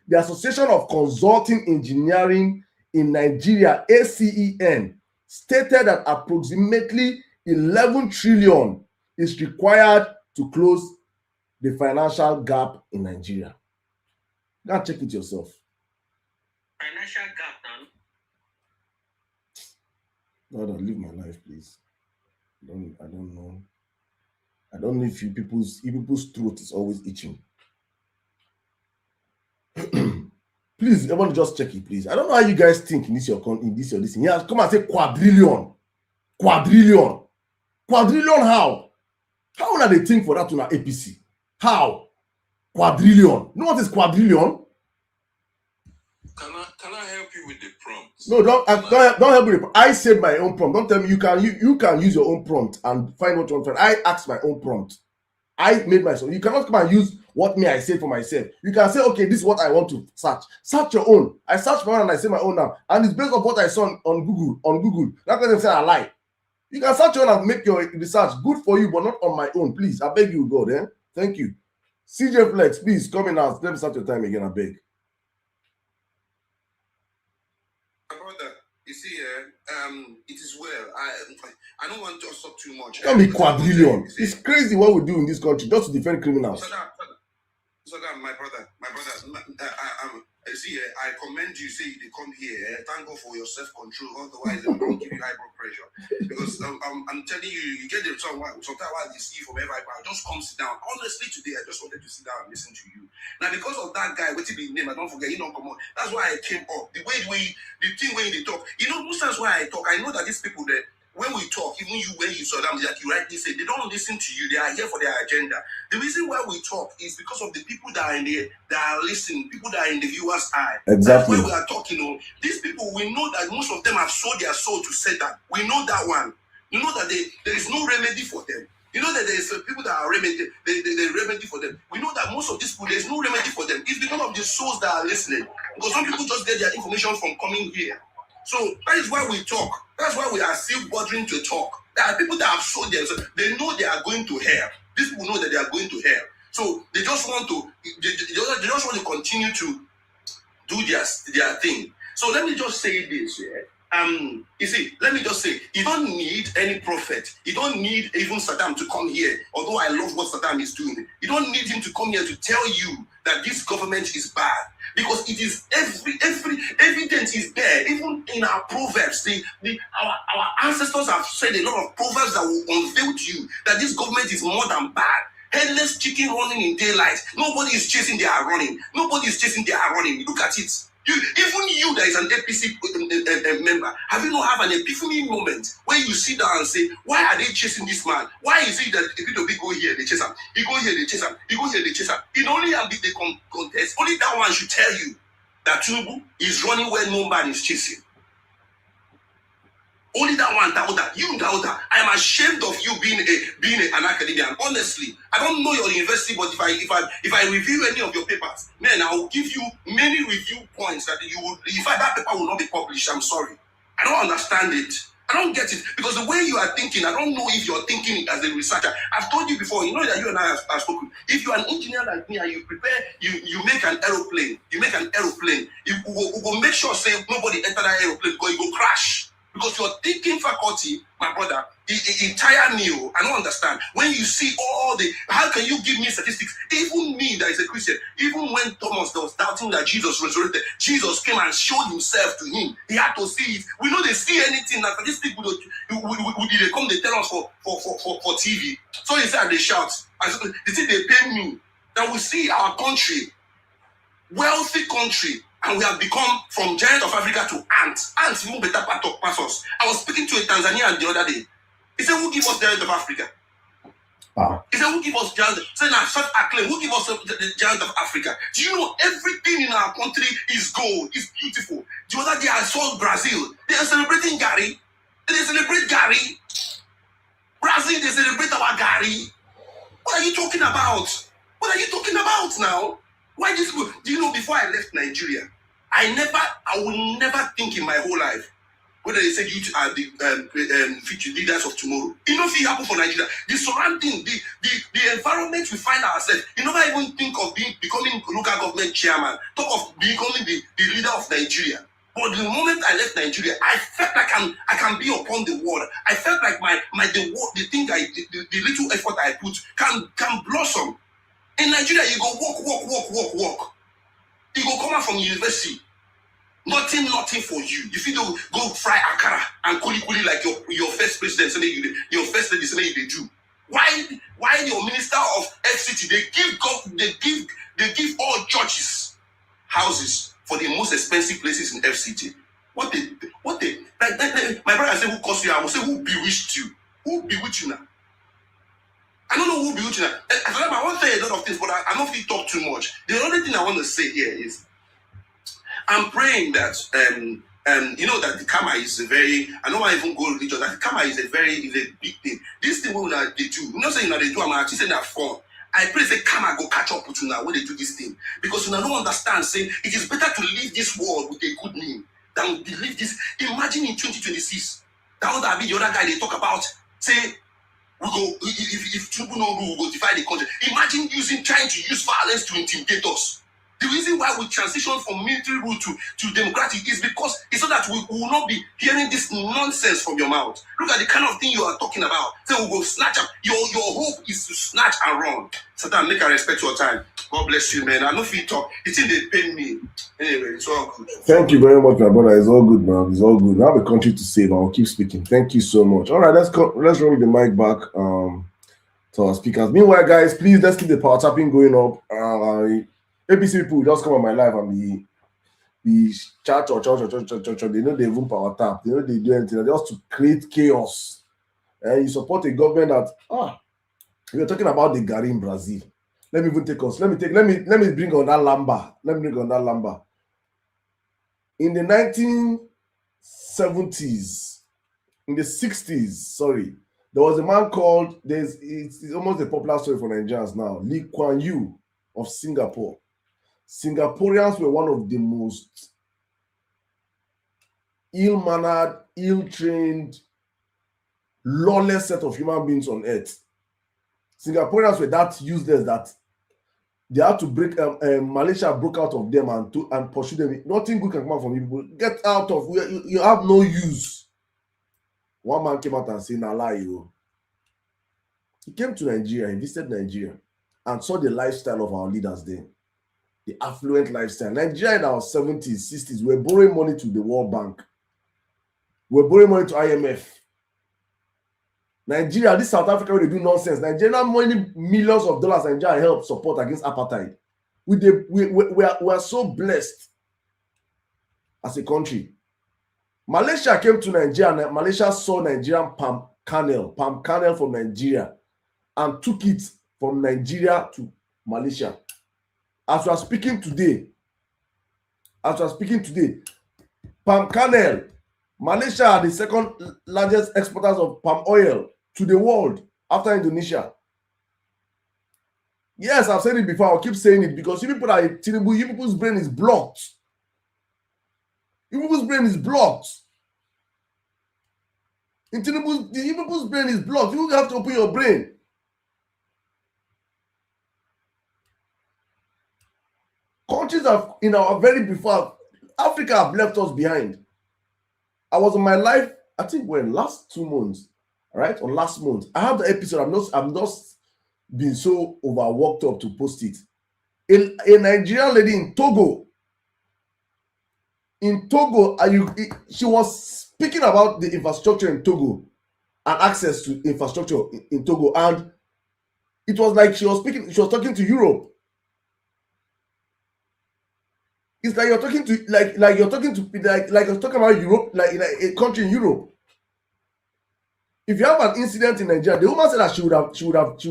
The Association of Consulting Engineering in Nigeria, ACEN, stated that approximately 11 trillion is required to close the financial gap in Nigeria. Go and check it yourself. Financial gap now. God, live my life, please. I don't know. I don't know if people's throat is always itching. Please, everyone just check it, please. I don't know how you guys think in this your listening. Yeah, come and say quadrillion. Quadrillion how? How will they think for that to an APC? How? Quadrillion. You know what is quadrillion? Can I help you with the prompt? No, don't help me. I said my own prompt. Don't tell me you can use your own prompt and find what you want. I asked my own prompt. I made myself. You cannot come and use what I said for myself. You can say, okay, this is what I want to search. Search your own. I searched my own and I say my own now. And it's based on what I saw on Google. That's why they say I lie. You can search your own and make your research. Good for you, but not on my own. Please, I beg you, God. Thank you. CJ Flex, please come in now. Let me start your time again, I beg. Brother, you see, it is well. I don't want to stop too much. Don't be quadrillion. It's crazy what we do in this country just to defend criminals. So that my brother, see, I commend you. Say they come here. Thank God for your self-control. Otherwise, they don't give you high blood pressure. Because I'm telling you, you get the sometimes while you see from everybody, just come sit down. Honestly, today I just wanted to sit down and listen to you. Now, because of that guy, what's his name? I don't forget. You know, come on. That's why I came up. The thing when they talk. You know, most times when I talk, I know that these people that when we talk, even you when you saw them, like you rightly said, they don't listen to you. They are here for their agenda. The reason why we talk is because of the people that are in there, that are listening, people that are in the viewer's eye. Exactly. That's why we are talking. These people, we know that most of them have sold their soul to Satan. We know that one. You know that there is no remedy for them. You know that there is people that are remedy, they remedy for them. We know that most of these people, there is no remedy for them. It's because of the souls that are listening. Because some people just get their information from coming here. So that is why we talk. That's why we are still bothering to talk. There are people that have sold themselves. They know they are going to hell. These people know that they are going to hell. So they just want to continue to do their thing. So let me just say this, you see, let me just say, you don't need any prophet. You don't need even Saddam to come here. Although I love what Saddam is doing, you don't need him to come here to tell you that this government is bad, because it is every evidence is there. Even in our proverbs, our ancestors have said a lot of proverbs that will unveil to you that this government is more than bad. Headless chicken running in daylight. Nobody is chasing their running. Nobody is chasing their running. Look at it. Even you that is an APC member, have you not have an epiphany moment where you sit down and say, why are they chasing this man? Why is it that if people go here, they chase him? He go here, they chase him. He go here, they chase him. It only have the contest. Only that one should tell you that Tinubu is running where no man is chasing. Only that one doubt that. You doubt that. I am ashamed of you being an academician. Honestly, I don't know your university, but if I review any of your papers, man, I will give you many review points that you would. That paper will not be published. I'm sorry. I don't understand it. I don't get it, because the way you are thinking, I don't know if you're thinking as a researcher. I've told you before. You know that you and I have spoken. If you're an engineer like me and you prepare, you make an aeroplane. You make an aeroplane. You will make sure say nobody enter that aeroplane because it will crash. Because your thinking faculty, my brother, it tire me. I don't understand. When you see all how can you give me statistics? Even me that is a Christian, even when Thomas was doubting that Jesus resurrected, Jesus came and showed himself to him. He had to see it. We know they see anything. That statistics they come, they tell us for TV. So he said they shout. They say they pay me. That we see our country, wealthy country, and we have become from giant of Africa to ants. Ants even better part of us. I was speaking to a Tanzanian the other day. He said, who give us giant of Africa? He said, who give us giant? Say now, acclaim. Who give us the giant of Africa? Do you know everything in our country is gold, is beautiful? The other day I saw Brazil. They are celebrating Gary. They celebrate Gary. Brazil, they celebrate our Gary. What are you talking about? What are you talking about now? Why this? Do you know, before I left Nigeria, I will never think in my whole life whether they said you are the future leaders of tomorrow. You know, if it happen for Nigeria, the surrounding, the environment we find ourselves, you never even think of becoming local government chairman, talk of becoming the leader of Nigeria. But the moment I left Nigeria, I felt like I can be upon the world. I felt like the thing the little effort I put can blossom. In Nigeria, you go walk. You go come out from university. Nothing for you. If you don't go fry akara and kuli like your first president, your first lady, they do. Why your minister of FCT, they give all churches houses for the most expensive places in FCT. What they like my brother said, who caused you? I will say, who bewitched you? Who bewitched you now? I don't know who be watching that. I want to say a lot of things, but I don't feel talk too much. The only thing I want to say here is I'm praying that you know that the karma is a very, I don't want to even go religious, that the karma is a big thing. This thing when they do, I'm not saying that they do, I'm actually saying that fun. I pray say karma go catch up with you now when they do this thing. Because you don't understand, saying it is better to leave this world with a good name than to leave this. Imagine in 2026, that would be the other guy they talk about, say, we go, if Tinubu no rule, we go divide the country. Imagine trying to use violence to intimidate us. The reason why we transition from military rule to democratic is because it's so that we will not be hearing this nonsense from your mouth. Look at the kind of thing you are talking about. So we will snatch up. Your hope is to snatch and run. Satan, make I respect your time. God bless you, man. I know if you talk, it's in they pain me. Anyway, it's all good. Thank you very much, my brother. It's all good, man. It's all good. We have a country to save. I'll keep speaking. Thank you so much. All right, let's roll the mic back to our speakers. Meanwhile, guys, please let's keep the power tapping going up. APC people just come on my live and be chat or they know they even power tap. They know they do anything just to create chaos. And you support a government that we are talking about the Gary in Brazil. Let me even take us. Let me bring on that Lamba. Let me bring on that Lamba. In the 1970s, in the 60s, sorry, there was a man called, it's almost a popular story for Nigerians now, Lee Kuan Yew of Singapore. Singaporeans were one of the most ill-mannered, ill-trained, lawless set of human beings on earth. Singaporeans were that useless that they had to break. Malaysia broke out of them and pursue them. Nothing good can come out from you. Get out of. You have no use. One man came out and said, "Nah, lie you." He came to Nigeria, he visited Nigeria, and saw the lifestyle of our leaders there, the affluent lifestyle. Nigeria in our 70s, 60s, we were borrowing money to the World Bank. We were borrowing money to IMF. Nigeria, this South Africa, where they do nonsense. Nigeria, how many millions of dollars Nigeria help support against apartheid? We are so blessed as a country. Malaysia came to Nigeria, and Malaysia saw Nigerian palm kernel from Nigeria, and took it from Nigeria to Malaysia. As we are speaking today, palm kernel, Malaysia are the second largest exporters of palm oil to the world after Indonesia. Yes, I've said it before. I'll keep saying it because you people are terrible. You people's brain is blocked. You people's brain is blocked. You people's brain is blocked. You have to open your brain. Countries have, in our very before, Africa have left us behind. I was on my live, I think last 2 months, right? Or last month. I have the episode. I'm not been so overworked up to post it. A Nigerian lady in Togo. She was speaking about the infrastructure in Togo and access to infrastructure in Togo. And it was like she was talking to Europe. It's like you're talking to like you're talking about Europe, like a country in Europe. If you have an incident in Nigeria, the woman said that she would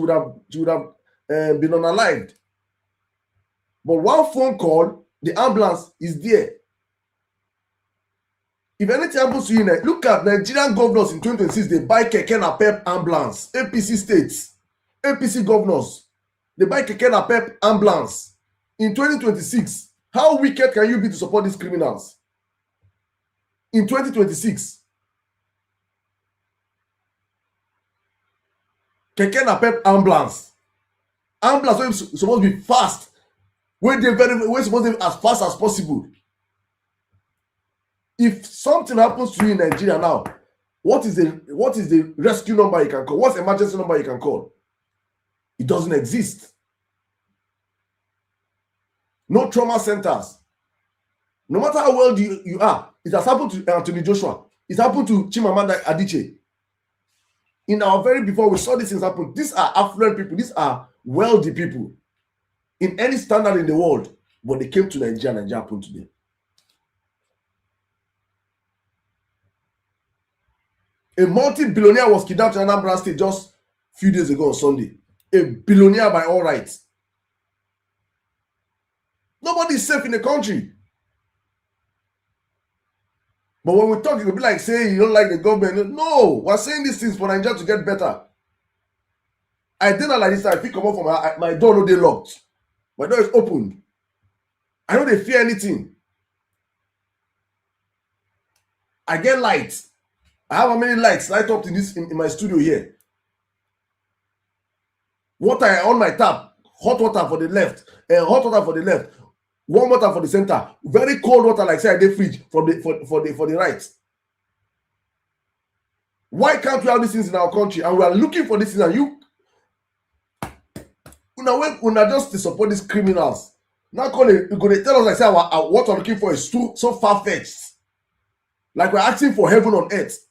have been unalived. But one phone call, the ambulance is there. If anything happens to you, look at Nigerian governors in 2026, they buy Keke Napep ambulance. APC states, APC governors, they buy Keke Napep ambulance in 2026. How wicked can you be to support these criminals? In 2026, Keke Napep ambulance is supposed to be fast. We're supposed to be as fast as possible. If something happens to you in Nigeria now, what is the rescue number you can call? What's the emergency number you can call? It doesn't exist. No trauma centers. No matter how well you are, it has happened to Anthony Joshua. It happened to Chimamanda Adichie. In our very before we saw these things happen. These are affluent people. These are wealthy people in any standard in the world. But they came to Nigeria and Nigeria happened to them. A multi-billionaire was kidnapped in Anambra State just a few days ago on Sunday. A billionaire by all rights. Nobody is safe in the country. But when we talk, it will be like saying you don't like the government. No, we're saying these things for Nigeria to get better. I did not like this. I pick come up from my door, no, they locked. My door is opened. I know they fear anything. I get lights. I have how many lights light up in my studio here. Water on my tap. Hot water for the left. Hot water for the left. Warm water for the center. Very cold water like say I did fridge for the right. Why can't we have these things in our country? And we are looking for these things. And Una just to support these criminals. Now you gonna tell us like say what we're looking for is so far-fetched. Like we're asking for heaven on earth.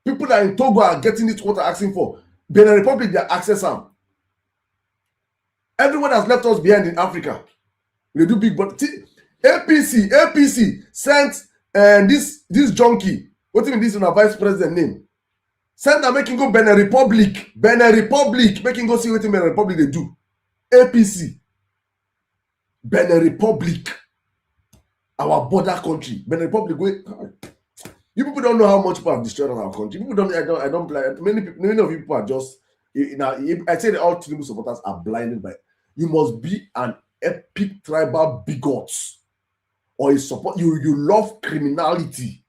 People that in Togo are getting it what they're asking for. Benin Republic, they access them. Everyone has left us behind in Africa. They do big, but APC sent this junkie. What even this is our vice president name? Send them making go Benin Republic, making go see what in Benin Republic they do. APC, Benin Republic, our border country, Benin Republic. You people don't know how much people have destroyed our country. People don't. I don't blind. Many of you people are just. I say that all Tinubu supporters are blinded by. You must be an epic tribal bigot, or you support you love criminality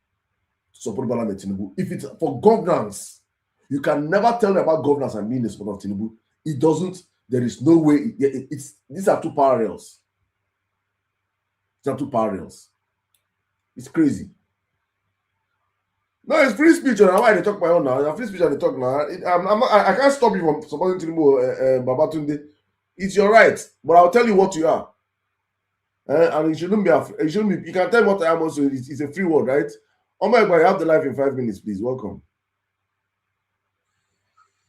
to support Bola Tinubu. If it's for governance, you can never tell me about governance and being the supporter of Tinubu. It doesn't. There is no way. These are two parallels. These are two parallels. It's crazy. No, it's free speech. And why they talk my own now? Free speech and they talk now. I can't stop you from supporting Tinubu, Babatunde. It's your right, but I'll tell you what you are. And it shouldn't be. It shouldn't be. You can tell me what I am. Also, it's a free word, right? Oh my God, you have the life in 5 minutes, please. Welcome.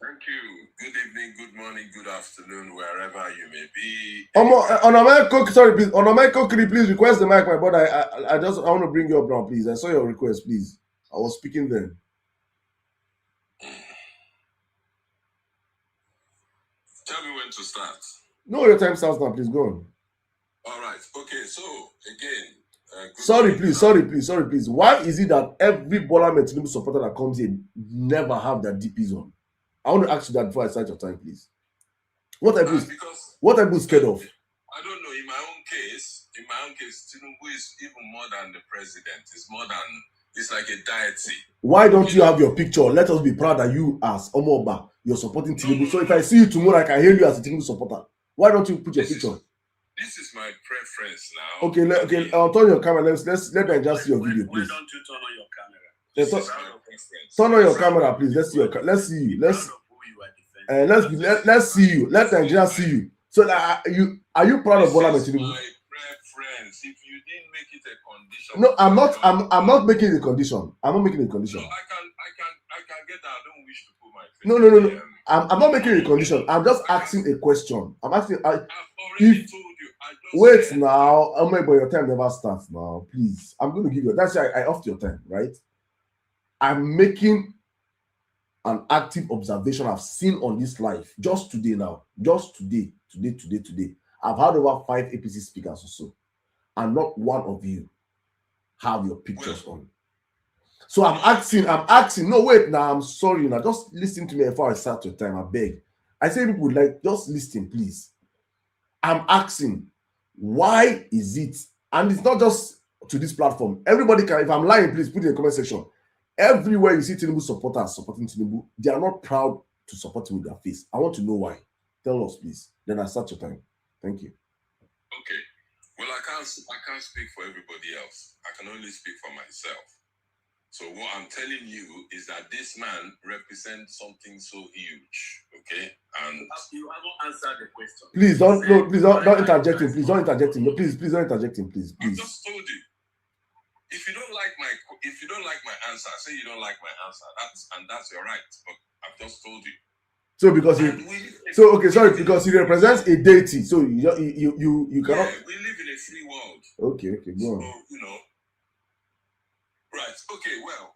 Thank you. Good evening, good morning, good afternoon, wherever you may be. Sorry, please. On my mic, can you please request the mic, my brother? I want to bring you up now, please. I saw your request, please. I was speaking then. Tell me when to start. No, your time starts now. Please go on. All right. Okay. So again. Sorry, please. Why is it that every Bola Tinubu supporter that comes in never have their DPs on? I want to ask you that before I start your time, please. What are you scared of? I don't know. In my own case, Tinubu is even more than the president. It's like a deity. Why don't you have your picture? Let us be proud that you, as Omoba, you're supporting Tinubu. So if I see you tomorrow, I can hail you as a Tinubu supporter. Why don't you put your picture? This is my preference now. Okay. I'll turn your camera. Let me just see your video, please. Why don't you turn on your camera? This is my preference. Turn on your camera, please. Let's see you. Let's see you. Let Nigeria see you. So are you proud of Bola Tinubu? My preference. If you didn't make it a condition. No, I'm not making it a condition. I'm not making it a condition. No, I can get that. I don't wish to put my face. No. I'm not making it a condition. I'm just asking a question. I'm asking. I've already told you. Wait now. Oh my boy, your time never starts now. Please. I'm going to give you. That's why I offed your time, right? I'm making an active observation I've seen on this live just today now. Just today. I've had over 5 APC speakers or so, and not one of you have your pictures on. So I'm asking. No, wait now. I'm sorry now. Just listen to me before I start your time. I beg. I say people like just listen, please. I'm asking, why is it? And it's not just to this platform. Everybody can. If I'm lying, please put it in the comment section. Everywhere you see Tinubu supporters supporting Tinubu, they are not proud to support him with their face. I want to know why. Tell us, please. Then I start your time. Thank you. Okay. Well, I can't speak for everybody else. I can only speak for myself. So what I'm telling you is that this man represents something so huge. Okay? And you haven't answered the question. Please don't interject him. Please don't interject him. No, please don't interject him. Please. I just told you. If you don't like my answer, say you don't like my answer. That's your right. But I've just told you. So because because he represents a deity, so you cannot. Yeah, we live in a free world. Okay, go on. So right. Okay. Well.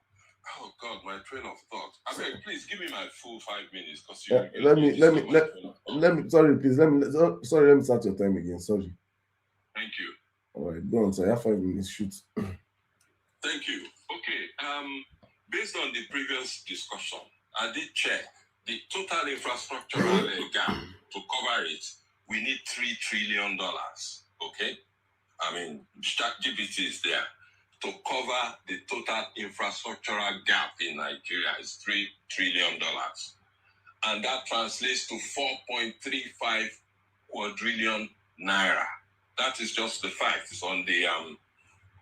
Oh God, my train of thought. I beg, please give me my full 5 minutes, because let me. Sorry, please. Let me start your time again. Sorry. Thank you. All right, go on. So I have 5 minutes. Shoot. Thank you. Okay. Based on the previous discussion, I did check the total infrastructural gap. To cover it, we need $3 trillion. Okay. I mean, ChatGPT is there. To cover the total infrastructural gap in Nigeria is $3 trillion. And that translates to 4.35 quadrillion naira. That is just the fact.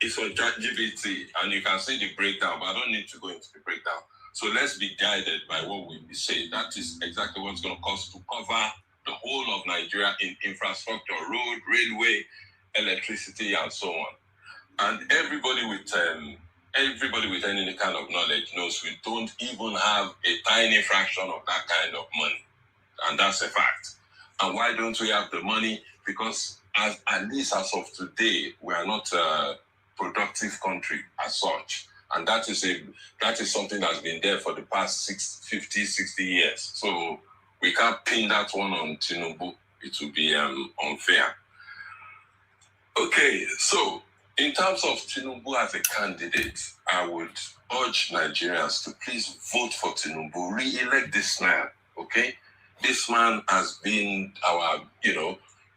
It's on ChatGPT, and you can see the breakdown, but I don't need to go into the breakdown. So let's be guided by what we say. That is exactly what it's going to cost to cover the whole of Nigeria in infrastructure, road, railway, electricity, and so on. And everybody with any kind of knowledge knows we don't even have a tiny fraction of that kind of money. And that's a fact. And why don't we have the money? Because at least as of today, we are not a productive country as such. And that is something that's been there for the past 50, 60 years. So we can't pin that one on Tinubu. It would be unfair. Okay, so in terms of Tinubu as a candidate, I would urge Nigerians to please vote for Tinubu, re-elect this man, okay? This man has been our,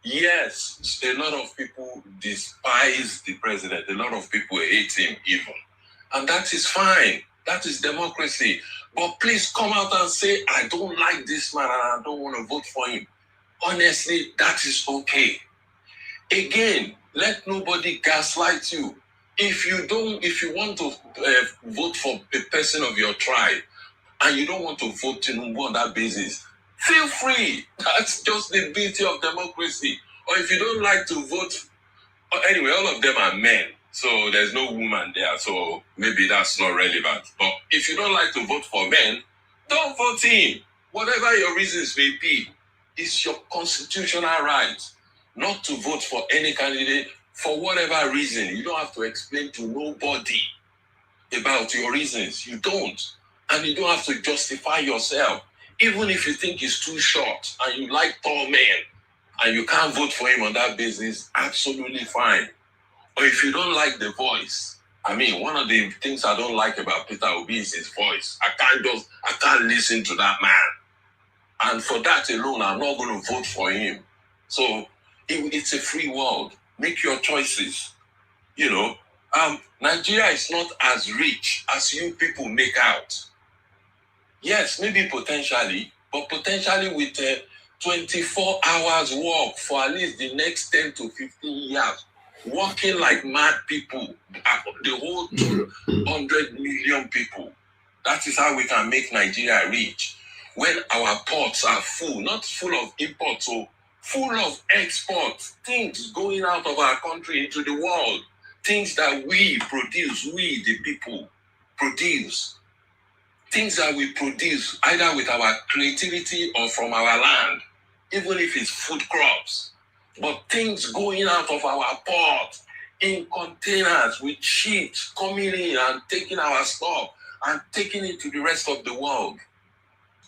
yes, a lot of people despise the president. A lot of people hate him even. And that is fine. That is democracy. But please come out and say, I don't like this man and I don't want to vote for him. Honestly, that is okay. Again, let nobody gaslight you. If you want to vote for a person of your tribe and you don't want to vote Tinubu on that basis, feel free. That's just the beauty of democracy. Or if you don't like to vote, anyway, all of them are men, so there's no woman there, so maybe that's not relevant. But if you don't like to vote for men, don't vote him. Whatever your reasons may be, it's your constitutional right not to vote for any candidate for whatever reason. You don't have to explain to nobody about your reasons. You don't. And you don't have to justify yourself. Even if you think he's too short and you like tall men and you can't vote for him on that basis, absolutely fine. Or if you don't like the voice, one of the things I don't like about Peter Obi is his voice. I can't listen to that man. And for that alone, I'm not going to vote for him. So it's a free world. Make your choices. Nigeria is not as rich as you people make out. Yes, maybe potentially, but potentially with 24 hours work for at least the next 10 to 15 years, working like mad people, the whole 200 million people. That is how we can make Nigeria rich. When our ports are full, not full of imports, so full of exports, things going out of our country into the world, things that we produce, we the people produce, things that we produce either with our creativity or from our land, even if it's food crops, but things going out of our port in containers with ships coming in and taking our stuff and taking it to the rest of the world.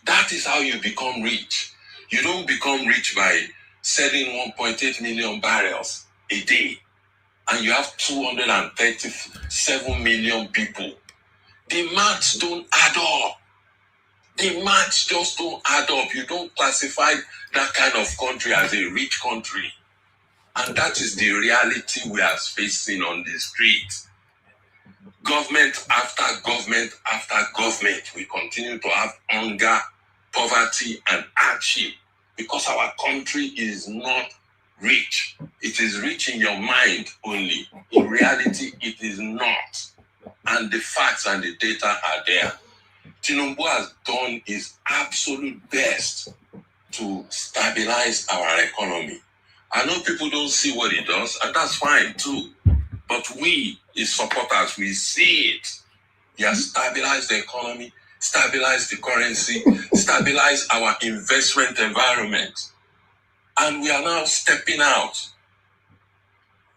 That is how you become rich. You don't become rich by selling 1.8 million barrels a day and you have 237 million people. The maths don't add up. The maths just don't add up. You don't classify that kind of country as a rich country. And that is the reality we are facing on the street. Government after government after government, we continue to have hunger, poverty, and hardship because our country is not rich. It is rich in your mind only. In reality, it is not. And the facts and the data are there. Tinubu has done his absolute best to stabilize our economy. I know people don't see what he does, and that's fine too. But we, his supporters, we see it. He has stabilized the economy, stabilized the currency, stabilized our investment environment. And we are now stepping out.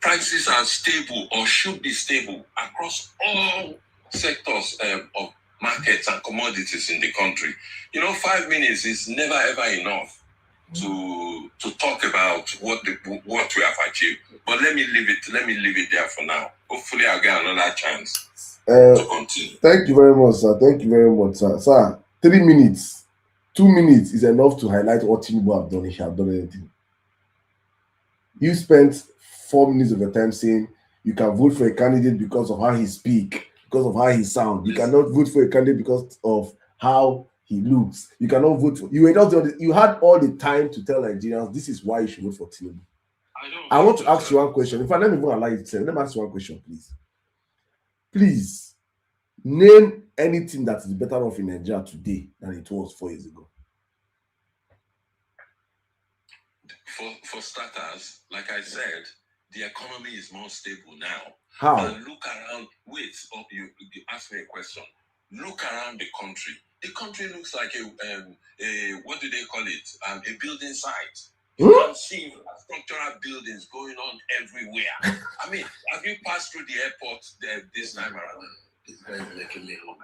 Prices are stable or should be stable across all sectors of markets and commodities in the country. 5 minutes is never ever enough to talk about what we have achieved. But let me leave it there for now. Hopefully I'll get another chance to continue. Thank you very much, sir. Thank you very much, sir. Sir, 3 minutes, 2 minutes is enough to highlight what Tinubu have done if you have done anything. You spent 4 minutes of your time saying you can vote for a candidate because of how he speaks, because of how he sounds. You cannot vote for a candidate because of how he looks. You cannot vote for. You had all the time to tell Nigerians this is why you should vote for Tinubu. I want to ask you one question. In fact, let me even allow you to say. Let me ask you one question, please. Please name anything that is better off in Nigeria today than it was 4 years ago. For starters, like I said, the economy is more stable now. How? And look around. Wait, you asked me a question. Look around the country. The country looks like a what do they call it? A building site. You can see structural buildings going on everywhere. I mean, have you passed through the airport this time around?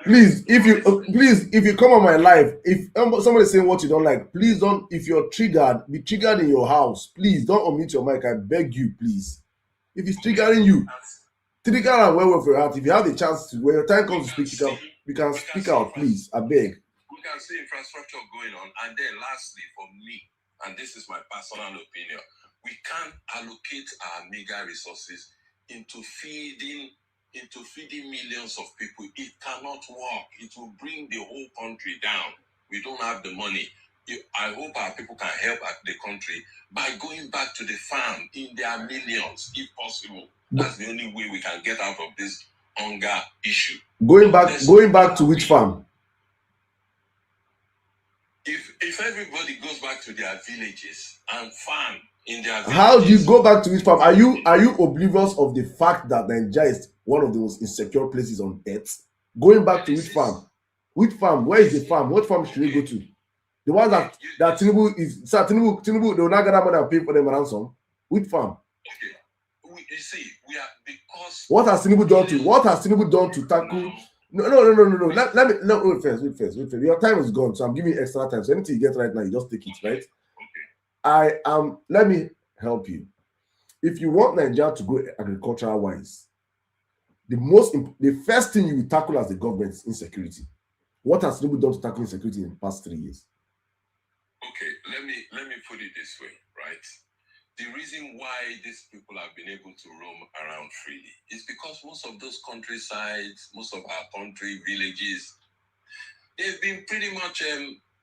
Please, if you come on my live, if somebody's saying what you don't like, please don't. If you're triggered, be triggered in your house. Please don't unmute your mic. I beg you, please. If it's triggering you, trigger and well for your heart. If you have the chance to, when your time comes to speak, you can speak out, please. I beg. We can see infrastructure going on, and then lastly, for me, and this is my personal opinion, we can allocate our meager resources into feeding millions of people. It cannot work. It will bring the whole country down. We don't have the money. I hope our people can help the country by going back to the farm in their millions, if possible. That's the only way we can get out of this hunger issue. Going back to which farm? If everybody goes back to their villages and farm in their villages, how do you go back to which farm? Are you oblivious of the fact that Nigeria is one of the most insecure places on earth? Going back to which farm? Which farm? Where is the farm? What farm should we go to? The one that Tinubu is Tinubu, they will not gather money and pay for them ransom. Which farm? Okay. You see, we are because what has Tinubu done to? What has Tinubu done to tackle? No. Wait first. Your time is gone, so I'm giving you extra time. So anything you get right now, you just take it, right? Okay. Let me help you. If you want Nigeria to go agricultural wise, the first thing you will tackle as the government is insecurity. What has Tinubu done to tackle insecurity in the past 3 years? Okay, let me put it this way, right? The reason why these people have been able to roam around freely is because most of those countrysides, most of our country villages, they've been pretty much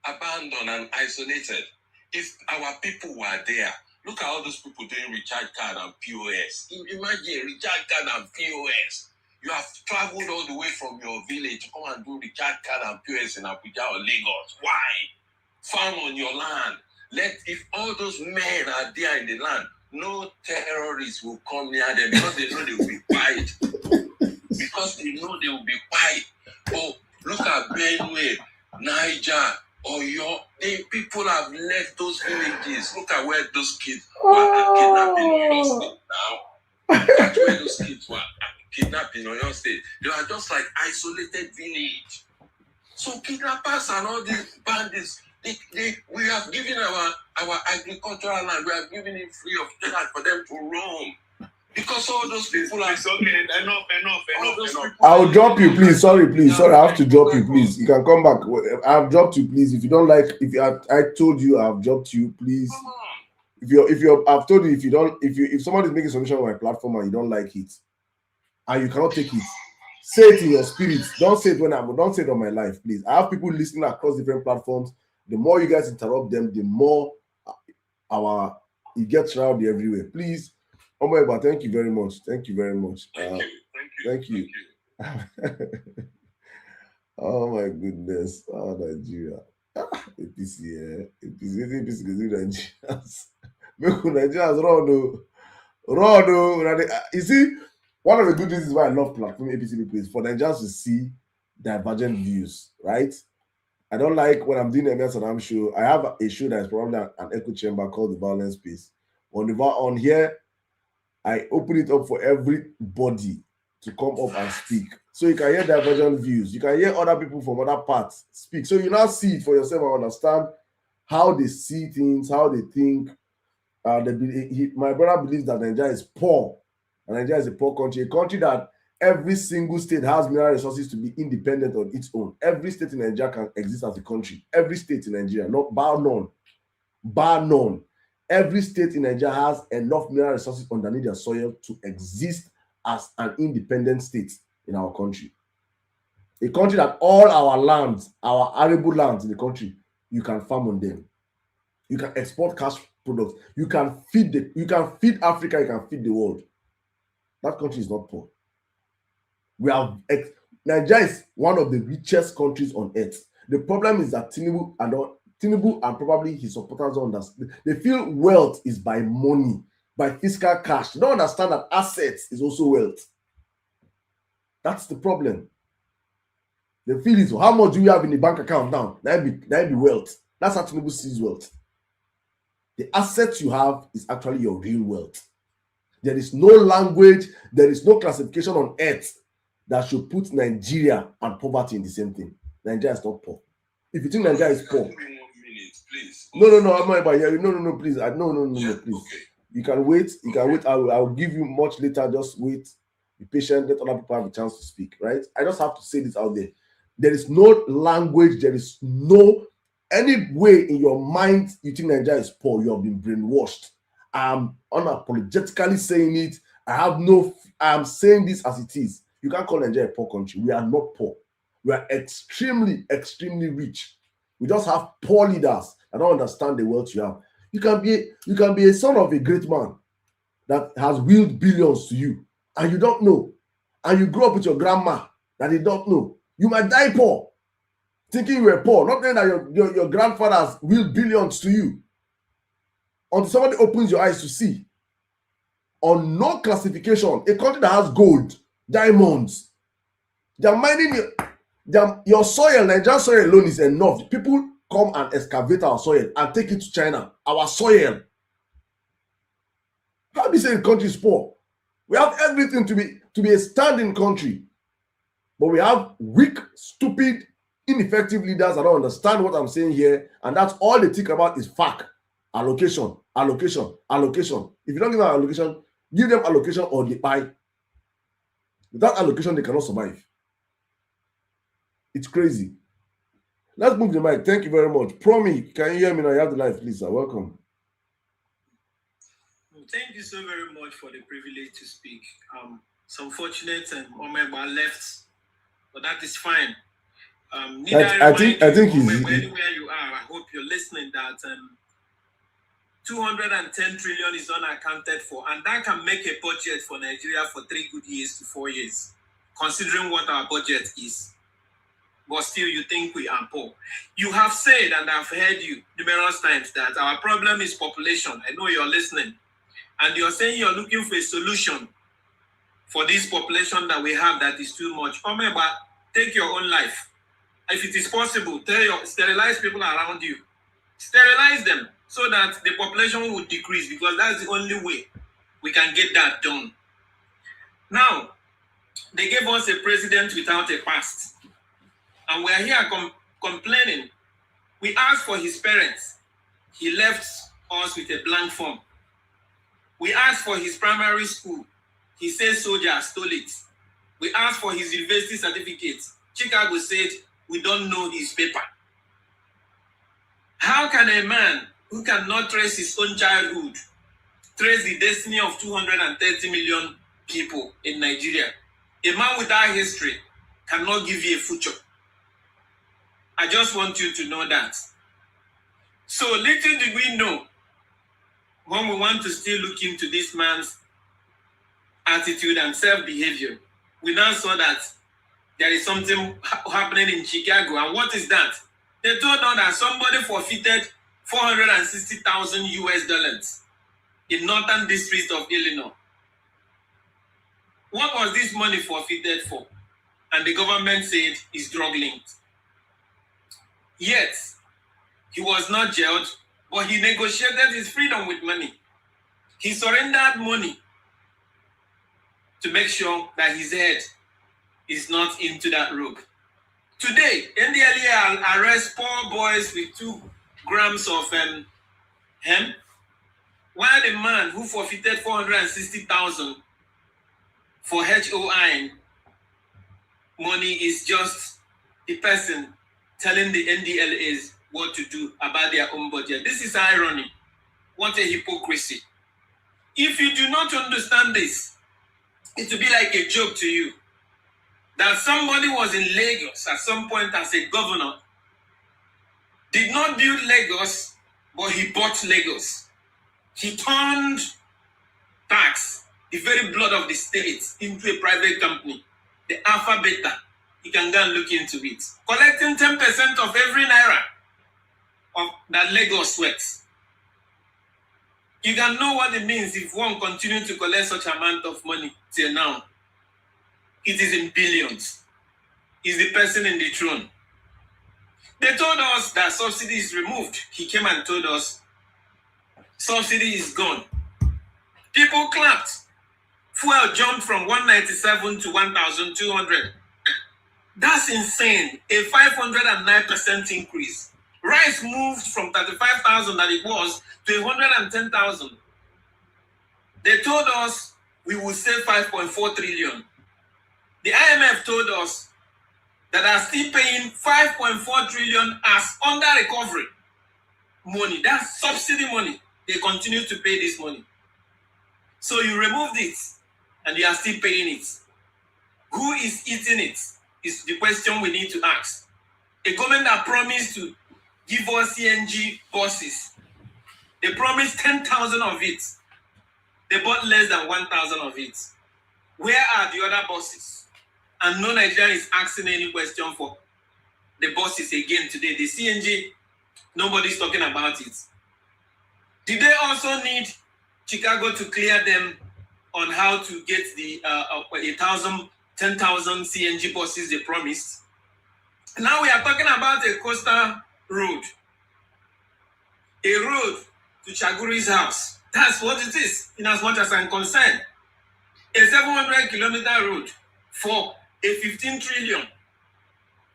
abandoned and isolated. If our people were there, look at all those people doing recharge card and POS. Imagine recharge card and POS. You have traveled all the way from your village to come and do recharge card and POS in Abuja or Lagos. Why? Farm on your land. If all those men are there in the land, no terrorists will come near them because they know they will be quiet. Oh, look at Benue, Niger, Oyo. The people have left those villages. Look at where those kids were kidnapping in Oyo State now. Look at where those kids were kidnapping in Oyo State. They are just like isolated village. So kidnappers and all these bandits, we have given our agricultural land, we have given it free of charge for them to roam. Because all those people are okay. Enough. I'll drop you, please. Sorry, I have to drop you, please. You can come back. I've dropped you, please. If you don't like, I told you I've dropped you, please. I've told you if somebody's making a submission on my platform and you don't like it, and you cannot take it, say it in your spirit. Don't say it don't say it on my live, please. I have people listening across different platforms. The more you guys interrupt them, the more it gets rowdy everywhere. Please, Omoeba, thank you very much. Thank you. Thank you. Oh my goodness. Oh, Nigeria. APC, Nigerians. Nigerians run. You see, one of the good reasons why I love platform APC people is for Nigerians to see divergent views, right? I don't like when I'm doing the Emir Sirdam show. I have a show that is probably an echo chamber called The Violence Space. On here, I open it up for everybody to come up and speak. So you can hear divergent views. You can hear other people from other parts speak. So you now see it for yourself and understand how they see things, how they think. My brother believes that Nigeria is poor. And Nigeria is a poor country. A country that every single state has mineral resources to be independent on its own. Every state in Nigeria can exist as a country. Every state in Nigeria, bar none. Every state in Nigeria has enough mineral resources underneath their soil to exist as an independent state in our country. A country that all our lands, our arable lands in the country, you can farm on them. You can export cash products. You can feed Africa, you can feed the world. That country is not poor. Nigeria is one of the richest countries on earth. The problem is that Tinubu Tinubu and probably his supporters don't understand. They feel wealth is by money, by fiscal cash. They don't understand that assets is also wealth. That's the problem. They feel it. How much do you have in the bank account now? That be wealth. That's how Tinubu sees wealth. The assets you have is actually your real wealth. There is no language, there is no classification on earth that should put Nigeria and poverty in the same thing. Nigeria is not poor. If you think Nigeria is poor, no, I'm not about here. No, please. No, please. Okay. You can wait. I'll give you much later. Just wait. Be patient. Let other people have a chance to speak. Right? I just have to say this out there. There is no language. There is no any way in your mind you think Nigeria is poor. You have been brainwashed. I'm unapologetically saying it. I'm saying this as it is. You can't call Nigeria a poor country. We are not poor. We are extremely, extremely rich. We just have poor leaders that don't understand the wealth you have. You can be a son of a great man that has willed billions to you, and you don't know. And you grow up with your grandma that they don't know. You might die poor, thinking you were poor, not knowing that your grandfather has willed billions to you. Until somebody opens your eyes to see. On no classification, a country that has gold, diamonds, they're mining your soil. Nigerian soil alone is enough. People come and excavate our soil and take it to China. Our soil. How do you say the country is poor? We have everything to be a standing country, but we have weak, stupid, ineffective leaders that don't understand what I'm saying here, and that's all they think about is fact. Allocation. If you don't give them allocation, give them allocation or they buy. Without allocation, they cannot survive. It's crazy. Let's move the mic. Thank you very much. Promi, can you hear me now? You have the live, please, sir. Welcome. Thank you so very much for the privilege to speak. It's unfortunate and Omeba left, but that is fine. I think he's anywhere you are. I hope you're listening. That 210 trillion is unaccounted for, and that can make a budget for Nigeria for 3 good years to 4 years, considering what our budget is. But still, you think we are poor. You have said, and I've heard you numerous times, that our problem is population. I know you're listening. And you're saying you're looking for a solution for this population that we have that is too much. Remember, take your own life. If it is possible, sterilize people around you. Sterilize them so that the population will decrease, because that's the only way we can get that done. Now, they gave us a president without a past. And we're here complaining. We asked for his parents. He left us with a blank form. We asked for his primary school. He said soldiers stole it. We asked for his university certificate. Chicago said, we don't know his paper. How can a man who cannot trace his own childhood trace the destiny of 230 million people in Nigeria? A man without history cannot give you a future. I just want you to know that. So little did we know, when we want to still look into this man's attitude and self-behavior, we now saw that there is something happening in Chicago. And what is that? They told us that somebody forfeited $460,000 US in northern district of Illinois. What was this money forfeited for? And the government said it's drug linked. Yet, he was not jailed, but he negotiated his freedom with money. He surrendered money to make sure that his head is not into that rope. Today, NDLEA arrests 4 boys with 2 grams of hemp, while the man who forfeited 460,000 for HOI money is just the person telling the NDLEAs what to do about their own budget. This is irony. What a hypocrisy. If you do not understand this, it will be like a joke to you that somebody was in Lagos at some point as a governor, did not build Lagos, but he bought Lagos. He turned tax, the very blood of the state, into a private company, the Alpha Beta. You can go and look into it. Collecting 10% of every naira. of that Lagos sweats. You can know what it means if one continues to collect such amount of money till now. It is in billions. Is the person in the throne. They told us that subsidy is removed. He came and told us subsidy is gone. People clapped. Fuel jumped from 197 to 1,200. That's insane. A 509% increase. Rice moved from 35,000 that it was to 110,000. They told us we would save 5.4 trillion. The IMF told us that are still paying 5.4 trillion as under recovery money. That's subsidy money. They continue to pay this money. So you removed it and they are still paying it. Who is eating it is the question we need to ask. A government that promised to give us CNG buses. They promised 10,000 of it. They bought less than 1,000 of it. Where are the other buses? And no Nigerian is asking any question for the buses again today. The CNG, nobody's talking about it. Did they also need Chicago to clear them on how to get the 10,000 CNG buses they promised? Now we are talking about a coastal road. A road to Chaguri's house. That's what it is, in as much as I'm concerned. A 700-kilometer road for a 15 trillion.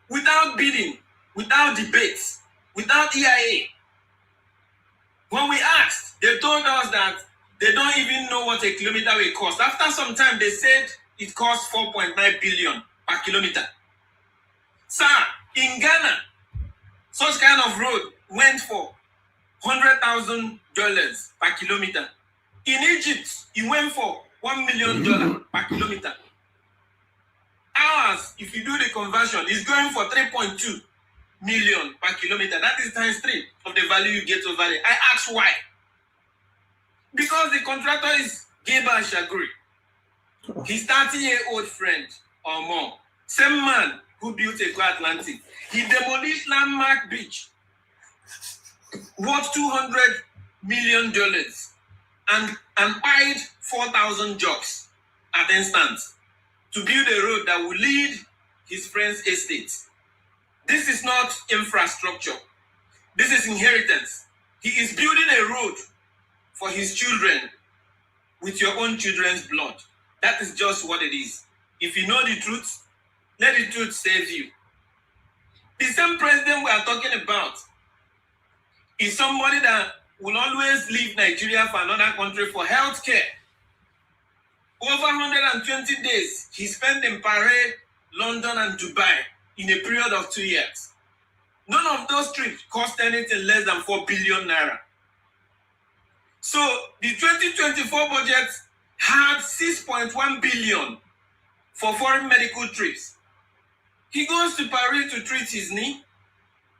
Without bidding, without debates, without EIA. When we asked, they told us that they don't even know what a kilometer will cost. After some time, they said it costs 4.9 billion per kilometer. Sir, in Ghana, such kind of road went for $100,000 per kilometer. In Egypt, it went for $1 million per kilometer. Ours, if you do the conversion, is going for 3.2 million per kilometer. That is times 3 of the value you get over there. I asked why. Because the contractor is Geba Shaguri. His 30-year-old friend or more. Same man who built Eco Atlantic. He demolished Landmark Beach worth $200 million and hired 4,000 jobs at instance to build a road that will lead his friend's estate. This is not infrastructure. This is inheritance. He is building a road for his children with your own children's blood. That is just what it is. If you know the truth, let the truth save you. The same president we are talking about is somebody that will always leave Nigeria for another country for health care. Over 120 days, he spent in Paris, London, and Dubai in a period of 2 years. None of those trips cost anything less than 4 billion naira. So the 2024 budget had 6.1 billion for foreign medical trips. He goes to Paris to treat his knee,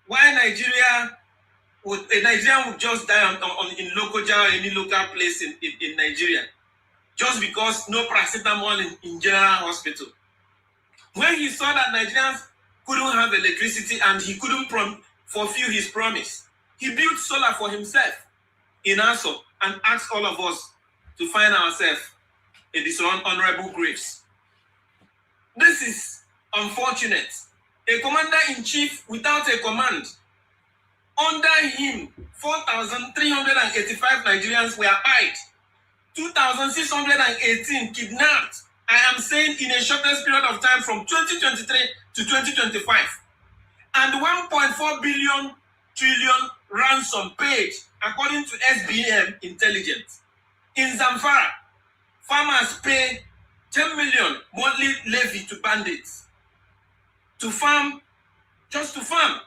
while a Nigerian would just die in Lokoja or any local place in Nigeria, just because no paracetamol in general hospital. When he saw that Nigerians couldn't have electricity and he couldn't fulfill his promise, he built solar for himself in Aso and asked all of us to find ourselves in these honorable graves. This is unfortunate. A commander-in-chief without a command. Under him, 4,385 Nigerians were hired. 2,618 kidnapped. I am saying in a shortest period of time from 2023 to 2025. And 1.4 trillion ransom paid according to SBM intelligence. In Zamfara, farmers pay 10 million monthly levy to bandits to farm, just to farm.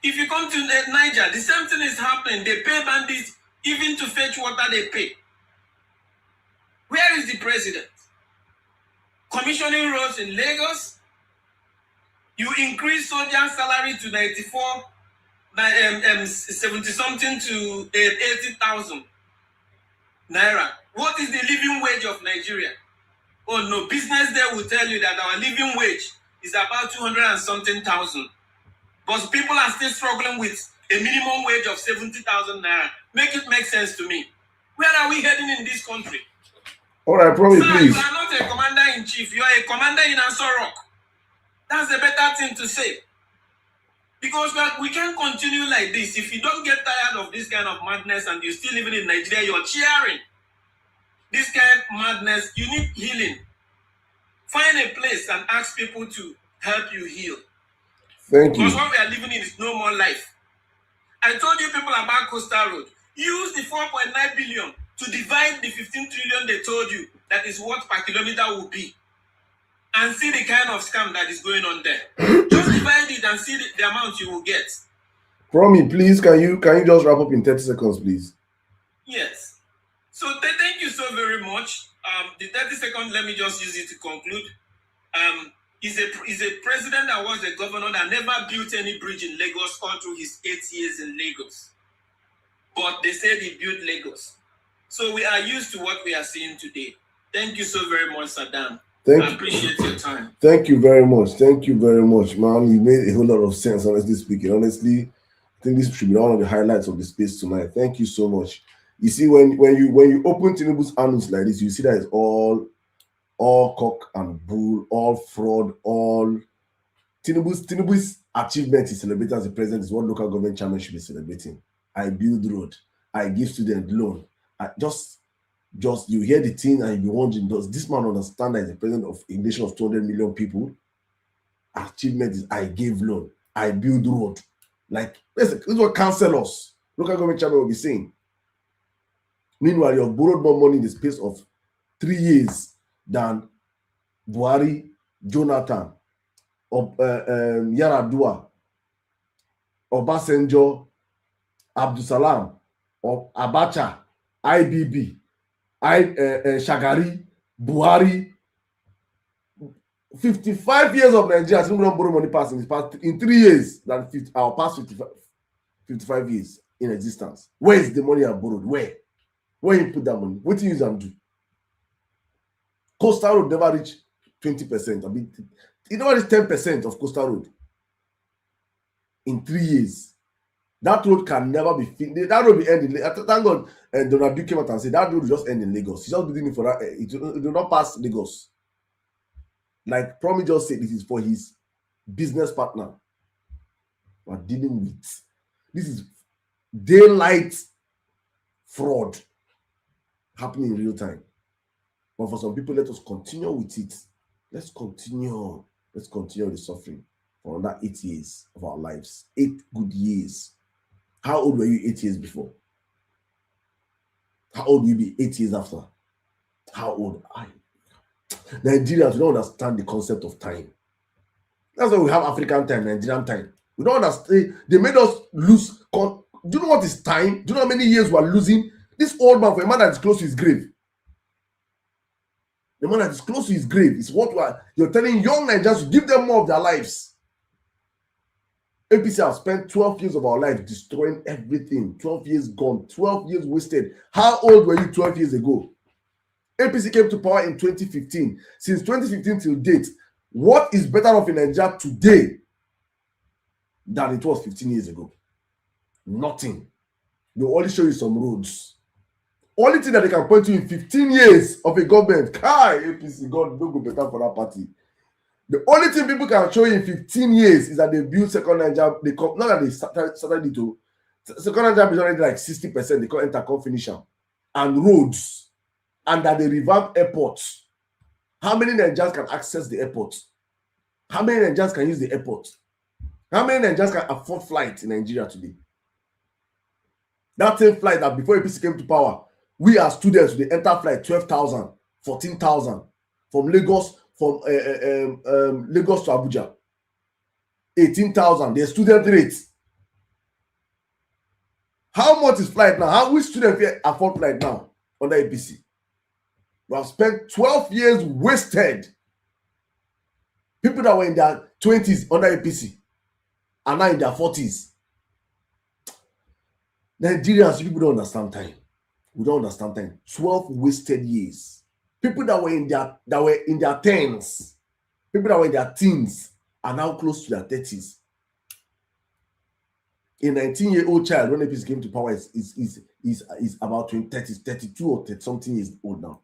If you come to Niger, the same thing is happening. They pay bandits even to fetch water, they pay. Where is the president? Commissioning roads in Lagos. You increase soldier salary to 70-something to 80,000 naira. What is the living wage of Nigeria? Oh no, business there will tell you that our living wage is about 200 and something thousand. But people are still struggling with a minimum wage of 70,000 naira. Make it make sense to me. Where are we heading in this country? All right, probably, Sir, please. you are not a commander-in-chief. You are a commander in Aso Rock. That's a better thing to say. Because we can't continue like this. If you don't get tired of this kind of madness and you're still living in Nigeria, you're cheering. This kind of madness, you need healing. Find a place and ask people to help you heal. Thank you. Because what we are living in is no more life. I told you people about Coastal Road. Use the 4.9 billion to divide the 15 trillion they told you that is what per kilometer will be. And see the kind of scam that is going on there. Just divide it and see the amount you will get. Promi, please, can you just wrap up in 30 seconds, please? Yes. So thank you so very much. The 30 seconds, let me just use it to conclude. He's a president that was a governor that never built any bridge in Lagos all through his 8 years in Lagos. But they said he built Lagos. So we are used to what we are seeing today. Thank you so very much, Sirdam. I appreciate your time. Thank you very much. Thank you very much, man. You made a whole lot of sense, honestly speaking. Honestly, I think this should be one of the highlights of the space tonight. Thank you so much. You see, when you open Tinubu's annals like this, you see that it's all cock and bull, all fraud, all Tinubu's achievement is celebrated as the president is what local government chairman should be celebrating. I build road, I give student loan. I just you hear the thing and you be wondering, does this man understand that he's the president of a nation of 200 million people? Achievement is I gave loan, I build road. Like, this is what councillors, local government chairman will be saying. Meanwhile, you have borrowed more money in the space of 3 years than Buhari, Jonathan, Yaradua, Obasanjo, Abdusalam, Abacha, IBB, Shagari, Buhari. 55 years of Nigeria, still don't borrow money past in 3 years than our past 55 years in existence. Where is the money I borrowed? Where you put that money? What do you use and do? Coastal Road never reach 20%. I mean, it never reach 10% of Coastal Road in 3 years. That road can never be finished. That road will end in Lagos. Thank God, Donald Duke came out and said that road will just end in Lagos. He's just building it for that. It will not pass Lagos. Like Promi just said, this is for his business partner. We're dealing with. This is daylight fraud happening in real time. But for some people, let us continue with it. Let's continue the suffering for another 8 years of our lives. 8 good years. How old were you 8 years before? How old will you be 8 years after? How old are you? Nigerians, we don't understand the concept of time. That's why we have African time, Nigerian time. We don't understand. They made us lose. Do you know what is time? Do you know how many years we are losing? This old man, for a man that is close to his grave. The man that is close to his grave is what you're telling young Nigerians to give them more of their lives. APC have spent 12 years of our life destroying everything. 12 years gone. 12 years wasted. How old were you 12 years ago? APC came to power in 2015. Since 2015 till date, what is better off in Nigeria today than it was 15 years ago? Nothing. They only show you some roads. Only thing that they can point to in 15 years of a government, APC, God, don't go better for that party. The only thing people can show you in 15 years is that they built second Nigeria. Not that they started it to. Second Nigeria is already like 60%. They can't enter, can't finish them. And roads. And that they revamp airports. How many Nigerians can access the airport? How many Nigerians can use the airport? How many Nigerians can afford flight in Nigeria today? That same flight that before APC came to power, we as students, they enter flight 12,000, 14,000 from Lagos, Lagos to Abuja. 18,000, the student rate. How much is flight now? Which student can afford flight now under APC? We have spent 12 years wasted. People that were in their 20s under APC are now in their 40s. Nigerians, people don't understand time. We don't understand time. 12 wasted years. People that were in their tens, people that were in their teens are now close to their 30s. A 19-year-old child when APC came to power is about 30s, 32 or 30 something years old now.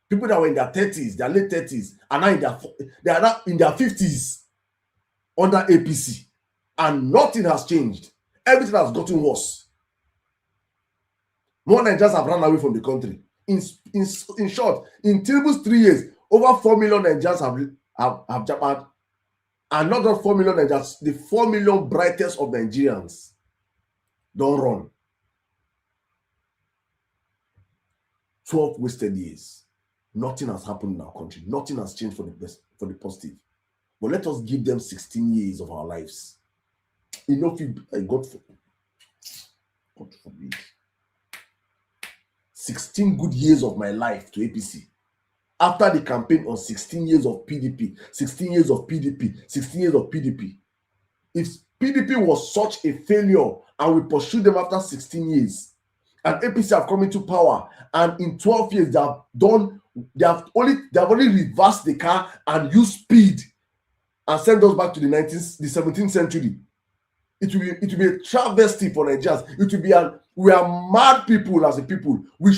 People that were in their 30s, their late 30s, are now in their 50s under APC, and nothing has changed. Everything has gotten worse. More Nigerians have run away from the country. In short, in Tinubu's 3 years, over 4 million Nigerians have japan, and not just 4 million Nigerians, the 4 million brightest of Nigerians don't run. 12 wasted years. Nothing has happened in our country. Nothing has changed for the best, for the positive. But let us give them 16 years of our lives. Enough, God forbid. 16 good years of my life to APC. After the campaign on 16 years of PDP, 16 years of PDP, 16 years of PDP. If PDP was such a failure and we pursued them after 16 years, and APC have come into power, and in 12 years they have only reversed the car and used speed and sent us back to the 17th century. It will be a travesty for Nigerians. It will be we are mad people as a people. We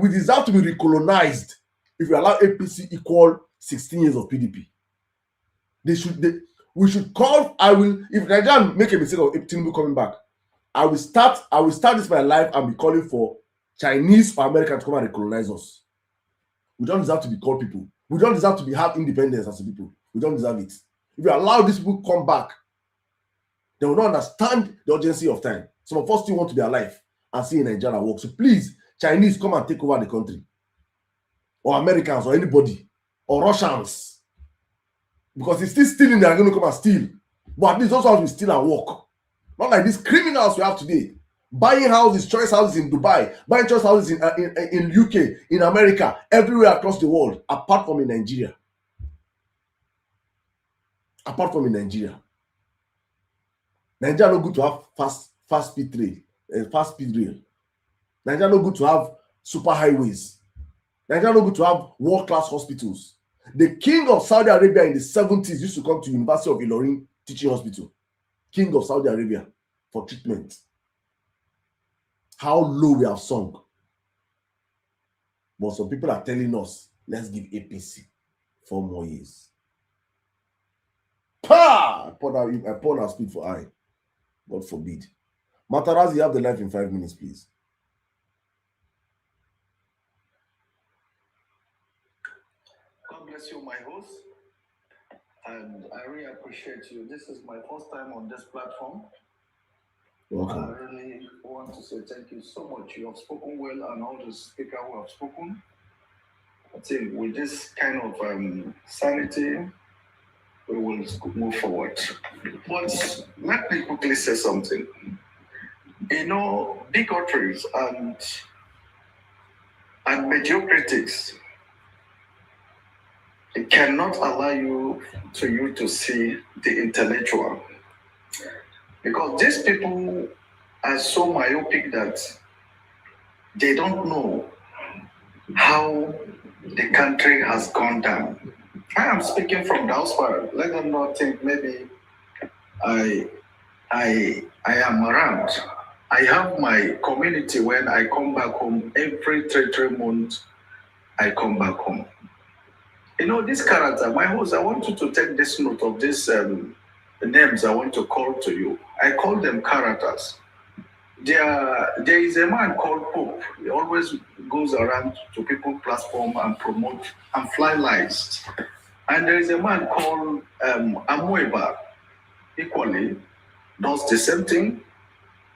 deserve to be recolonized if we allow APC equal 16 years of PDP. We should call. If Nigerians make a mistake of Tinubu coming back, I will start this my life and be calling for Chinese or Americans to come and recolonize us. We don't deserve to be called people. We don't deserve to have independence as a people. We don't deserve it. If you allow these people to come back, they will not understand the urgency of time. Some of us still want to be alive and see Nigeria work. So please, Chinese, come and take over the country. Or Americans, or anybody. Or Russians. Because it's still stealing, they are going to come and steal. But at least those ones will steal and work. Not like these criminals we have today. Buying houses, choice houses in Dubai, buying choice houses in UK, in America, everywhere across the world, apart from in Nigeria. Apart from in Nigeria. Nigeria no good to have fast speed rail. Nigeria no good to have super highways. Nigeria no good to have world-class hospitals. The king of Saudi Arabia in the 70s used to come to University of Ilorin Teaching Hospital. King of Saudi Arabia for treatment. How low we have sunk. But some people are telling us, let's give APC 4 more years. I poured our speed for eye. God forbid. Matarazzi, you have the life in 5 minutes, please. God bless you, my host. And I really appreciate you. This is my first time on this platform. Welcome. I really want to say thank you so much. You have spoken well, and all the speakers who have spoken. I think with this kind of sanity, we will move forward. But let me quickly say something. You know, bigotries and mediocrities, it cannot allow you to see the intellectual. Because these people are so myopic that they don't know how the country has gone down. I am speaking from the diaspora. Let them not think maybe I am around. I have my community when I come back home. Every 3 months, I come back home. You know, this character, my host, I want you to take this note of these names I want to call to you. I call them characters. There is a man called Pope. He always goes around to people's platform and promote and fly lies. And there is a man called Amoeba, equally does the same thing.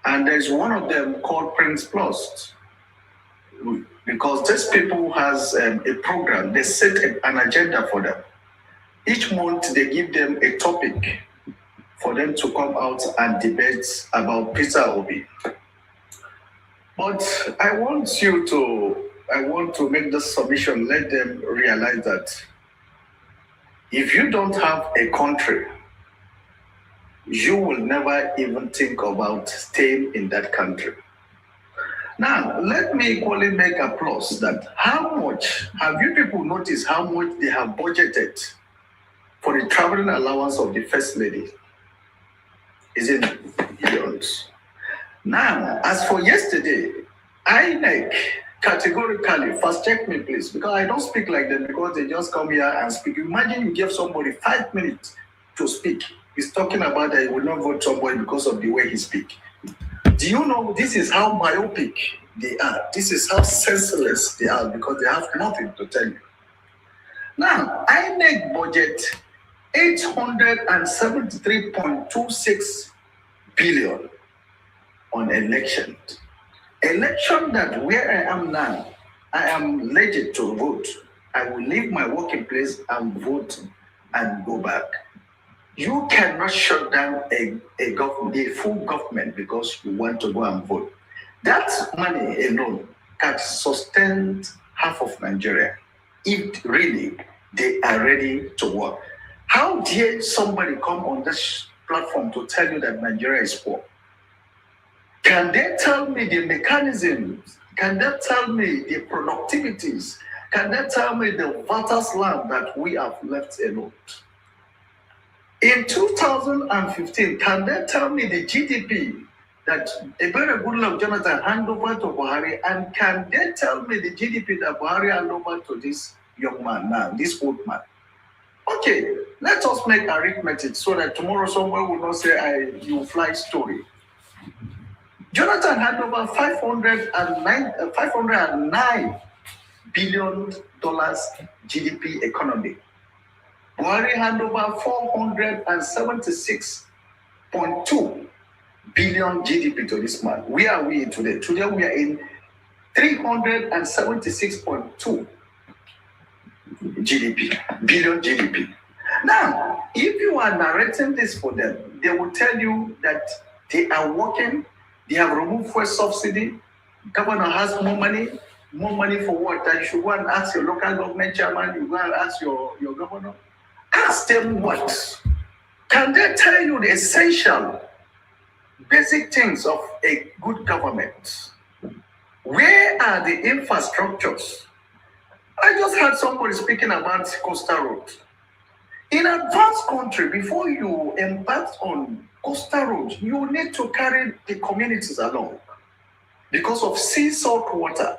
And there's one of them called Prince Plus. Because these people has a program, they set an agenda for them. Each month they give them a topic for them to come out and debate about Peter Obi. But I want to make this submission, let them realize that if you don't have a country, you will never even think about staying in that country. Now, let me equally make applause that how much have you people noticed how much they have budgeted for the traveling allowance of the First Lady? Is it youths. Now, as for yesterday, INEC categorically, first check me please, because I don't speak like them because they just come here and speak. Imagine you give somebody 5 minutes to speak. He's talking about that he will not vote somebody because of the way he speaks. Do you know this is how myopic they are? This is how senseless they are because they have nothing to tell you. Now, INEC budget 873.26 billion on election. Election that where I am now, I am legit to vote. I will leave my working place and vote and go back. You cannot shut down a full government because you want to go and vote. That money alone can sustain half of Nigeria if really they are ready to work. How dare somebody come on this platform to tell you that Nigeria is poor? Can they tell me the mechanisms? Can they tell me the productivities? Can they tell me the vast land that we have left alone? In 2015, can they tell me the GDP that a very good luck Jonathan hand over to Buhari? And can they tell me the GDP that Buhari hand over to this young man now, this old man? Okay, let us make arithmetic so that tomorrow someone will not say you fly story. Jonathan had over $509 billion GDP economy. Buhari had over 476.2 billion GDP to this man. Where are we today? Today we are in 376.2 billion GDP. Now, if you are narrating this for them, they will tell you that they are working. They have removed fuel subsidy. Governor has more money for what? That you should go and ask your local government chairman, you go and ask your governor. Ask them what? Can they tell you the essential, basic things of a good government? Where are the infrastructures? I just heard somebody speaking about Coastal Road. In advanced country, before you embark on Coastal Road, you need to carry the communities along because of sea salt water,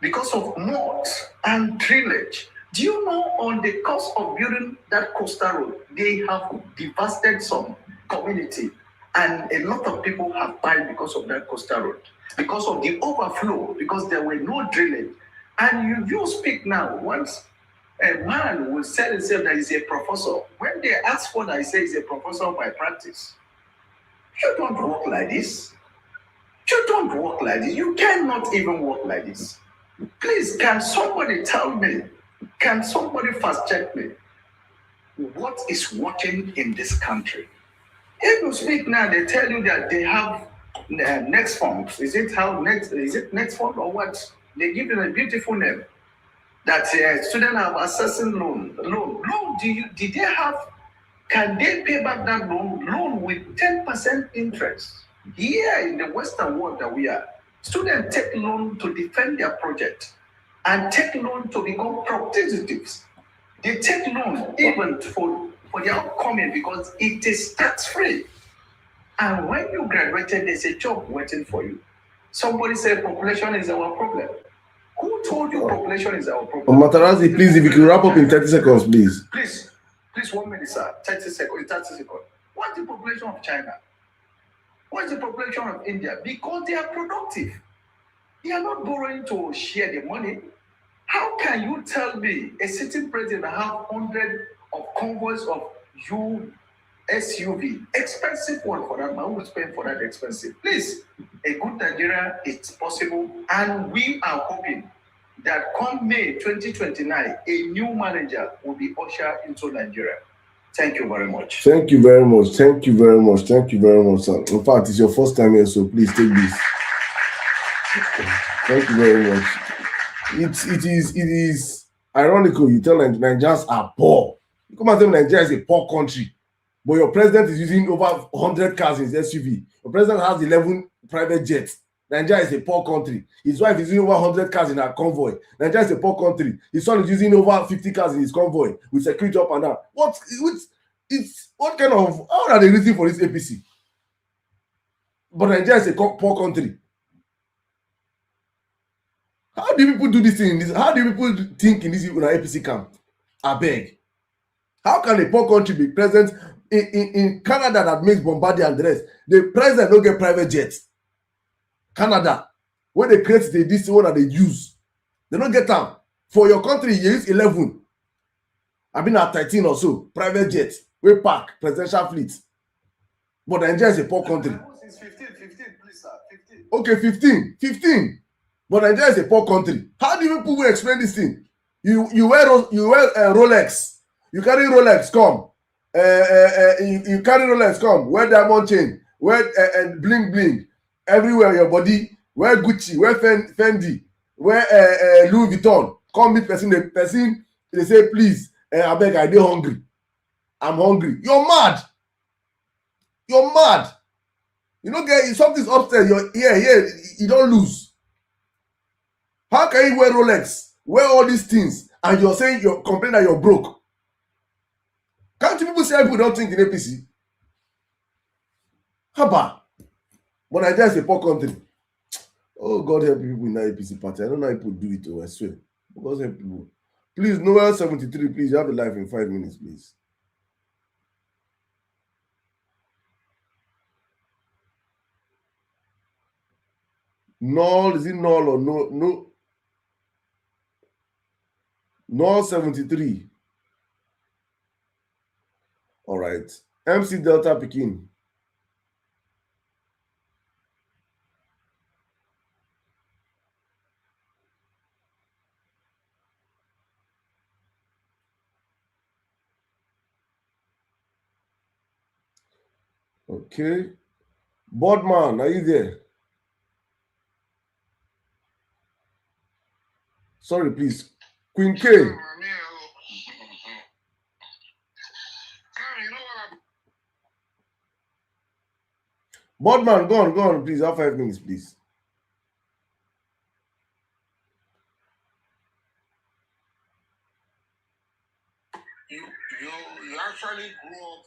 because of mud and drainage. Do you know on the cost of building that Coastal Road, they have devastated some community and a lot of people have died because of that Coastal Road, because of the overflow, because there were no drainage. And you speak now, once a man will say himself that he's a professor, when they ask for that, he says he's a professor by practice. You don't work like this. You don't work like this. You cannot even work like this. Please, can somebody tell me, can somebody fast check me, what is working in this country? If you speak now, they tell you that they have next fund. Is it next fund or what? They give it a beautiful name. That students have assessing loan. Did they have? Can they pay back that loan with 10% interest? Here in the Western world that we are, students take loan to defend their project and take loan to become productives. They take loan even for their upcoming because it is tax-free. And when you graduated, there's a job waiting for you. Somebody said population is our problem. Who told you population is our problem? Matarazzi, please, if you can wrap up in 30 seconds, please. Please, 1 minute, sir. 30 seconds. What's the population of China? What's the population of India? Because they are productive. They are not borrowing to share the money. How can you tell me a sitting president have 100 of convoys of SUV, expensive one for that man, who will spend for that expensive? Please, a good Nigeria is possible, and we are hoping that come May 2029, a new manager will be ushered into Nigeria. Thank you very much. Thank you very much. Thank you very much. Thank you very much, sir. In fact, it's your first time here, so please take this. Thank you very much. It is ironical you tell Nigerians are poor. You come and tell Nigeria is a poor country, but your president is using over 100 cars in his SUV. Your president has 11 private jets. Nigeria is a poor country. His wife is using over 100 cars in her convoy. Nigeria is a poor country. His son is using over 50 cars in his convoy with security up and down. What kind of, how are they reasoning for this APC? but Nigeria is a poor country. How do people do this thing in this? How do people think in this APC camp? I beg. How can a poor country be present in Canada that makes Bombardier and the rest? The president don't get private jets. Canada, when they create this one that they use, they don't get them. For your country, you use 11. I've been at 13 or so, private jets, we park, presidential fleet. But Nigeria is a poor country. It's 15, please, sir. 15. Okay, 15. But Nigeria is a poor country. How do people explain this thing? You wear Rolex. You carry Rolex, come. You carry Rolex, come. Wear diamond chain. Wear bling bling everywhere on your body. Wear Gucci. Wear Fendi. Wear Louis Vuitton. Come meet person. The person they say, please, I beg, I dey hungry. I'm hungry. You're mad. You're mad. You don't get something's upstairs. You don't lose. How can you wear Rolex, wear all these things, and you're saying you're complaining that you're broke? Can't you people say people don't think in APC? Haba. But Nigeria is a poor country. Oh, God help people in that APC party. I don't know how people do it, I swear. God help people. Please, Noel 73, please, you have a life in 5 minutes, please. Null, is it null or no? Null 73. All right. MC Delta Pekin. Okay. Boardman, are you there? Sorry, please. Queen K. Boardman, go on, please. Have 5 minutes, please. You actually grew up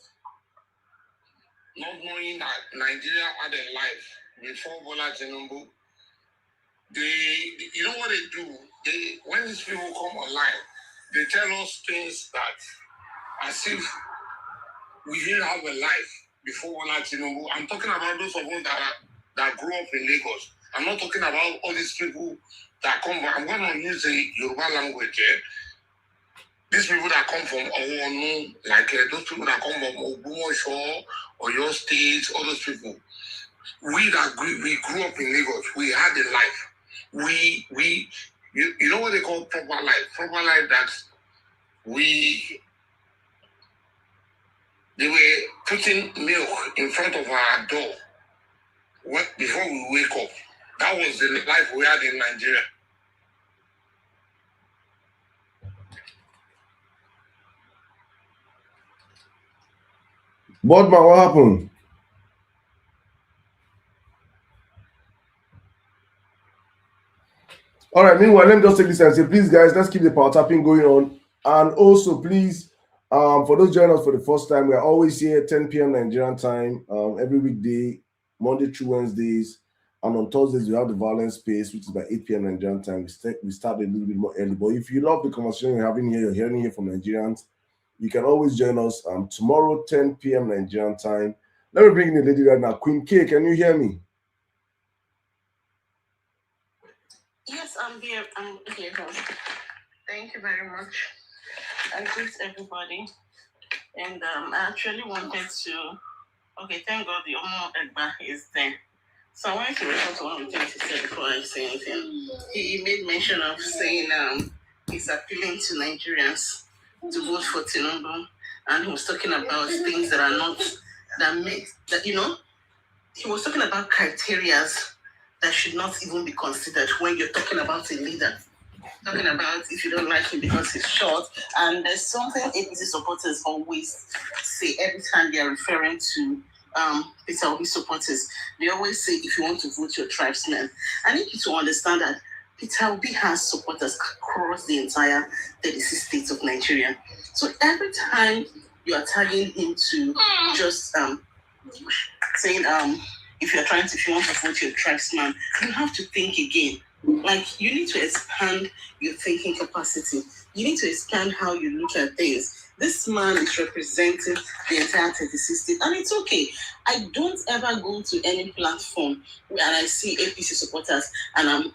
not knowing that Nigeria had a life before Bola Tinubu. You know what they do? When these people come online, they tell us things that as if we didn't have a life before Bola Tinubu. I'm talking about those of us that grew up in Lagos. I'm not talking about all these people that come from. I'm going to use the Yoruba language. These people that come from Owonu, like those people that come from Ogbomoso or your states, all those people. We grew up in Lagos. We had a life. You know what they call proper life? Proper life that they were putting milk in front of our door before we wake up. That was the life we had in Nigeria. Boardman, what happened? All right, meanwhile, let me just take this and say, please, guys, let's keep the power tapping going on. And also, please, for those joining us for the first time, we are always here at 10 p.m. Nigerian time, every weekday, Monday through Wednesdays. And on Thursdays, we have the violence space, which is by 8 p.m. Nigerian time. We start a little bit more early. But if you love the conversation you're having here, you're hearing here from Nigerians, you can always join us tomorrow, 10 p.m. Nigerian time. Let me bring in the lady right now. Queen K, can you hear me? Yes, I'm here. I'm here. Thank you very much. I greet everybody. And I actually wanted to... Okay, thank God the Omo Egba is there. So I wanted to refer to one of the things he said before I say anything. He made mention of saying he's appealing to Nigerians to vote for Tinubu, and he was talking about things that are not, he was talking about criterias that should not even be considered when you're talking about a leader. Talking about if you don't like him because he's short, and there's something APC supporters always say every time they are referring to Peter Obi supporters. They always say, if you want to vote your tribesmen, I need you to understand that Peter Obi has supporters across the entire 36 states of Nigeria. So every time you are tagging him to just saying if you want to vote your tribesman, you have to think again. Like, you need to expand your thinking capacity. You need to expand how you look at things. This man is representing the entire 36 states, and it's okay. I don't ever go to any platform where I see APC supporters and I'm,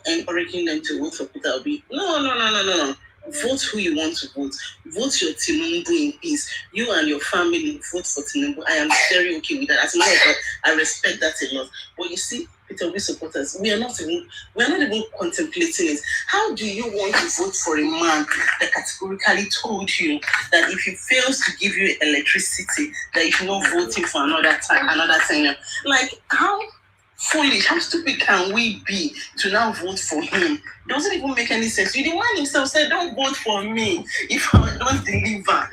encouraging them to vote for Peter Obi. No. Vote who you want to vote. Vote your Tinubu in peace. You and your family vote for Tinubu. I am very okay with that. As a matter of fact, I respect that a lot. But you see, Peter Obi supporters, we are not even contemplating it. How do you want to vote for a man that categorically told you that if he fails to give you electricity, that you're not voting for another tenure? Like, how foolish, how stupid can we be to now vote for him? Doesn't even make any sense. The man himself said, don't vote for me if I don't deliver.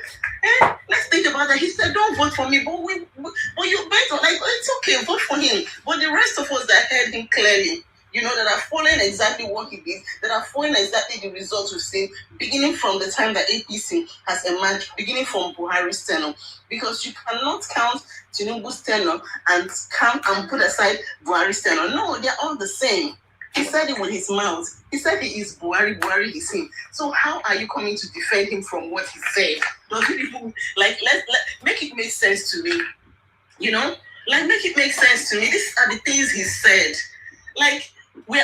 Let's think about that. He said, don't vote for me, but you better, like, it's okay, vote for him. But the rest of us that heard him clearly, that are following exactly what he did, that are following exactly the results we've seen, beginning from the time that APC has emerged, beginning from Buhari's tenure. Because you cannot count Tinubu's tenure and count and put aside Buhari's tenure. No, they're all the same. He said it with his mouth. He said he is Buhari, Buhari is him. So how are you coming to defend him from what he said? Does it even, like, let make it make sense to me? Make it make sense to me. These are the things he said. Like, we're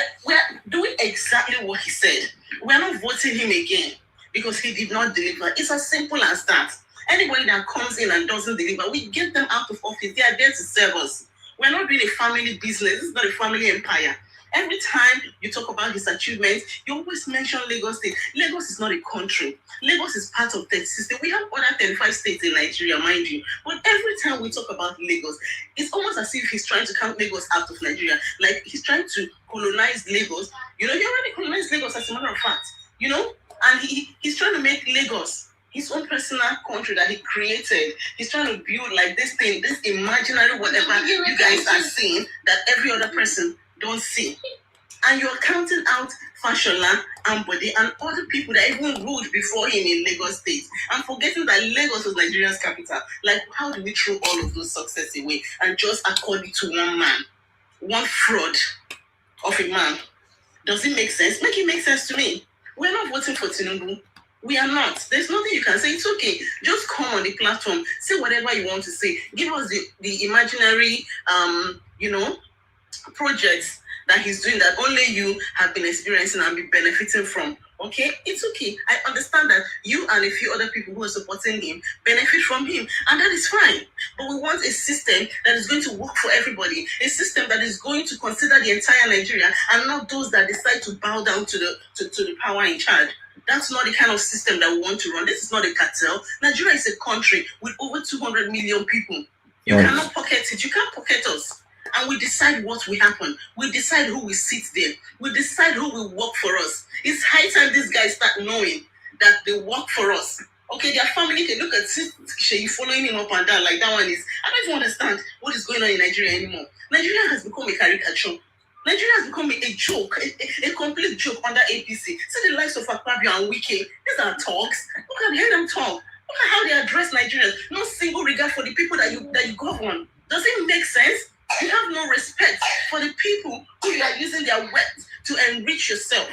doing exactly what he said. We're not voting him again because he did not deliver. It's as simple as that. Anybody that comes in and doesn't deliver, we get them out of office. They are there to serve us. We're not doing a family business. This is not a family empire. Every time you talk about his achievements, you always mention Lagos State. Lagos is not a country. Lagos is part of the system. We have other 35 states in Nigeria, mind you. But every time we talk about Lagos, it's almost as if he's trying to count Lagos out of Nigeria. Like, he's trying to colonize Lagos. He already colonized Lagos, as a matter of fact. And he's trying to make Lagos his own personal country that he created. He's trying to build like this thing, this imaginary whatever you guys are seeing that every other person don't see. And you're counting out Fashola, Ambode, and other people that even ruled before him in Lagos State, and forgetting that Lagos was Nigeria's capital. Like, how do we throw all of those success away and just accord it to one man, one fraud of a man? Does it make sense? Make it make sense to me. We're not voting for Tinubu. We are not. There's nothing you can say. It's okay. Just come on the platform, say whatever you want to say. Give us the imaginary, projects that he's doing that only you have been experiencing and be benefiting from. Okay, it's okay. I understand that you and a few other people who are supporting him benefit from him, and that is fine. But we want a system that is going to work for everybody, a system that is going to consider the entire Nigeria and not those that decide to bow down to the power in charge. That's not the kind of system that we want to run. This is not a cartel. Nigeria is a country with over 200 million people. You cannot pocket it. You can't pocket us. And we decide what will happen. We decide who will sit there. We decide who will work for us. It's high time these guys start knowing that they work for us. Okay, their family can look at Sheyi following him up and down like that one is. I don't even understand what is going on in Nigeria anymore. Nigeria has become a caricature. Nigeria has become a joke, a complete joke under APC. See the likes of Akpabio and Wike. These are talks. Look at hear them talk. Look at how they address Nigerians. No single regard for the people that you govern. Does it make sense? You have no respect for the people who you are using their wealth to enrich yourself.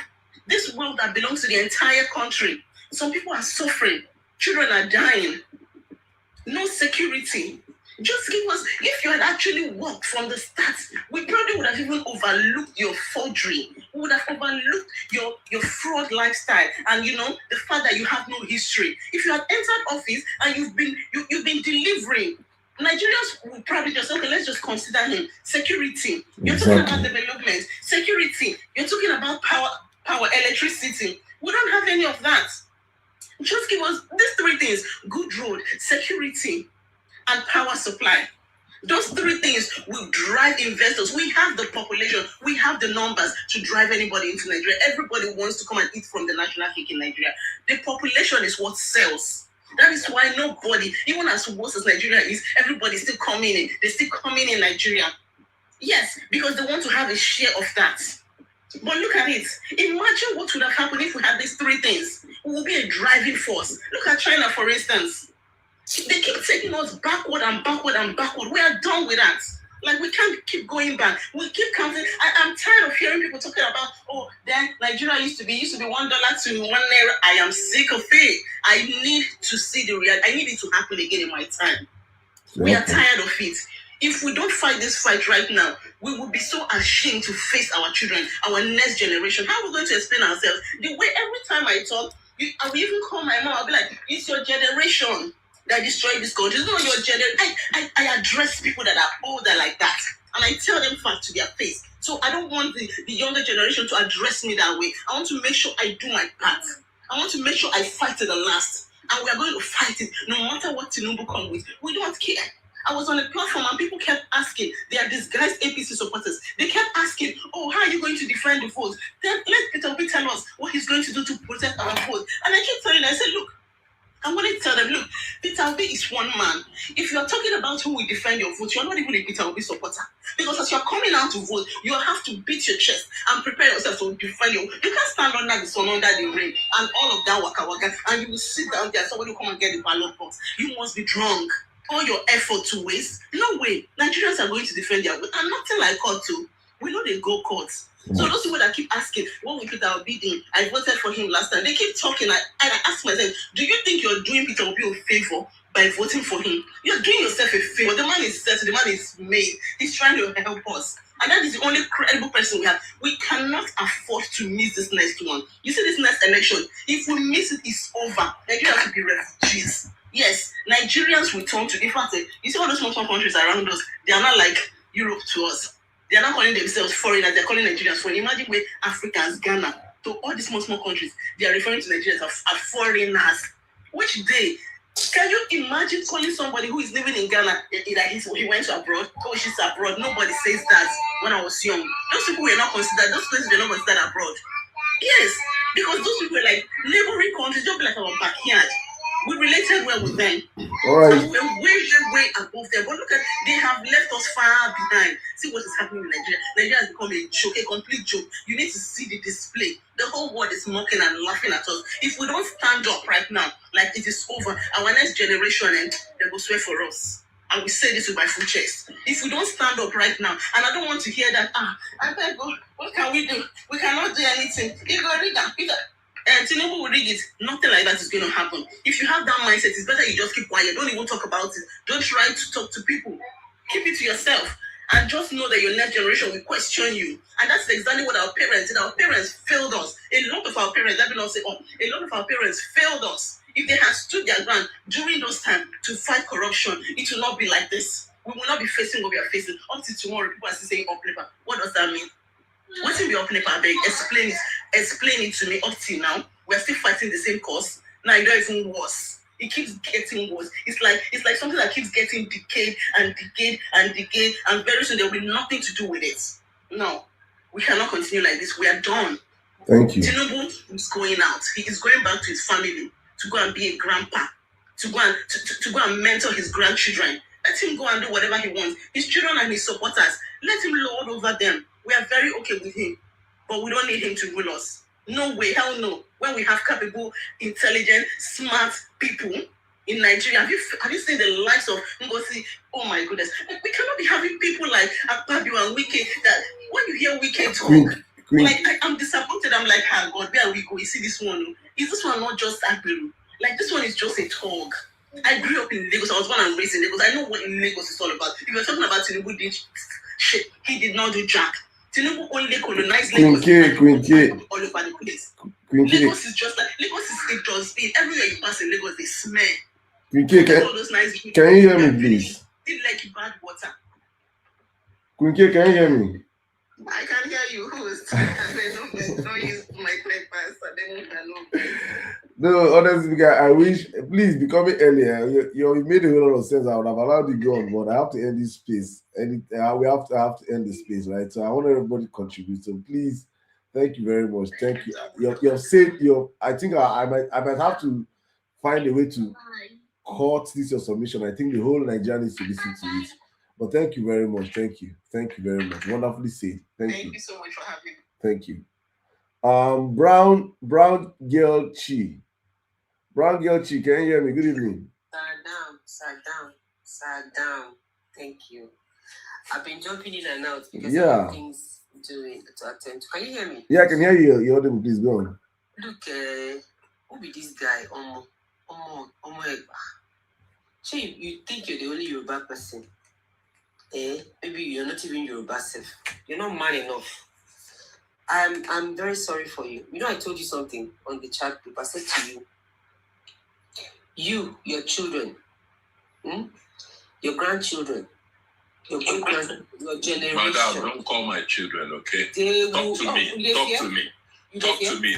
This wealth that belongs to the entire country. Some people are suffering. Children are dying. No security. Just give us, if you had actually worked from the start, we probably would have even overlooked your forgery. We would have overlooked your fraud lifestyle and the fact that you have no history. If you had entered office and you've been delivering, Nigerians will probably just, okay, let's just consider him. Security. You're talking about development. Security. You're talking about power, electricity. We don't have any of that. Just give us these three things: good road, security, and power supply. Those three things will drive investors. We have the population, we have the numbers to drive anybody into Nigeria. Everybody wants to come and eat from the national cake in Nigeria. The population is what sells. That is why nobody, even as worse as Nigeria is, everybody's still coming in. They're still coming in Nigeria. Yes, because they want to have a share of that. But look at it. Imagine what would have happened if we had these three things. We will be a driving force. Look at China, for instance. They keep taking us backward and backward and backward. We are done with that. Like, we can't keep going back. We keep counting. I'm tired of hearing people talking about, oh, then Nigeria used to be $1 to $1 naira. I am sick of it. I need to see the reality. I need it to happen again in my time. We are tired of it. If we don't fight this fight right now, we will be so ashamed to face our children, our next generation. How are we going to explain ourselves? The way every time I talk, I will even call my mom. I'll be like, it's your generation that destroyed this country. It's not your generation. I address people that are older like that. And I tell them facts to their face. So I don't want the younger generation to address me that way. I want to make sure I do my part. I want to make sure I fight to the last. And we are going to fight it no matter what Tinubu comes with. We don't care. I was on a platform and people kept asking, they are disguised APC supporters. They kept asking, oh, how are you going to defend the vote? Then let Peter Obi tell us what he's going to do to protect our vote. And I keep telling them, I said, look, I'm going to tell them, look, Peter Obi is one man. If you're talking about who will defend your vote, you're not even a Peter Obi supporter. Because as you're coming out to vote, you have to beat your chest and prepare yourself to defend your vote. You can't stand under the sun, under the rain, and all of that waka waka, and you will sit down there, somebody will come and get the ballot box. You must be drunk. All your effort to waste. No way. Nigerians are going to defend their vote. And nothing like court too. We know they go courts. So those people that keep asking, what will Peter Obi do? I voted for him last time. They keep talking. I ask myself, do you think you're doing Peter Obi a favor by voting for him? You're doing yourself a favor. The man is set. The man is made. He's trying to help us. And that is the only credible person we have. We cannot afford to miss this next one. You see this next election, if we miss it, it's over. Nigeria will be refugees. Yes, Nigerians will turn to, in fact, you see all those small countries around us, they are not like Europe to us. They are not calling themselves foreigners, they're calling Nigerians foreign. Imagine where Africans, Ghana, to all these small countries, they are referring to Nigerians as foreigners. Which day? Can you imagine calling somebody who is living in Ghana that he went to abroad? Oh, she's abroad. Nobody says that when I was young. Those people were not considered, those places were not considered abroad. Yes, because those people were like neighboring countries, just like our backyard. We related well with them. All right. So we were way above them. But look at, they have left us far behind. See what is happening in Nigeria. Nigeria has become a joke, a complete joke. You need to see the display. The whole world is mocking and laughing at us. If we don't stand up right now, like it is over, our next generation, and they will swear for us. And we say this with my full chest. If we don't stand up right now, and I don't want to hear that, I beg God, what can we do? We cannot do anything. And Tinubu will read it. Nothing like that is going to happen. If you have that mindset, it's better you just keep quiet. Don't even talk about it. Don't try to talk to people. Keep it to yourself. And just know that your next generation will question you. And that's exactly what our parents did. Our parents failed us. A lot of our parents, let me not say all, a lot of our parents failed us. If they had stood their ground during those times to fight corruption, it will not be like this. We will not be facing what we are facing. Up to tomorrow, people are still saying up paper. What does that mean? What will be up paper? I beg, explain it to me. Up till now, we're still fighting the same cause. Now you don't even worse. It keeps getting worse. It's like something that keeps getting decayed, and very soon there will be nothing to do with it. No, we cannot continue like this. We are done. Thank you. Tinubu is going out. He is going back to his family to go and be a grandpa, to go and mentor his grandchildren. Let him go and do whatever he wants. His children and his supporters, let him lord over them. We are very okay with him, but we don't need him to rule us. No way, hell no. When we have capable, intelligent, smart people in Nigeria, have you seen the likes of Ngozi? Oh my goodness, we cannot be having people like Akpabio and Wike. That when you hear Wike talk, like I'm disappointed. I'm like, God, where are we going? You see this one? Is this one not just Agberu? Like this one is just a talk. I grew up in Lagos. I was born and raised in Lagos. I know what Lagos is all about. If you're talking about Tinubu did shit, he did not do jack. Tinubu only colonized Lagos all over the place. Lagos is just like, Lagos is a dustbin. Everywhere you pass in Lagos, they smell. Can you hear me, please? It's like bad water. Quinke, can you hear me? I can hear you. Don't use my paper. No, honestly, I wish, please, becoming earlier. You made a whole lot of sense. I would have allowed you to go on, but I have to end this space. And we have to end the space, right? So I want everybody to contribute. So please, thank you very much. Thank you. You have said I think I might have to find a way to cut this your submission. I think the whole Nigeria needs to listen to it. But thank you very much. Thank you. Thank you very much. Wonderfully said. Thank you so much for having me. Thank you. Brown Girl Chi. Brown Girl Chi, can you hear me? Good evening. Sirdam. Thank you. I've been jumping in and out because Yeah. of things to attend to. Can you hear me? Yeah, I can hear you. You're audible. Please go on. Look, who be this guy? So you think you're the only Yoruba person? Maybe you're not even Yoruba self. You're not man enough. I'm very sorry for you. You know, I told you something on the chat group. I said to you, your children, your grandchildren, your great grand, your generation. Madam, don't call my children, okay? Talk to me. Talk to me. Talk to me.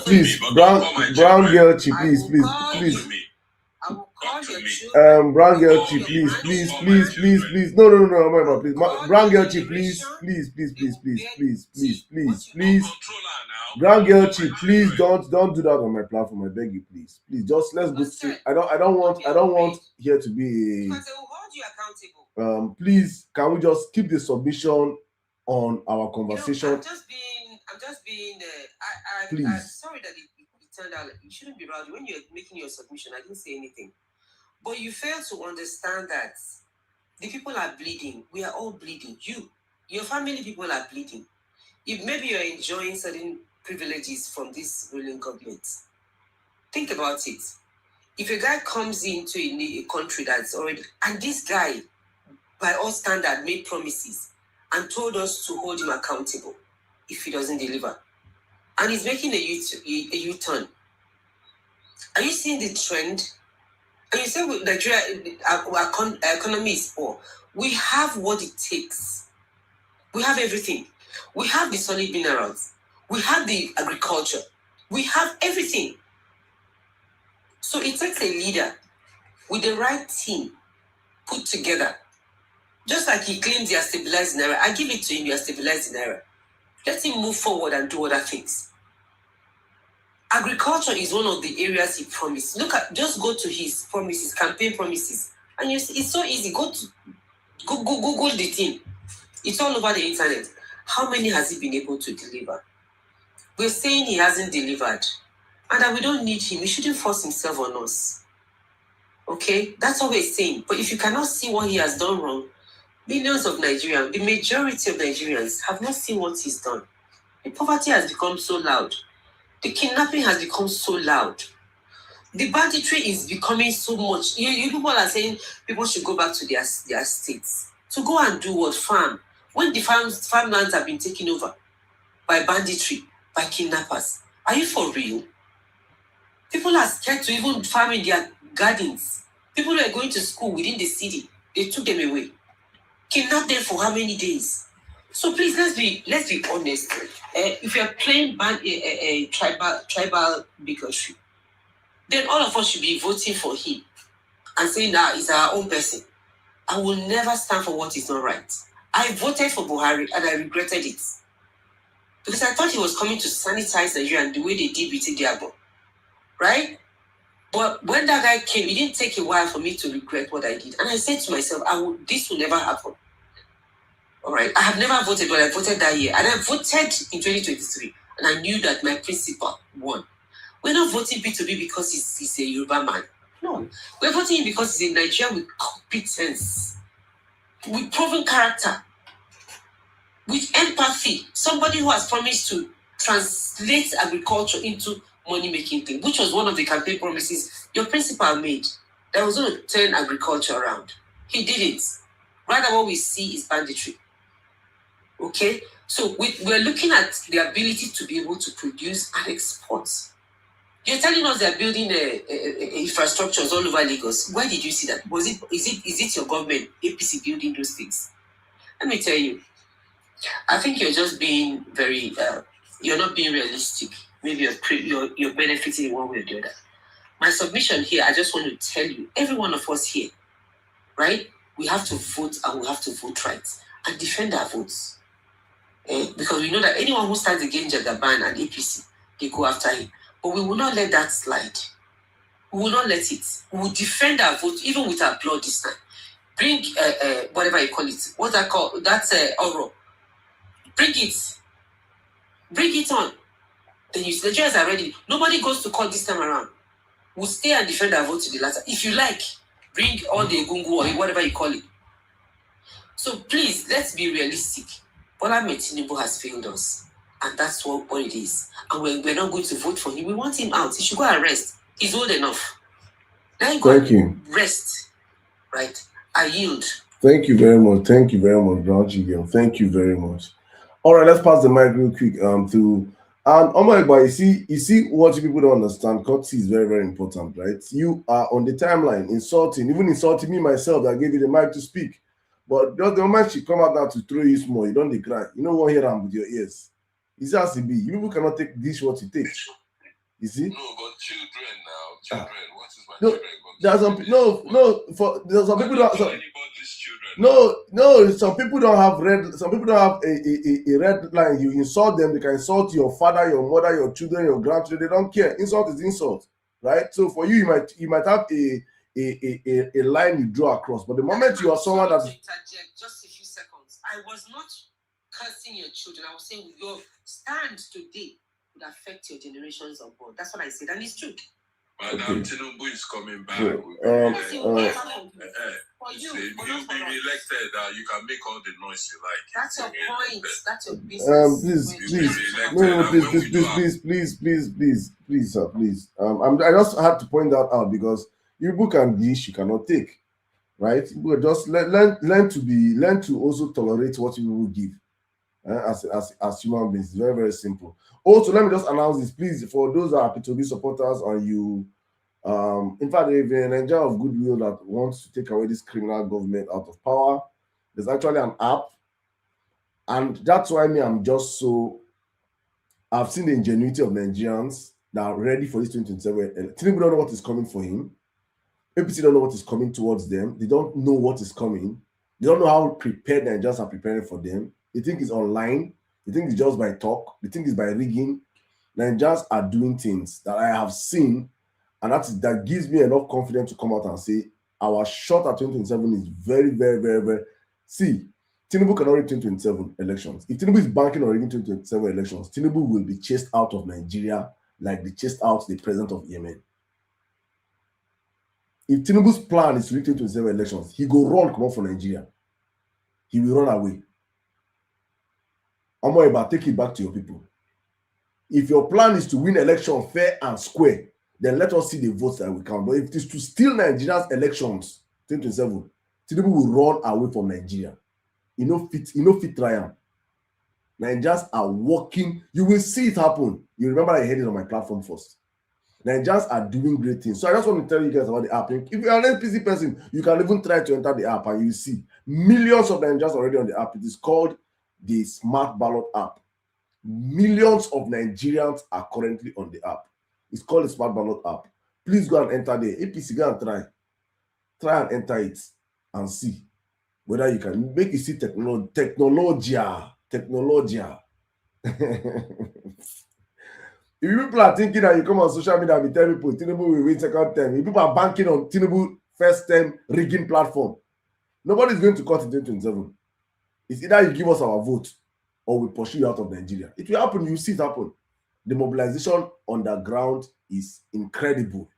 Please, brown girl, please. I will call your children. Brown girl, please. No, my please. Brown girl, please. Brown girl, please don't do that on my platform. I beg you, please. Just let's go straight. I don't want here to be because they will hold you accountable. Please, can we just keep the submission on our conversation? I'm just being. Please. I'm sorry that it turned out like you shouldn't be rowdy when you're making your submission. I didn't say anything, but you fail to understand that the people are bleeding. We are all bleeding. Your family people are bleeding. If maybe you're enjoying certain privileges from this ruling government, think about it. If a guy comes into a country that's already, and this guy, by all standards, made promises and told us to hold him accountable if he doesn't deliver, and he's making a U-turn. Are you seeing the trend? And you say Nigeria, our economy is poor. We have what it takes. We have everything. We have the solid minerals. We have the agriculture. We have everything. So it takes a leader with the right team put together. Just like he claims he has stabilized Naira, I give it to him, he has stabilized Naira. Let him move forward and do other things. Agriculture is one of the areas he promised. Just go to his promises, campaign promises, and you see, it's so easy. Google the thing. It's all over the internet. How many has he been able to deliver? We're saying he hasn't delivered, and that we don't need him. He shouldn't force himself on us. Okay, that's what we're saying. But if you cannot see what he has done wrong, millions of Nigerians, the majority of Nigerians, have not seen what he's done. The poverty has become so loud. The kidnapping has become so loud. The banditry is becoming so much. You people are saying people should go back to their states. To go and do what? Farm. When the farmlands have been taken over by banditry, by kidnappers. Are you for real? People are scared to even farm in their gardens. People who are going to school within the city, they took them away. Kidnapped them for how many days? So please, let's be honest. If you're playing tribal bigotry, then all of us should be voting for him and saying that he's our own person. I will never stand for what is not right. I voted for Buhari and I regretted it. Because I thought he was coming to sanitize Nigeria and the way they did with Diabo. Right? But when that guy came, it didn't take a while for me to regret what I did. And I said to myself, this will never happen. All right? I have never voted, but I voted that year. And I voted in 2023. And I knew that my principal won. We're not voting B2B because he's a Yoruba man. No. We're voting him because he's a Nigerian with competence, with proven character, with empathy. Somebody who has promised to translate agriculture into money-making thing, which was one of the campaign promises your principal made. That was going to turn agriculture around. He didn't. Rather, what we see is banditry. Okay? So we're looking at the ability to be able to produce and export. You're telling us they're building infrastructures all over Lagos. Where did you see that? Is it your government, APC, building those things? Let me tell you. I think you're just being very, you're not being realistic. Maybe you're benefiting in one way or the other. My submission here, I just want to tell you, every one of us here, right? We have to vote and we have to vote right and defend our votes. Because we know that anyone who stands against Jagaban and APC, they go after him. But we will not let that slide. We will not let it. We will defend our vote, even with our blood this time. Bring, whatever you call it. What's that called? That's Oro. Bring it. Bring it on. Then you see, the judges are ready. Nobody goes to court this time around. We'll stay and defend our vote to the latter. If you like, bring all the Egungu or whatever you call it. So please, let's be realistic. Bola Tinubu has failed us. And that's what it is. And we're not going to vote for him. We want him out. He should go and rest. He's old enough. Let him go and rest. Right? I yield. Thank you very much. Thank you very much, Brown Chigel. Thank you very much. All right, let's pass the mic real quick to and oh my God, you see what people don't understand. Courtesy is very, very important, right? You are on the timeline insulting, even insulting me myself that gave you the mic to speak. But just the moment she come out now to throw you small, you don't decry. You know what hear with your ears. It has to be. You people cannot take this what it takes. You see? No, but children now, children. What is my children? There's some there's some people don't. No, some people don't have some people don't have a red line. You insult them, they can insult your father, your mother, your children, your grandchildren. They don't care. Insult is insult, right? So for you might have a line you draw across, but the moment you are someone that just a few seconds, I was not cursing your children. I was saying your stand today would affect your generations of born. That's what I said, and it's true. Madam Tinubu is coming back. Sure. You'll be re-elected. You can make all the noise you like. That's your point. That's your business. Please, sir, please. I just had to point that out because you people can dish, you cannot take, right? You just learn to also tolerate what you will give. As human beings, it's very, very simple. Also, let me just announce this, please, for those that are P2B supporters and you, in fact, if you're an Nigeria of goodwill that wants to take away this criminal government out of power, there's actually an app, and that's why I've seen the ingenuity of Nigerians that are ready for this 2027. Tinubu don't know what is coming for him. APC don't know what is coming towards them. They don't know what is coming. They don't know how prepared Nigerians are preparing for them. They think it's online. They think it's just by talk. They think it's by rigging. Nigerians are doing things that I have seen, and that gives me enough confidence to come out and say our shot at 2027 is very, very, very, very. See, Tinubu cannot rig 2027 elections. If Tinubu is banking on rigging 2027 elections, Tinubu will be chased out of Nigeria like they chased out the president of Yemen. If Tinubu's plan is to rig 2027 elections, he go run come out for Nigeria. He will run away. Omoeba, take it back to your people. If your plan is to win election fair and square, then let us see the votes that will count. But if it is to steal Nigeria's elections, 2027, Tinubu will run away from Nigeria. You know fit triumph. Nigerians are working. You will see it happen. You remember I heard it on my platform first. Nigerians are doing great things. So I just want to tell you guys about the app. If you are an NPC person, you can even try to enter the app and you see millions of Nigerians already on the app. It is called the Smart Ballot app. Millions of Nigerians are currently on the app. It's called the Smart Ballot app. Please go and enter there. APC, go and try and enter it and see whether you can make it see technology. If people are thinking that you come on social media and tell people Tinubu will win second term, if people are banking on Tinubu first term rigging platform, nobody's going to cut it in 2027. It's either you give us our vote or we pursue you out of Nigeria. It will happen. You see it happen. The mobilization on the ground is incredible.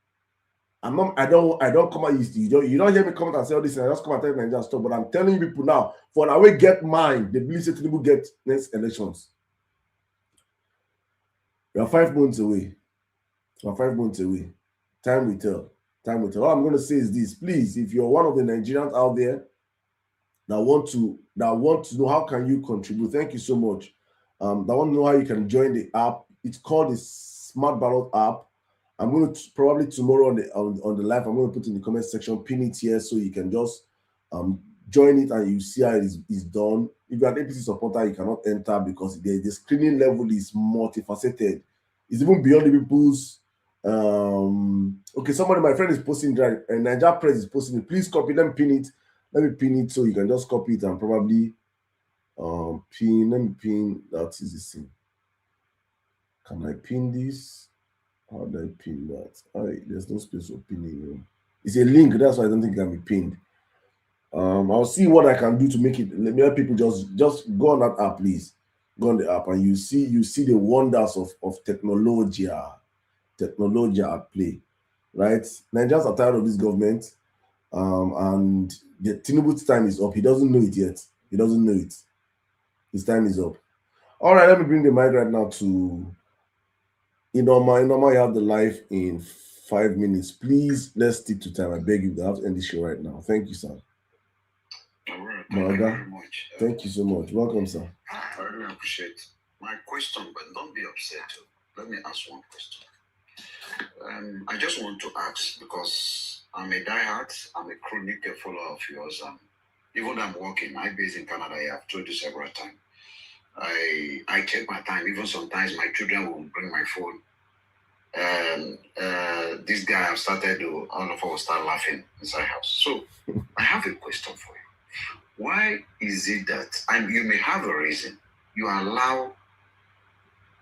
I don't come out. You don't hear me come out and say all this, and I just come and tell Nigerian stuff. But I'm telling you people now, for now we get mine, they believe that Tinubu get next elections. We are 5 months away. Time will tell. All I'm going to say is this: please, if you're one of the Nigerians out there that want to know how can you contribute, thank you so much. That want to know how you can join the app. It's called the Smart Ballot app. I'm going to probably tomorrow on the live, I'm going to put in the comment section, pin it here so you can just join it and you see how it is done. If you're an APC supporter, you cannot enter because the screening level is multifaceted. It's even beyond the people's. Okay, my friend is posting that, and Nigeria Press is posting it. Please copy. Let me pin it so you can just copy it and probably pin. Let me pin. That is the thing. Can I pin this? How do I pin that? There's no space for pinning. It's a link. That's why I don't think it can be pinned. I'll see what I can do to make it. Let people just go on that app, please. Go on the app and you see the wonders of technology at play, right? Nigerians are tired of this government, and the Tinubu's time is up. He doesn't know it yet. He doesn't know it. His time is up. All right, let me bring the mic right now to Inoma. Inoma, you have the live in 5 minutes. Please, let's stick to time. I beg you, we have to end this show right now. Thank you, sir. All right, thank you very much. Thank you so much. Welcome, sir. I really appreciate my question, but don't be upset. Let me ask one question. I just want to ask, because I'm a diehard, I'm a chronic follower of yours. Even though I'm working, I'm based in Canada. I've told you several times. I take my time. Even sometimes my children will bring my phone. This guy have started to, all of us start laughing inside house. So I have a question for you. Why is it that, and you may have a reason, you allow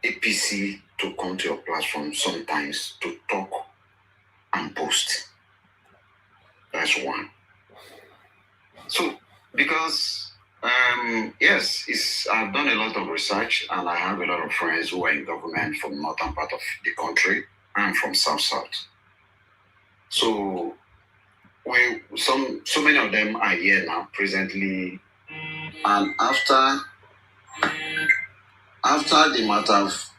APC to come to your platform sometimes to talk and post? That's one. So, because, yes, I've done a lot of research, and I have a lot of friends who are in government from northern part of the country and from south. So, so many of them are here now, presently, and after the matter of,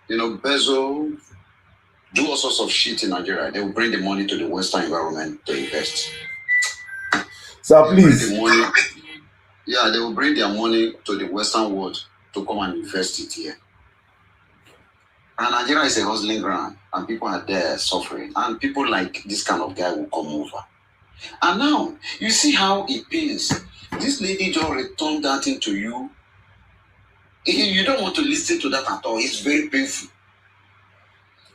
Bezo do all sorts of shit in Nigeria, they will bring the money to the Western environment to invest. So please. They will bring their money to the Western world to come and invest it here. And Nigeria is a hustling ground, and people are there suffering. And people like this kind of guy will come over. And now, you see how it pains. This lady just returned that into you. You don't want to listen to that at all. It's very painful.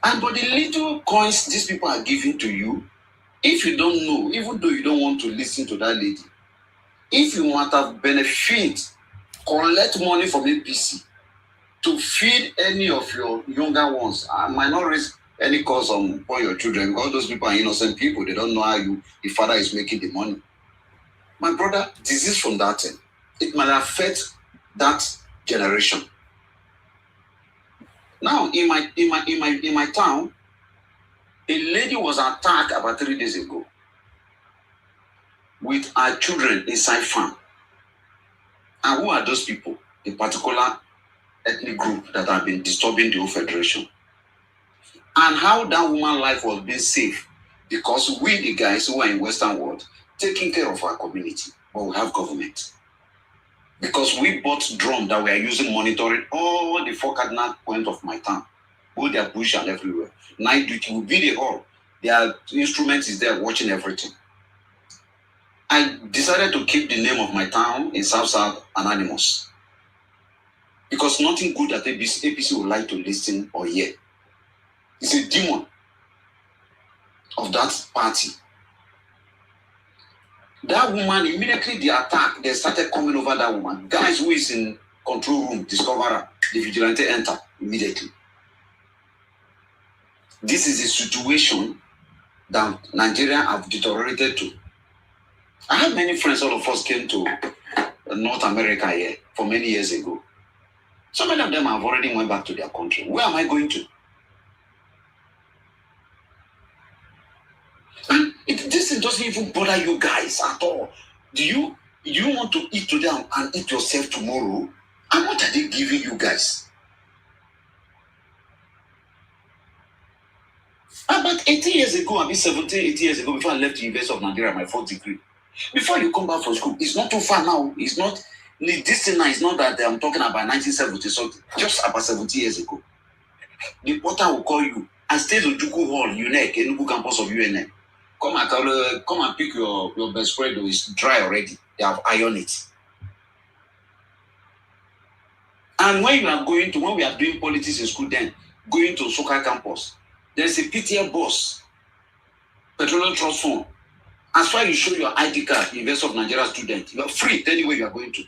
But the little coins these people are giving to you, if you don't know, even though you don't want to listen to that lady, if you want to benefit, collect money from APC to feed any of your younger ones, I might not raise any cause on your children, because those people are innocent people. They don't know how the father is making the money. My brother, disease from that thing, it might affect that generation. Now, in my town, a lady was attacked about 3 days ago with her children inside farm. And who are those people? A particular ethnic group that have been disturbing the whole federation. And how that woman's life was being saved, because we, the guys who are in Western world, taking care of our community, but we have government. Because we bought drones that we are using monitoring all the 4 cardinal points of my town, both their bush and everywhere. Night duty will be the hall. Their instrument is there watching everything. I decided to keep the name of my town in South anonymous, because nothing good that APC would like to listen or hear. It's a demon of that party. That woman, immediately the attack, they started coming over that woman. Guys who is in control room, discover her, the vigilante enter immediately. This is a situation that Nigeria have deteriorated to. I have many friends, all of us came to North America here for many years ago. So many of them have already went back to their country. Where am I going to? And this doesn't even bother you guys at all. Do you want to eat today and eat yourself tomorrow? And what are they giving you guys? About 80 years ago, 17, 80 years ago, before I left the University of Nigeria, my 4th degree, before you come back from school, it's not too far now. It's not, this thing now is not that I'm talking about 1970 something, just about 70 years ago. The porter will call you. I stayed at Juku Hall, UNEC, Enugu campus of UNM. Come and pick your best friend who is dry already. They have ironed it. And when we are doing politics in school then, going to Soka campus, there's a PTA bus, Petroleum Trust Fund. As far as you show your ID card, University of Nigeria student, you are free anywhere you are going to.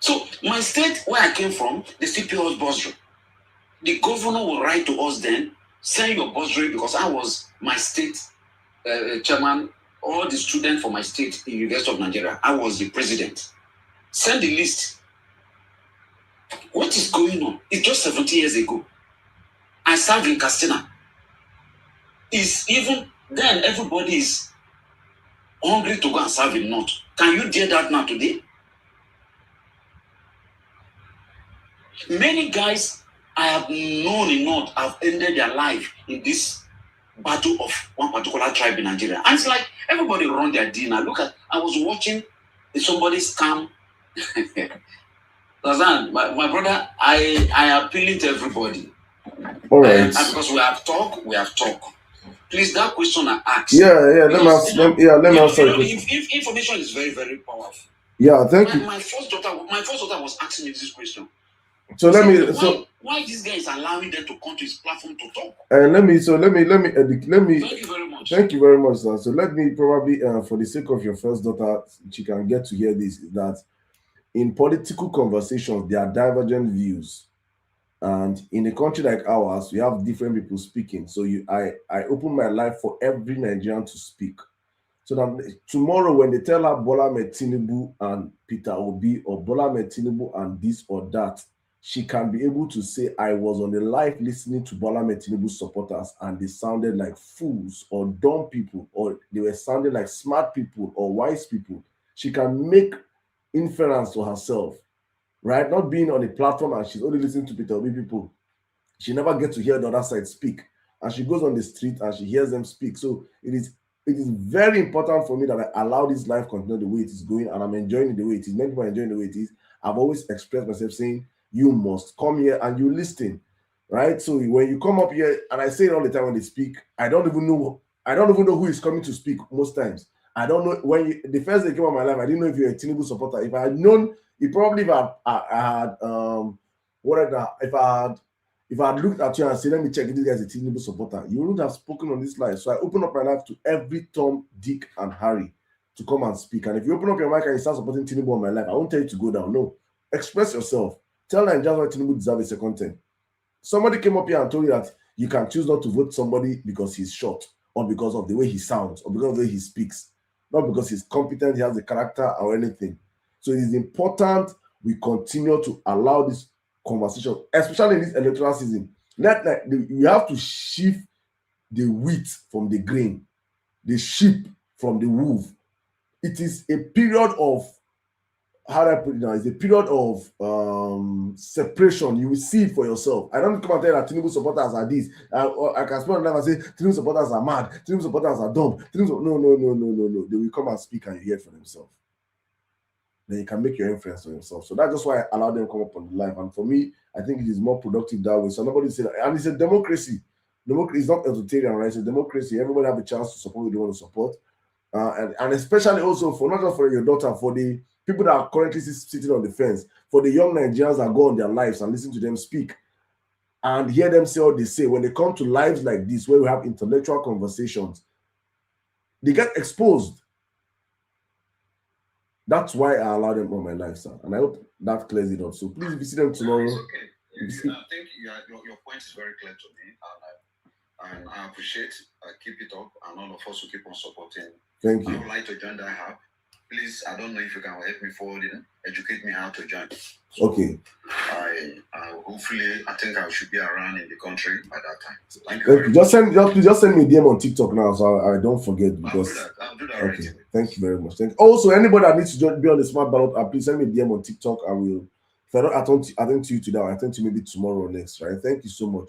So my state, where I came from, they still pay us bursary. The governor will write to us then, send your bursary, because I was my state chairman, all the students for my state in University of Nigeria, I was the president. Send the list. What is going on? It's just 70 years ago. I served in Castina. It's even then everybody is hungry to go and serve him not. Can you dare that now today? Many guys I have known in North have ended their life in this battle of one particular tribe in Nigeria. And it's like everybody run their dinner. Look at, I was watching somebody scam. my brother, I appealing to everybody. All right. Because we have talked. Please, that question I asked. Yeah. Let me answer. If information is very, very powerful. Yeah, thank you. My first daughter was asking me this question. So why this guy is allowing them to come to his platform to talk? Let me. Thank you very much. Thank you very much, sir. So let me probably, for the sake of your first daughter, she can get to hear this. That in political conversations there are divergent views, and in a country like ours, we have different people speaking. So I open my life for every Nigerian to speak. So that tomorrow, when they tell her Bola Ahmed Tinubu and Peter Obi, or Bola Ahmed Tinubu and this or that, she can be able to say, I was on the live listening to Bola Ahmed Tinubu supporters and they sounded like fools or dumb people, or they were sounding like smart people or wise people. She can make inference to herself, right? Not being on a platform and she's only listening to Peter Obi people. She never gets to hear the other side speak. And she goes on the street and she hears them speak. So it is very important for me that I allow this life continue the way it is going, and I'm enjoying it the way it is. Many people are enjoying the way it is. I've always expressed myself saying, you must come here and you listen, right? So when you come up here, and I say it all the time when they speak, I don't even know who is coming to speak most times. I don't know. The first day came on my life, I didn't know if you're a Tinubu supporter. If I had known, if I had looked at you and said, let me check if this guy is a Tinubu supporter, you wouldn't have spoken on this live. So I open up my life to every Tom, Dick, and Harry to come and speak. And if you open up your mic and you start supporting Tinubu on my life, I won't tell you to go down. No. Express yourself. Tell Nigerians why Tinubu deserves a second term. Somebody came up here and told you that you can choose not to vote somebody because he's short, or because of the way he sounds, or because of the way he speaks. Not because he's competent, he has the character or anything. So it is important we continue to allow this conversation, especially in this electoral season. You have to shift the wheat from the grain, the sheep from the wolf. It is a period of, how do I put it now? It's a period of separation. You will see it for yourself. I don't come and tell you that Tinubu supporters are this. I can spend on and say Tinubu supporters are mad, Tinubu supporters are dumb. No. They will come and speak and you hear it for themselves. Then you can make your influence on yourself. So that's just why I allow them to come up on the live. And for me, I think it is more productive that way. So nobody said, and it's a democracy. Democracy is not authoritarian, right? It's a democracy. Everybody have a chance to support who they want to support. And especially also for not just for your daughter, for the people that are currently sitting on the fence, for the young Nigerians that go on their lives and listen to them speak and hear them say what they say. When they come to lives like this, where we have intellectual conversations, they get exposed. That's why I allow them on my life, sir. And I hope that clears it up. So please visit them tomorrow. It's okay. I think your point is very clear to me. And I appreciate, keep it up, and all of us will keep on supporting. Thank you. I would like to join that app. Please, I don't know if you can help me forward it, educate me how to join. So okay. Hopefully, I think I should be around in the country by that time. So thank you. Very much. Just send me a DM on TikTok now, so I don't forget. Because I'll do that okay. Right. Thank you very much. Also, anybody that needs to be on the Smart Ballot app, please send me a DM on TikTok. I will. If I don't attend to you today, I'll attend to you maybe tomorrow or next. Right? Thank you so much.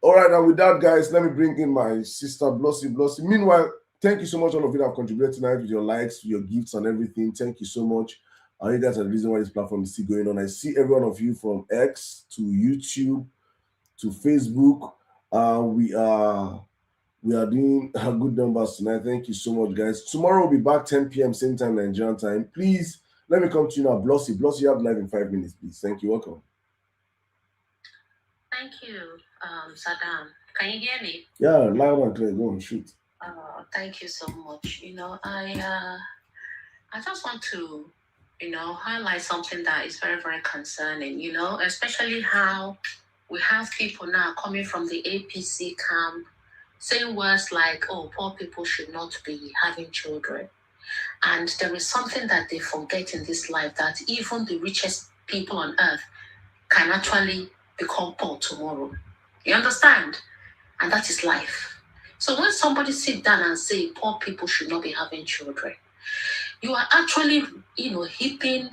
All right, now with that, guys, let me bring in my sister Blossy. Meanwhile, thank you so much, all of you that have contributed tonight with your likes, your gifts, and everything. Thank you so much. I think that's the reason why this platform is still going on. I see every one of you from X to YouTube to Facebook. We are doing good numbers tonight. Thank you so much, guys. Tomorrow we'll be back 10 p.m. same time Nigerian time. Please let me come to you now, Blossy. Blossy, you have live in 5 minutes, please. Thank you. Welcome. Thank you, Sirdam. Can you hear me? Yeah, loud and clear. Go on, shoot. Thank you so much. I just want to, highlight something that is very, very concerning, especially how we have people now coming from the APC camp saying words like, oh, poor people should not be having children. And there is something that they forget in this life, that even the richest people on earth can actually become poor tomorrow. You understand? And that is life. So when somebody sit down and say poor people should not be having children, you are actually, heaping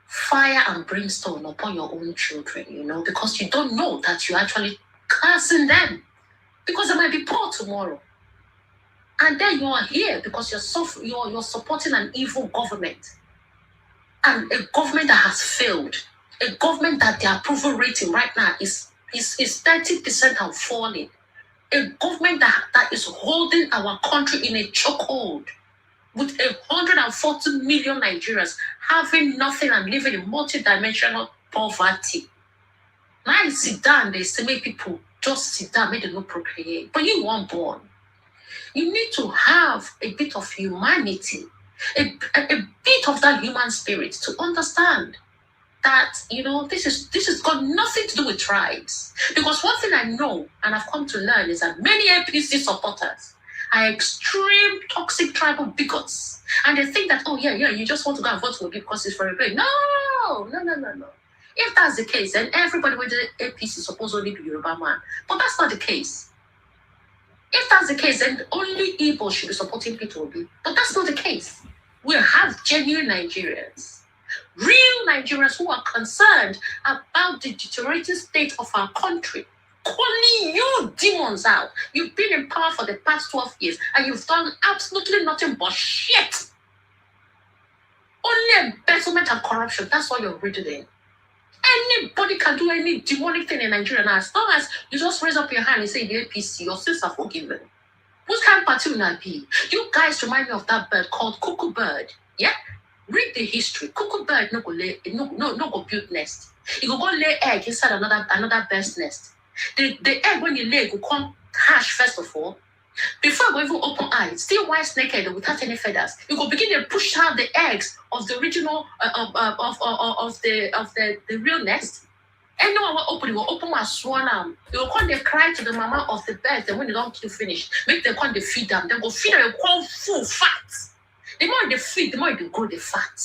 fire and brimstone upon your own children, because you don't know that you're actually cursing them because they might be poor tomorrow. And then you are here because you're supporting an evil government, and a government that has failed, a government that their approval rating right now is 30% and falling, a government that is holding our country in a chokehold, with 140 million Nigerians having nothing and living in multidimensional poverty. Now you sit down, they say make people just sit down, make them not procreate. But you weren't born. You need to have a bit of humanity, a bit of that human spirit to understand that, this has got nothing to do with tribes. Because one thing I know and I've come to learn is that many APC supporters are extreme toxic tribal bigots. And they think that, you just want to go and vote for me because it's for a play. No. If that's the case, then everybody with the APC is supposed to only be Yoruba man. But that's not the case. If that's the case, then only Igbo should be supporting Peter Obi. But that's not the case. We have genuine Nigerians, real Nigerians who are concerned about the deteriorating state of our country, calling you demons out. You've been in power for the past 12 years and you've done absolutely nothing but shit. Only embezzlement and corruption. That's all you're rooted in. Anybody can do any demonic thing in Nigeria now. As long as you just raise up your hand and say the APC, your sins are forgiven. What kind of party will that be? You guys remind me of that bird called cuckoo bird. Yeah? Read the history. Cuckoo bird no go build nest. You go lay egg inside another bird's nest. The egg when you lay go come hatch first of all. Before you go even open eyes, still white naked without any feathers. You go begin to push out the eggs of the original of the real nest. Anyone will open my swan arm. You will come they cry to the mama of the birds, and when they don't kill finish, make them come they feed them. They go feed them, they call full fat. The more they feed, the more they grow the fat.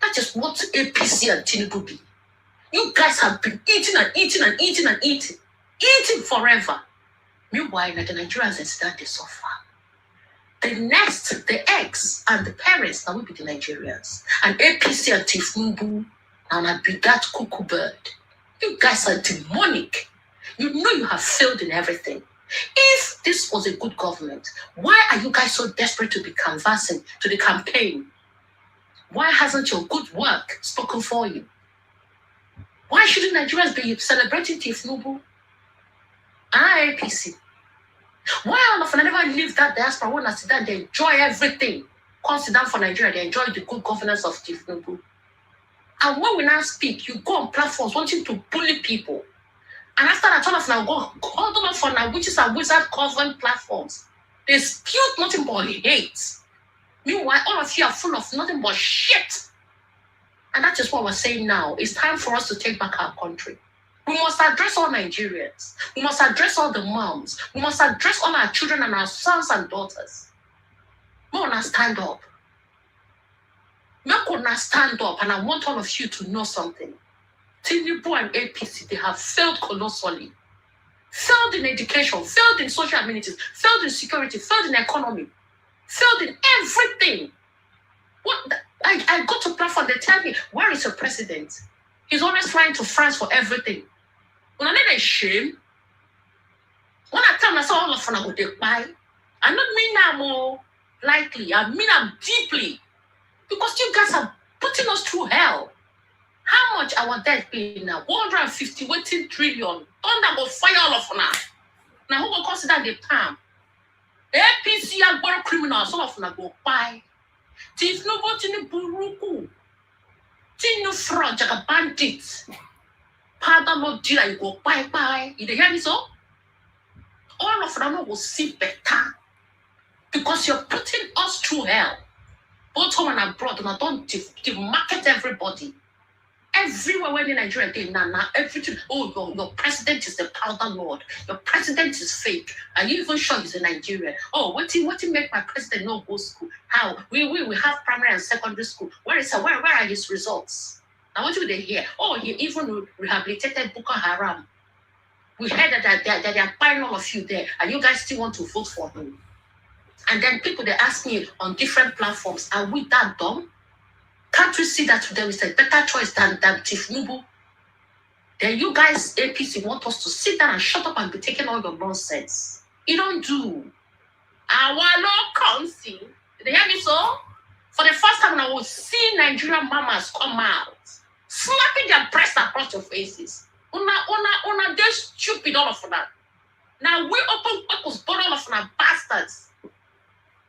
That is what APC and Tinubu be. You guys have been eating and eating and eating and eating. Eating forever. Meanwhile, the Nigerians instead they suffer. The nest, the eggs, and the parents that will be the Nigerians. And APC and Tinubu, and I be that cuckoo bird. You guys are demonic. You know you have failed in everything. If this was a good government, why are you guys so desperate to be canvassing to the campaign? Why hasn't your good work spoken for you? Why shouldn't Nigerians be celebrating Tinubu? APC. Why all of them never leave that diaspora when I sit down, they enjoy everything? Come sit down for Nigeria, they enjoy the good governance of Tinubu. And when we now speak, you go on platforms wanting to bully people. And after that, all of them go all them for now, witches and wizard coven platforms. They spew nothing but hate. Meanwhile, all of you are full of nothing but shit. And that is what we're saying now. It's time for us to take back our country. We must address all Nigerians. We must address all the moms. We must address all our children and our sons and daughters. We want to stand up. We want to stand up, and I want all of you to know something. Tinubu and APC, they have failed colossally. Failed in education, failed in social amenities, failed in security, failed in economy, failed in everything. I go to platform, they tell me, where is your president? He's always flying to France for everything. When I need a shame, when I tell myself all of them go take buy, I don't mean that more lightly, I mean I'm deeply. Because you guys are putting us through hell. How much our debt be now? 150 trillion. Thunder go fire all of now. Now who will consider the palm? APC and borrow criminals, all of them go buy. Tif no voting buruku. Tinu fraud, jaga bandits. Pardon no deal, you go bye. You hear me so? All of them will see better. Because you're putting us through hell. Both home and abroad, and I don't market everybody. Everywhere when in Nigeria, they now everything. Oh, your president is the powder lord. Your president is fake. Are you even sure he's a Nigerian? Oh, what he make my president not go school? How? We have primary and secondary school. Where are his results? Now what do they hear? Oh, he even rehabilitated Boko Haram. We heard that they are buying all of you there, and you guys still want to vote for him. And then people, they ask me on different platforms, are we that dumb? Can't we see that there is a better choice than Tifnubu? Then you guys, APC, want us to sit down and shut up and be taking all your nonsense. You don't do. Our law comes in. They hear me so? For the first time, I will see Nigerian mamas come out, slapping their breasts across your faces. Una, they're stupid, all of that. Now we open purpose, but all of them bastards.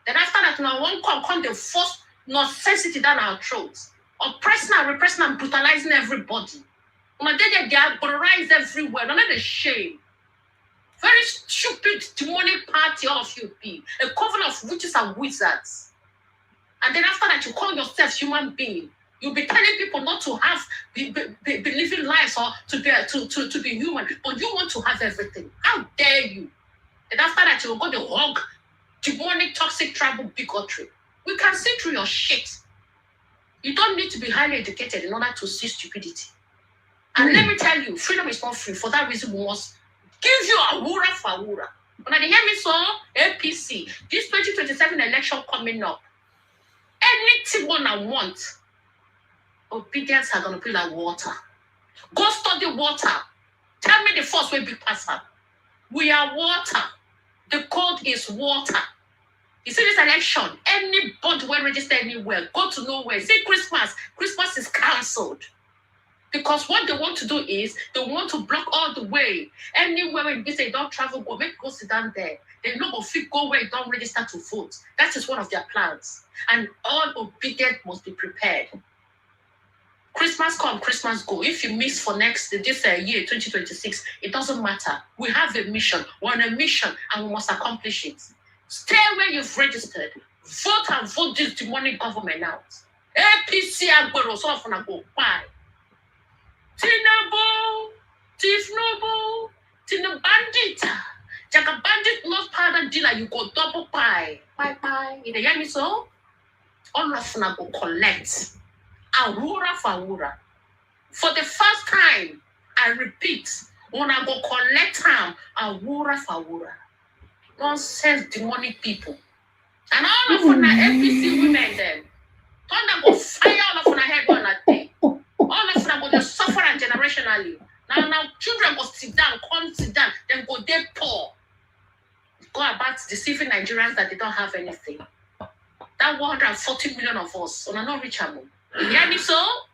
Then after that, now one come the force necessity down our throats, oppressing and repressing and brutalizing everybody. Now they are polarized everywhere. None of the shame. Very stupid demonic party, all of you be a coven of witches and wizards. And then after that, you call yourself human being. You'll be telling people not to have be living lives or to be human, but you want to have everything. How dare you? And after that, you'll go to hog demonic, toxic, tribal bigotry. We can see through your shit. You don't need to be highly educated in order to see stupidity. And let me tell you, freedom is not free. For that reason, we must give you a wura for a wura. When I hear me so, APC, this 2027 election coming up, anything one I want, obedience are going to be like water. Go study water. Tell me the first way big pastor. We are water. The code is water. You see this election, anybody will register anywhere, go to nowhere. See Christmas. Christmas is cancelled. Because what they want to do is they want to block all the way. Anywhere when they say don't travel, go make go sit down there. They no go fit go where you don't register to vote. That is one of their plans. And all obedient must be prepared. Christmas come, Christmas go. If you miss for this year, 2026, it doesn't matter. We have a mission. We're on a mission and we must accomplish it. Stay where you've registered. Vote and vote this demonic government out. APC Agbero, so often I go, bye. Tinubu, Tifnubu, Tinubandita. Jaka bandit not pardon dealer, you go double pie. Bye. You hear me so? All of them go collect. Awura for awura. For the first time, I repeat, when I go collect them, awura for awura. Nonsense demonic people. And all of them are APC women then. Don't go fire all of them head on that day. All of them go suffer and generationally. Now children go sit down, then go dead poor. Go about deceiving Nigerians that they don't have anything. That 140 million of us, are not reachable. You hear me so?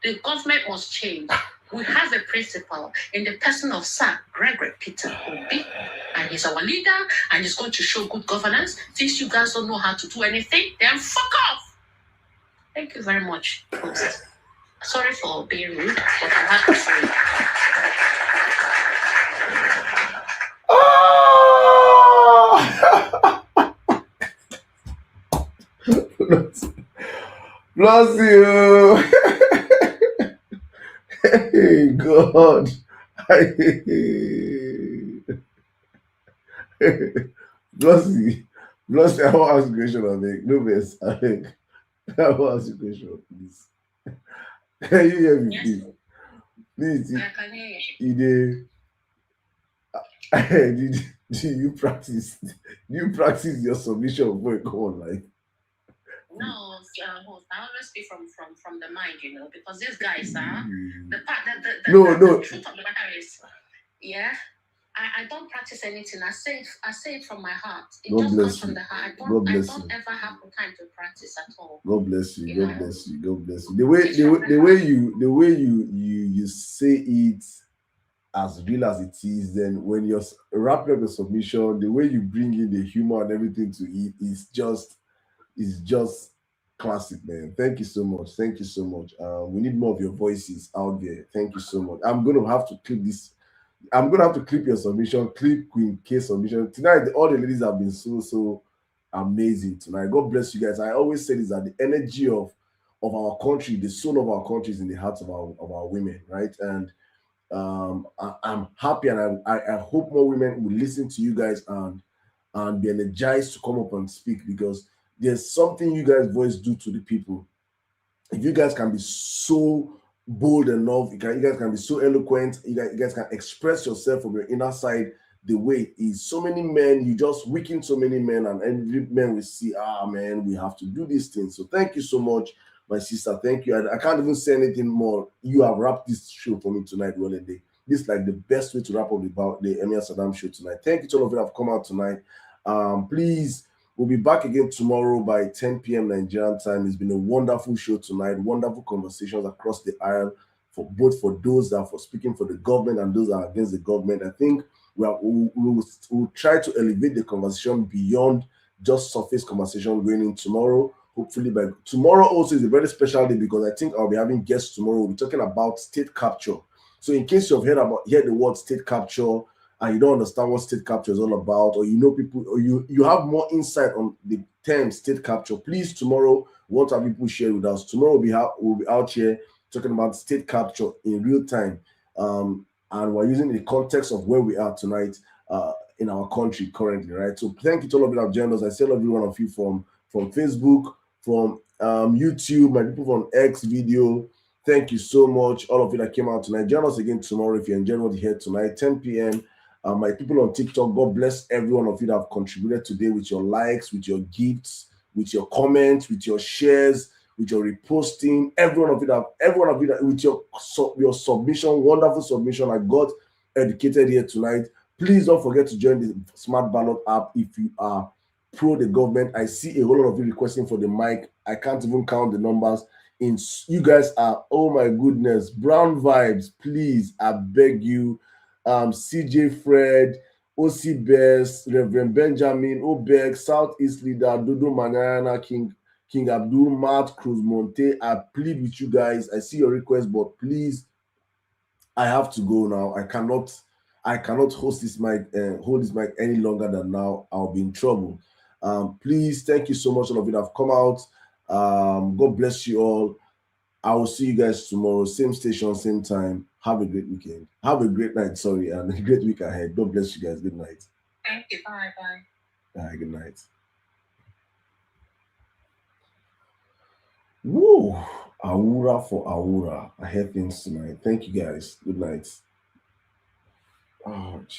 The government must change. We have a principal in the person of Sir Gregory Peter Obi, and he's our leader, and he's going to show good governance. Since you guys don't know how to do anything, then fuck off. Thank you very much, folks. Sorry for being rude, but I have to say. Bless you. Hey, God. Bless you. Bless you. I want to ask a question, I think. No, miss. I think. I want to ask a question, please. Can you hear me, please? Please, I can hear you did. Do you practice? Do you practice your submission before you come online? No, I always speak from the mind, because these guys are the truth of the matter is, I don't practice anything. I say it from my heart. It just comes from the heart. I don't ever have the time to practice at all. God bless you. God bless you. God bless you. The way you say it as real as it is, then when you're wrapping up the submission, the way you bring in the humor and everything to it is just classic, man. Thank you so much. Thank you so much. We need more of your voices out there. Thank you so much. I'm gonna have to clip this. I'm gonna have to clip your submission, clip Queen K submission. Tonight, all the ladies have been so amazing tonight. God bless you guys. I always say this, that the energy of our country, the soul of our country is in the hearts of our women, right? And I'm happy, and I hope more women will listen to you guys and be energized to come up and speak, because there's something you guys voice do to the people. If you guys can be so bold enough. You guys can be so eloquent. You guys can express yourself from your inner side the way it is. So many men, you just weaken so many men, and every man will see, man, we have to do these things. So thank you so much, my sister. Thank you. I can't even say anything more. You have wrapped this show for me tonight, Day. This is like the best way to wrap up the Emir Sirdam show tonight. Thank you to all of you that have come out tonight. Please, we'll be back again tomorrow by 10 p.m. Nigerian time. It's been a wonderful show tonight, wonderful conversations across the aisle, for both for those that are for speaking for the government and those that are against the government. I think we'll try to elevate the conversation beyond just surface conversation going in tomorrow. Hopefully by tomorrow also is a very special day because I think I'll be having guests tomorrow. We'll be talking about state capture. So in case you've heard the word state capture and you don't understand what state capture is all about, or you know people, or you have more insight on the term state capture, please tomorrow we want to have people share with us. Tomorrow we'll be out here talking about state capture in real time. And we're using the context of where we are tonight in our country currently, right? So thank you to all of you that have joined us. I see every one of you from Facebook, from YouTube, my people from X video. Thank you so much, all of you that came out tonight. Join us again tomorrow if you enjoyed what you heard tonight, 10 p.m. My people on TikTok, God bless every one of you that have contributed today with your likes, with your gifts, with your comments, with your shares, with your reposting. Every one of you that with your submission, wonderful submission. I got educated here tonight. Please don't forget to join the Smart Ballot app if you are pro the government. I see a whole lot of you requesting for the mic. I can't even count the numbers. You guys are, oh my goodness, brown vibes. Please, I beg you. CJ Fred, OC Best, Reverend Benjamin, Obek, Southeast Leader, Dodo Manana, King Abdul, Matt, Cruz Monte. I plead with you guys. I see your request, but please, I have to go now. I cannot hold this mic any longer than now. I'll be in trouble. Please, thank you so much, all of you that have come out. God bless you all. I will see you guys tomorrow, same station, same time. Have a great weekend. Have a great night, and a great week ahead. God bless you guys. Good night. Thank you. Bye. Good night. Woo! Aura for Aura. I heard things tonight. Thank you guys. Good night. Oh, geez.